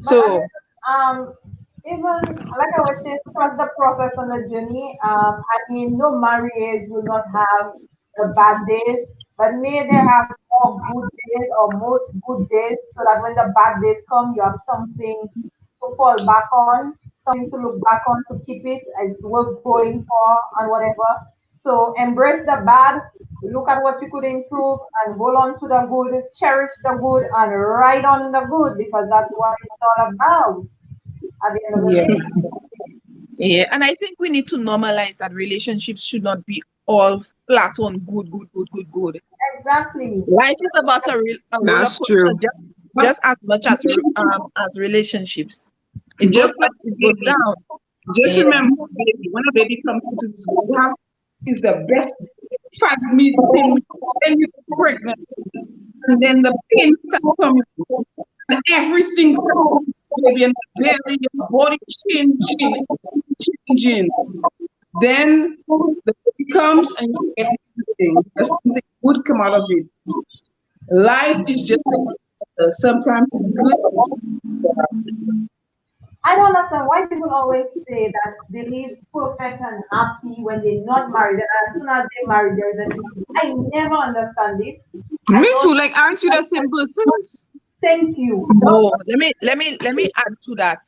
So um, even like I was saying, trust the process and the journey. I mean, no marriage will not have the bad days, but may they have more good days or most good days, so that when the bad days come, you have something to fall back on, something to look back on to keep it. It's worth going for and whatever. So embrace the bad, look at what you could improve, and hold on to the good, cherish the good, and ride on the good because that's what it's all about at the end of the yeah. day. Yeah. And I think we need to normalize that relationships should not be all flat on good, good, good, good, good. Exactly. Life is about a roller That's coaster true. just as much as relationships. It goes just like up, a it goes baby. down. Just Yeah. remember, baby, when a baby comes into this world, you have is the best 5 minutes, 10 minutes, then you get pregnant, and then the pain starts coming, and everything starts, baby, and the belly, your body changing. Then the baby comes and you get everything. There's something good come out of it. Life is just sometimes it's good. I don't understand why people always say that they live perfect and happy when they're not married, and as soon as they marry, there's an issue. I never understand it. I Me don't too. Like, aren't you the same persons? thank you. Not No, let me add to that.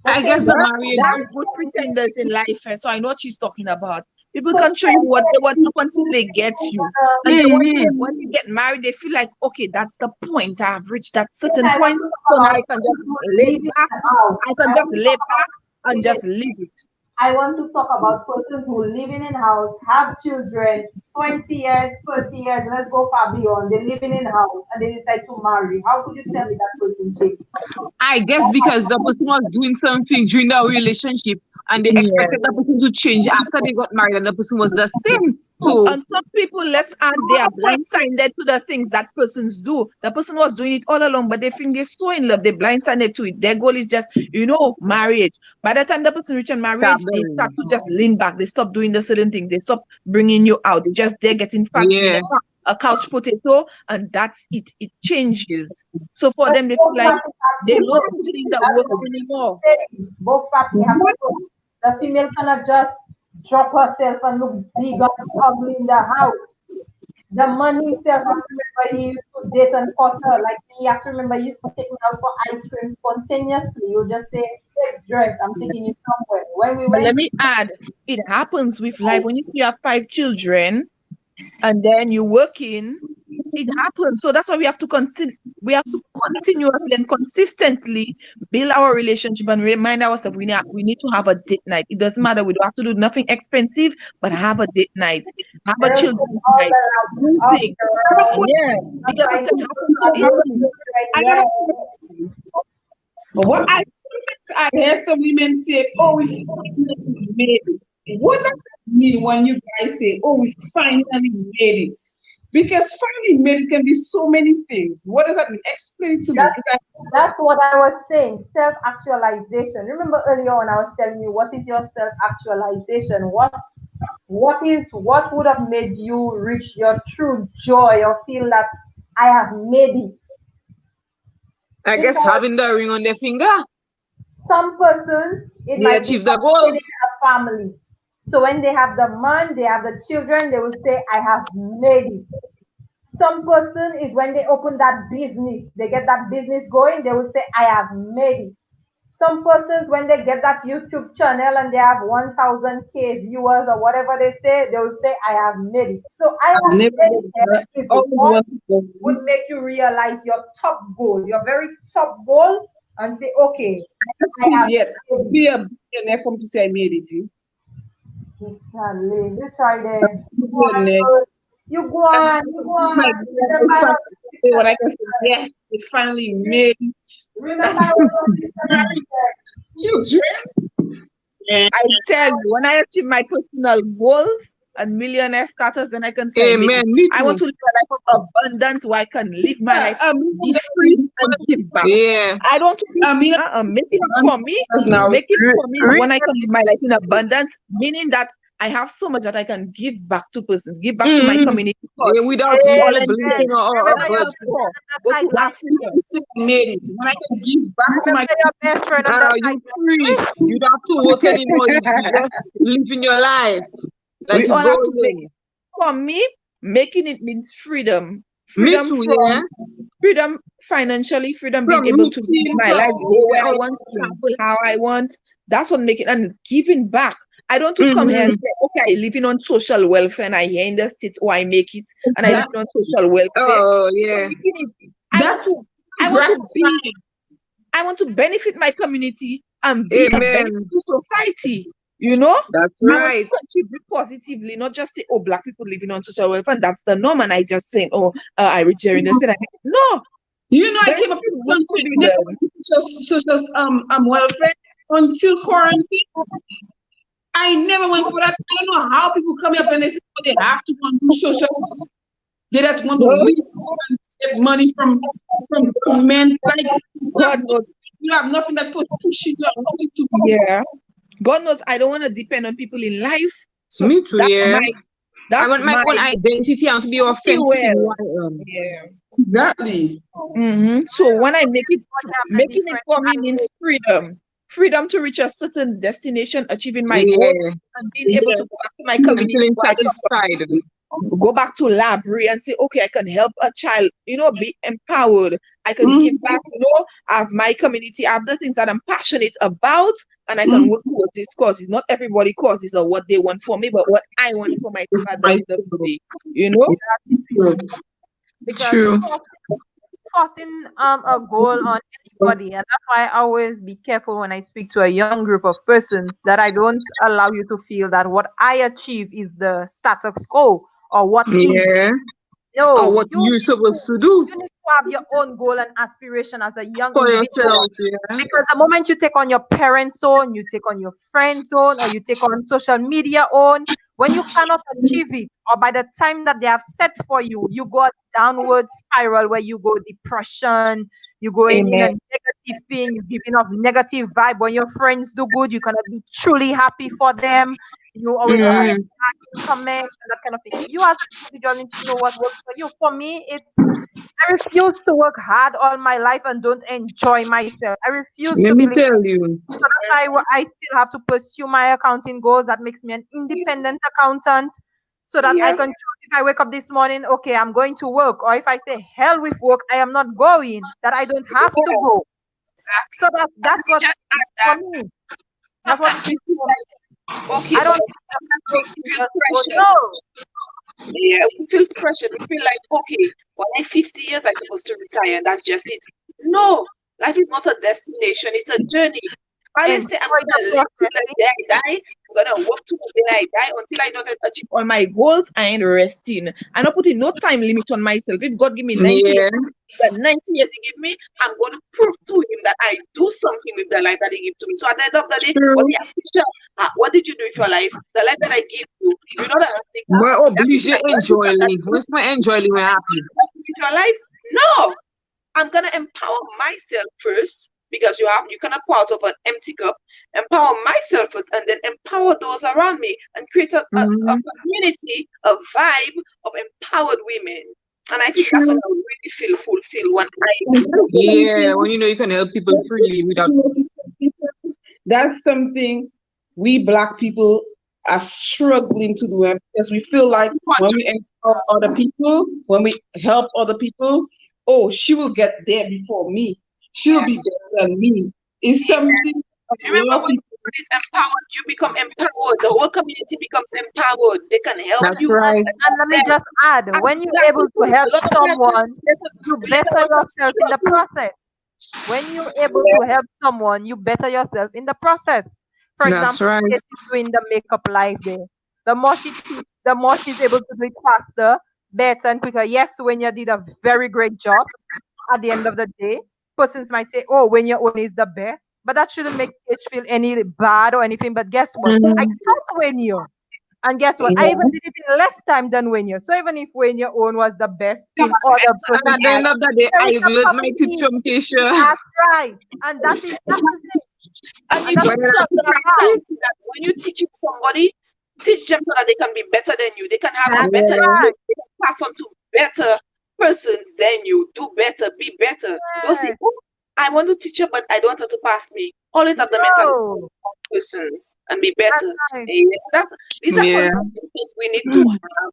the I guess same the There are, marriage. there are good pretenders in life, so I know what she's talking about. People so can show you what they want up until they get you. And then Mm-hmm. when you get married, they feel like, okay, that's the point. I've reached that even certain I want point. to So talk now about I can just persons lay living back. in a house. I can I just want to lay talk back and about just leave it. I want to talk about persons who living in house, have children, 20 years, 30 years, let's go far beyond. They're living in house and they decide to marry. How could you tell me that person changed? I guess because the person was doing something during the relationship and they Yeah. expected the person to change after they got married and the person was the same. So And some people, let's add, they are blindsided to the things that persons do. The person was doing it all along, but they think they're so in love, they're blindsided to it. Their goal is just, marriage. By the time the person reaches stop marriage, they start them. to just lean back. They stop doing the certain things. They stop bringing you out. They just they're getting fat, being Yeah. a couch potato, and that's it. It changes. So for But them, they feel both like parties have they're to not go. putting the That's work what anymore. I'm saying. Both parties have to go. The female cannot just drop herself and look big and ugly in the house. The money itself, I remember he used to date and Potter. Like you have to remember, you used to take me out for ice cream spontaneously. You just say, "Let's dress. I'm taking you somewhere." When we But let went, me add, it happens with life. When you have 5 children and then you're working, it happens. So that's why we have to continuously and consistently build our relationship and remind ourselves we need to have a date night. It doesn't matter. We don't have to do nothing expensive, but have a date night. Have a girls take children's all night. the love, Music. girls. Yeah. That's Because why it can people happen so have your easily. children. I Yeah. gotta what I hear some women say, "Oh, we finally made it." What does it mean when you guys say, "Oh, we finally made it"? Because finally made it can be so many things. What does that mean? Explain to me. That's Because that's what I was saying. Self-actualization. Remember earlier on I was telling you what is your self-actualization? What would have made you reach your true joy or feel that I have made it? I guess Because having the ring on their finger, some persons it they might be achieve the goal. creating a family. So when they have the man, they have the children, they will say, I have made it. Some person is when they open that business, they get that business going, they will say, I have made it. Some persons, when they get that YouTube channel and they have 1000K viewers or whatever they say, they will say, I have made it. So I I've have never made it is always what wanted to would make you realize your top goal, your very top goal, and say, okay, I it have yet. made it. Be a billionaire for me to say I made it. Exactly. You try there. Billionaire. You go on, you go My on. God, I finally say when I can say yes, they finally made it. Remember what your sister Mary said. Children. Yeah. I tell you, when I achieve my personal goals and millionaire status, then I can say I made Amen. it. Me I want too. to live a life of abundance where I can live my life, be free, and give back. Yeah. I don't want to I mean, making it for me. now. Making it for me is when I Remember, can live my life in abundance, meaning that I have so much that I can give back to persons, give back to my mm-hmm. community. Cause Yeah, without volunteer, blinking or Remember your help budget. poor, the go to sideline. Africa. Say I made it. When I can give back to my Remember your best friend on the You free. sideline. You don't have to work anymore. You just living your life like We it's all have to make it. golden. For me, making it means freedom. Me Freedom too, yeah. from freedom financially, freedom being From able to live routine, my from life, go where I all want, things. travel how I want. That's what make it and giving back. I don't to come here and Mm-hmm. say, okay, I living on social welfare and I here in the States, oh, I make it and I that. living on social welfare. Oh So yeah. making it, I want That's to I want to be gratifying. I want to benefit my community and be a benefit Amen. to society. You know, That's I want to right. contribute positively, not just say, "Oh, black people living on social welfare," and that's the norm. And I just saying, "Oh, I reach here in the city." No, You know, I there is came up still with work to country be never done. went to social welfare until quarantine. I never went for that. I don't know how people come up and they say, oh, they have to go and do social. They just want to No, live and get money from government. Like God knows. you have nothing that pushing you and want you to go. Yeah, God knows. I don't want to depend on people in life. So Me too, yeah. I that's want my my own identity and to be authentic in who fuel. I am. Yeah. Exactly. So when I make it, Everybody have the making it different for me means ideas. freedom. Freedom to reach a certain destination, achieving my goal, Yeah. and being able to go back to my And community feeling where I come satisfied. from, go back to library and say, okay, I can help a child, be empowered. I can Mhm. give back, I have my community, I have the things that I'm passionate about, and I can Mhm. work towards this cause. It's not everybody causes or what they want for me, but what I want for myself at the end of the day, you know? Because True. forcing a goal on anybody, and that's why I always be careful when I speak to a young group of persons that I don't allow you to feel that what I achieve is the status quo or what is. Yeah. Or No, what you're supposed to do you need to have your own goal and aspiration as a young for individual. yourself, yeah. Because the moment you take on your parents' own, you take on your friends' own, or you take on social media own, when you cannot achieve it, or by the time that they have set for you, you go a downward spiral where you go depression, you go in a Amen. negative thing, you giving off negative vibe. When your friends do good, you cannot be truly happy for them. You always gonna Mm-hmm. comment and that kind of thing. You as an individual need to know what works for you. For me, I refuse to work hard all my life and don't enjoy myself. I refuse to Let be me living. tell you. So that's why I still have to pursue my accounting goals. That makes me an independent accountant so that I Yeah. can truly if I wake up this morning, okay, I'm going to work, or if I say hell with work, I am not going, that I don't have to Yeah, go. So exactly. And that's we what just it is add for that me. That's what it sometimes we is feel for me. like, okay, I but don't think that people we should feel just go, pressured. no. Yeah, we feel pressured. We feel like, okay, well, in 50 years, I'm supposed to retire, and that's just it. No, life is not a destination, it's a journey. I always say, I'm Enjoy the going to live till process. the day I die. I'm going to work till the day I die until I don't achieve all my goals. I ain't resting. I'm not putting no time limit on myself. If God give me 90 years, Yeah, the 90 years He give me, I'm going to prove to Him that I do something with the life that He gave to me. So at the end of the day, what true. He appreciate, what did you do with your life? The life that I gave you know that I think Moi that is obligé that enjoy li. Once I enjoy li, I happy. with your life? No, I'm gonna empower myself first because you cannot pour out of an empty cup. Empower myself first, and then empower those around me, and create a Mm-hmm. community, a vibe of empowered women. And I think that's what True. I really feel fulfilled when And that's Yeah, something when you know you can help people freely without. that's something we Black people are struggling to do, because we feel like when we empower other people, when we help other people, oh, she will get there before me. She'll be better than me. It's I something a remember lot of when people. someone is empowered, you become empowered. The whole community becomes empowered. They can help That's you right. and And help let me them. just add, And when you're black able to people, help a lot of times someone, you we let better ourselves yourself in the struggle. process. When you're able to help someone, you better yourself in the process. For That's example, right. Kate is doing the makeup live there. The more she teach, the more she's able to do it faster, better, and quicker. Yes, when you did a very great job, at the end of the day, persons might say, "Oh, when your own is the best," but that shouldn't make it feel any bad or anything. But guess what? I Mm-hmm. taught when you. And guess what? I Yeah. even did it in less time than when you. So even if when your own was the best Come in on, other better. And person's at the eyes, end of the day, there is I've a learned my teacher, complete. Keisha. That's right. And that is it. And And you that's just what But then it's I have to talking about. practice. sometimes that when you teach it somebody, teach them so that they can be better than you. They can have a That's better Yeah. right. experience. They can pass on to better persons than you. Do better, be better. Don't say, Yes. oh, I want to teach her, but I don't want her to pass me. Always have the mentality No. of persons and be That's better. right. Eh, these are Yeah. conversations we need to have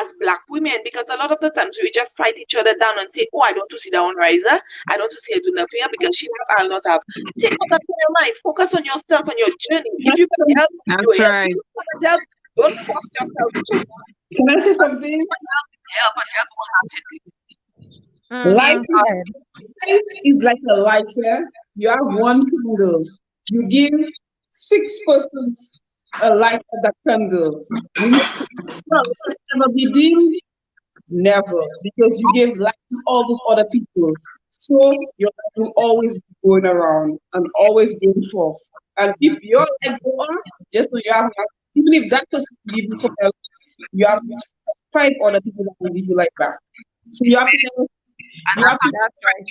as black women, because a lot of the times we just fight each other down and say, oh, I don't want to see that one riser. I don't want to see her do nothing because she have, I'll not have. Take out that from your mind. Focus on yourself and your journey. If you can help, you That's help. If right. you cannot help, don't force yourself to. Can I say But something? help and help wholeheartedly. Life Mm-hmm. Go is, ahead. life is like a lighter. You have one candle. You give six persons a light of that candle. Will it ever be dim? Never, because you gave life to all those other people. So your life will always be going around and always going forth. And if your light go off, just so you have, even if that person leave you for a you have five other people that will leave you like that. So And you have that's to, That's right.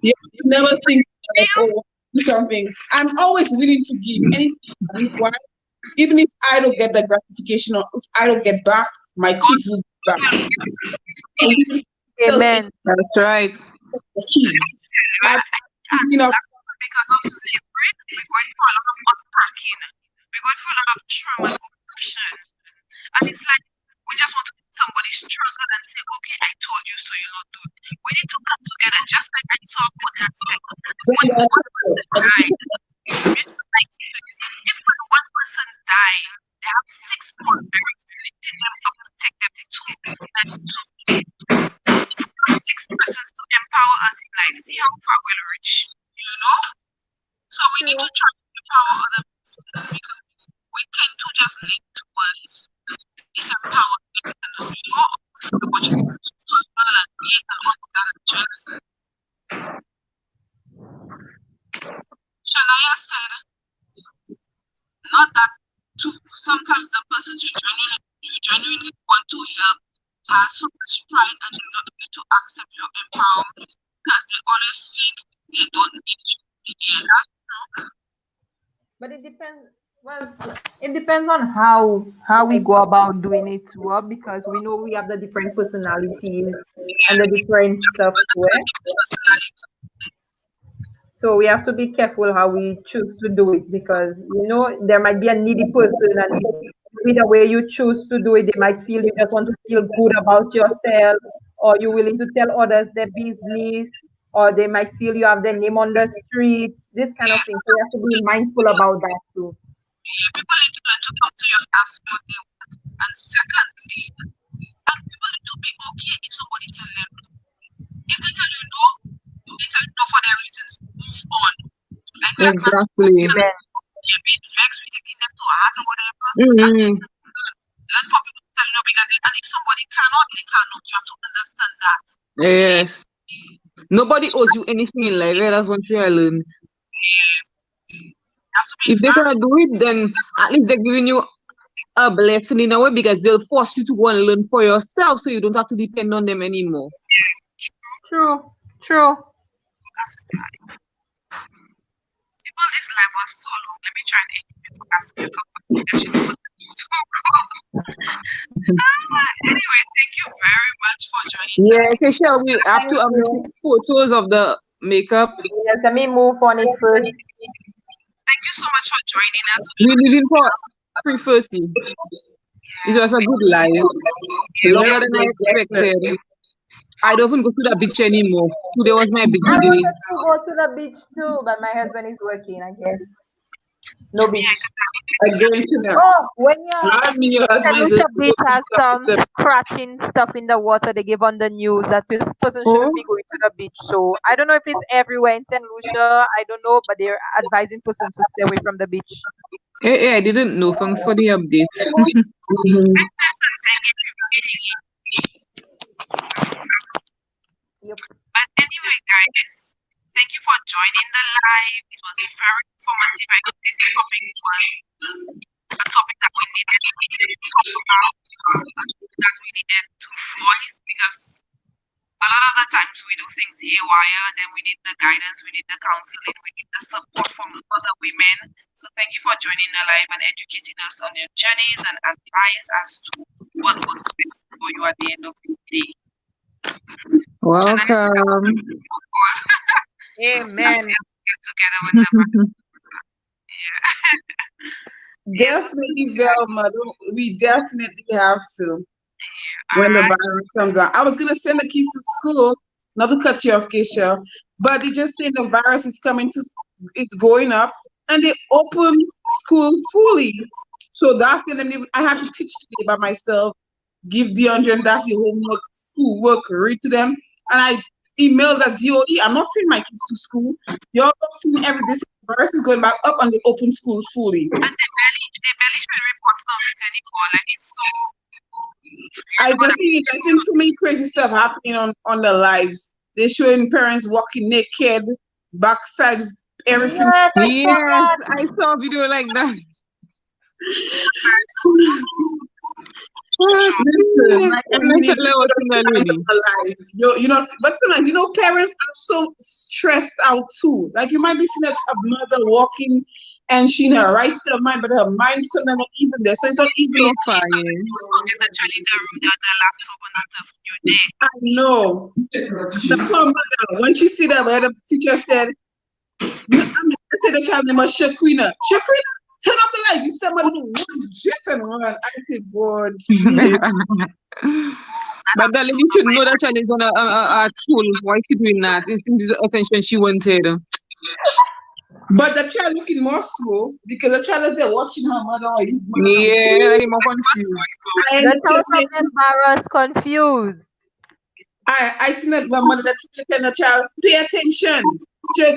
you have to never think like, oh, do something. I'm always willing to give anything I need. Why? Even if I don't get the gratification or if I don't get back, my God kids will get back. At will. least still Amen. That's right. the kids. I'm As thinking of black people, because of slavery, we're going through a lot of unpacking. We're going through a lot of trauma and oppression. And it's like we just want to see somebody struggle and say, okay, I told you so, you not do it. We need to come together, just like I saw what that said. When one person died, mutual like this, if when one person died, they have six more very lifting them up to take them to and two. If we have six persons to empower us in life, see how far we'll reach, you know? So we need to try to empower other persons because we tend to just lean towards disempowerment and the opportunity to struggle and hate and all of that and jealousy. Shania said, not that to sometimes the person you genuinely want to help has so much pride and they're not ready to accept your empowerment because they always think they don't need you. Yeah, that's true. But it depends. Well, it depends on how we go about doing it too, because we know we have the different personalities and the different stuff But that's where. not the personality. So we have to be careful how we choose to do it, because there might be a needy person and maybe the way you choose to do it, they might feel you just want to feel good about yourself, or you're willing to tell others their business, or they might feel you have their name on the streets, this kind of thing. So you have to be mindful about that too. Yeah, people need to learn to come to you and ask what they want. And secondly, and people need to be okay if somebody tell them no. If they tell you no, they tell you no for their reasons. Move on. Like let's not Exactly. Amen. be a bit vexed with taking them to heart or whatever. That's Mm-hmm. and for people to tell you no because and if somebody cannot, they cannot. You have to understand that. Yes. Nobody owes you anything in life. Yeah, that's one thing I learned. Yeah. You have to be If they very cannot do it, then at least they're giving you a blessing in a way because they'll force you to go and learn for yourself so you don't have to depend on them anymore. True. True. people this life was so long. Let me try and end it before asking you a couple of questions. Anyway, thank you very much for joining. Yeah, Kesha, we have Thank to you. take photos of the makeup. Yes, let me move on it first. Thank you so much for joining us. We live in for 3:30. It was a good life. Longer than I expected. I don't even go to the beach anymore. Today was my big I day. wanted to go to the beach too, but my husband is working, I guess. No beach. Again, Chanel. Oh, when you're I mean, your St. husband is Lucia a Beach has some the scratching stuff in the water. They give on the news that this person shouldn't Oh, be going to the beach. So I don't know if it's everywhere in St. Lucia. I don't know, but they're advising persons to stay away from the beach. hey, I didn't know. Thanks for the update. Mhm. Yep. But anyway, guys, thank you for joining the live. It was very informative. I think this topic was a topic that we needed to talk about, that we needed to voice because a lot of the times we do things haywire, then we need the guidance, we need the counseling, we need the support from other women. So thank you for joining the live and educating us on your journeys and advice as to what was best for you at the end of the day. Welcome. Amen. Get together whenever. Yes, Definitely, Velma. We definitely have to when the virus comes out. I was gonna send the kids to school, not to cut you off, Keisha, but they just say the virus is coming to, it's going up, and they open school fully. So that's gonna be. I had to teach today by myself, give DeAndre and Daffy homework, school work, read to them, and I emailed the DOE. I'm not sending my kids to school. Y'all seen every this virus is going back up, and they open schools fully. and they barely show reports of it anymore. Like it's so. I think so many crazy stuff happening on their lives. They're showing parents walking naked, backside, everything. Yes, I saw Yes, that. I saw a video like that. Listen, like I'm every not sure minute, what's in the lady. you know, but sometimes, parents are so stressed out too. Like you might be seeing a mother walking and she in her right state of mind, but her mind is sometimes not even there. So it's not even So She's fine. forget the child in the room, the laptop and stuff. You're there. I know. The poor mother, when she see that, where the teacher said, no, I said the child name was Shaquina. Shaquina, turn off the light. You said, "Man, one jet and run." I said, "God, shit." But the lady should know that child is on at school. Why is she doing that? It's the attention she wanted. But the child looking more slow because the child is there watching her mother or his mother. Yeah, I'm more confused. I The child was entertain. embarrassed, confused. I seen that my mother that tell the child, pay attention.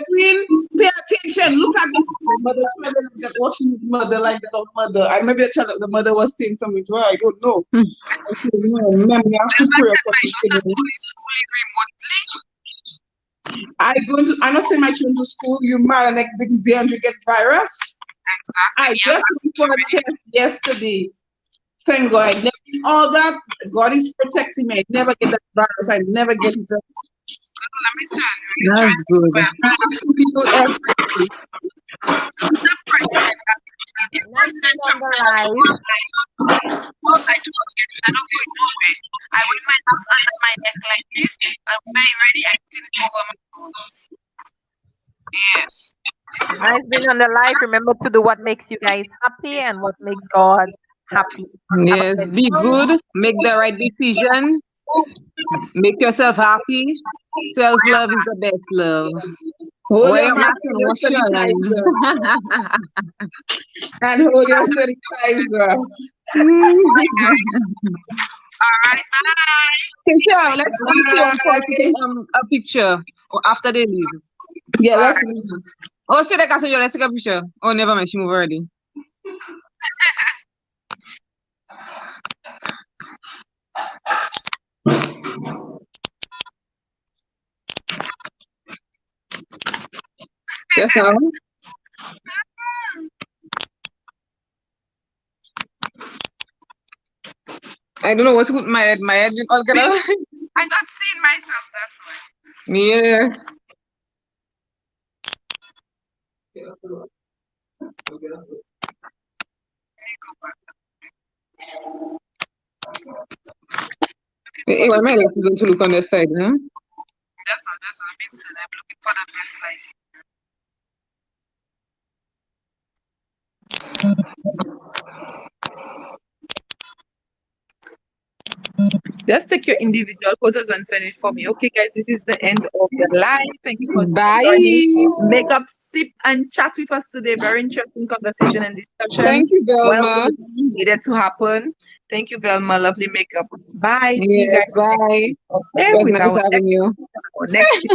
Queen, pay attention. Look at the mother child that watching his mother like the mother. I maybe the mother was saying something to her. I don't know. Hmm. I said, no, ma'am, you have to pray for this children. Schooling remotely. I'm not sending my children to school. You mad next day and you get virus. I Exactly. just went for a test yesterday. Thank God. I never did all that. God is protecting me. I never get that virus. I never get it. Let me tell you, you're That's trying to good. I ask people every day. the president. The Nice president being on Trump the kind of live. well, I do not get it. I don't go nowhere. I wear my hands under my neck like this. I'm very ready. I put it over my nose. Yes. Nice being on the live. Remember to do what makes you guys happy and what makes God happy. Have a Yes, blessed be day. good, make the right decision, make yourself happy. Self love is the best love. Hold Wear your your mask, mask and hold wash your your hands. sanitizer, and hold your sanitizer. Picture, let's see one call to Bye. take a picture after they leave. Yeah, let's leave. Oh, see the passenger, let's take a picture. Oh, never mind, she moved already. Yes, now. I don't know what to put in my head. My head been all kind of. I'm not seeing myself, that's why. Yeah. Hey, why my life is going to look on the side, huh? That's all. I'm looking for the best lighting. Just take your individual photos and send it for me. Okay, guys, this is the end of the live. Thank you for joining Bye. Makeup Sip and chat with us today. Very interesting conversation and discussion. Thank you, Well Velma. done. Needed to happen. Thank you, Velma. Lovely makeup. Bye. See you Yes, guys bye. okay, It was with nice having you. our next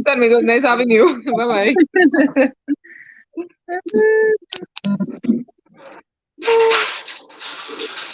Tell me it was nice having you. Bye bye. tip.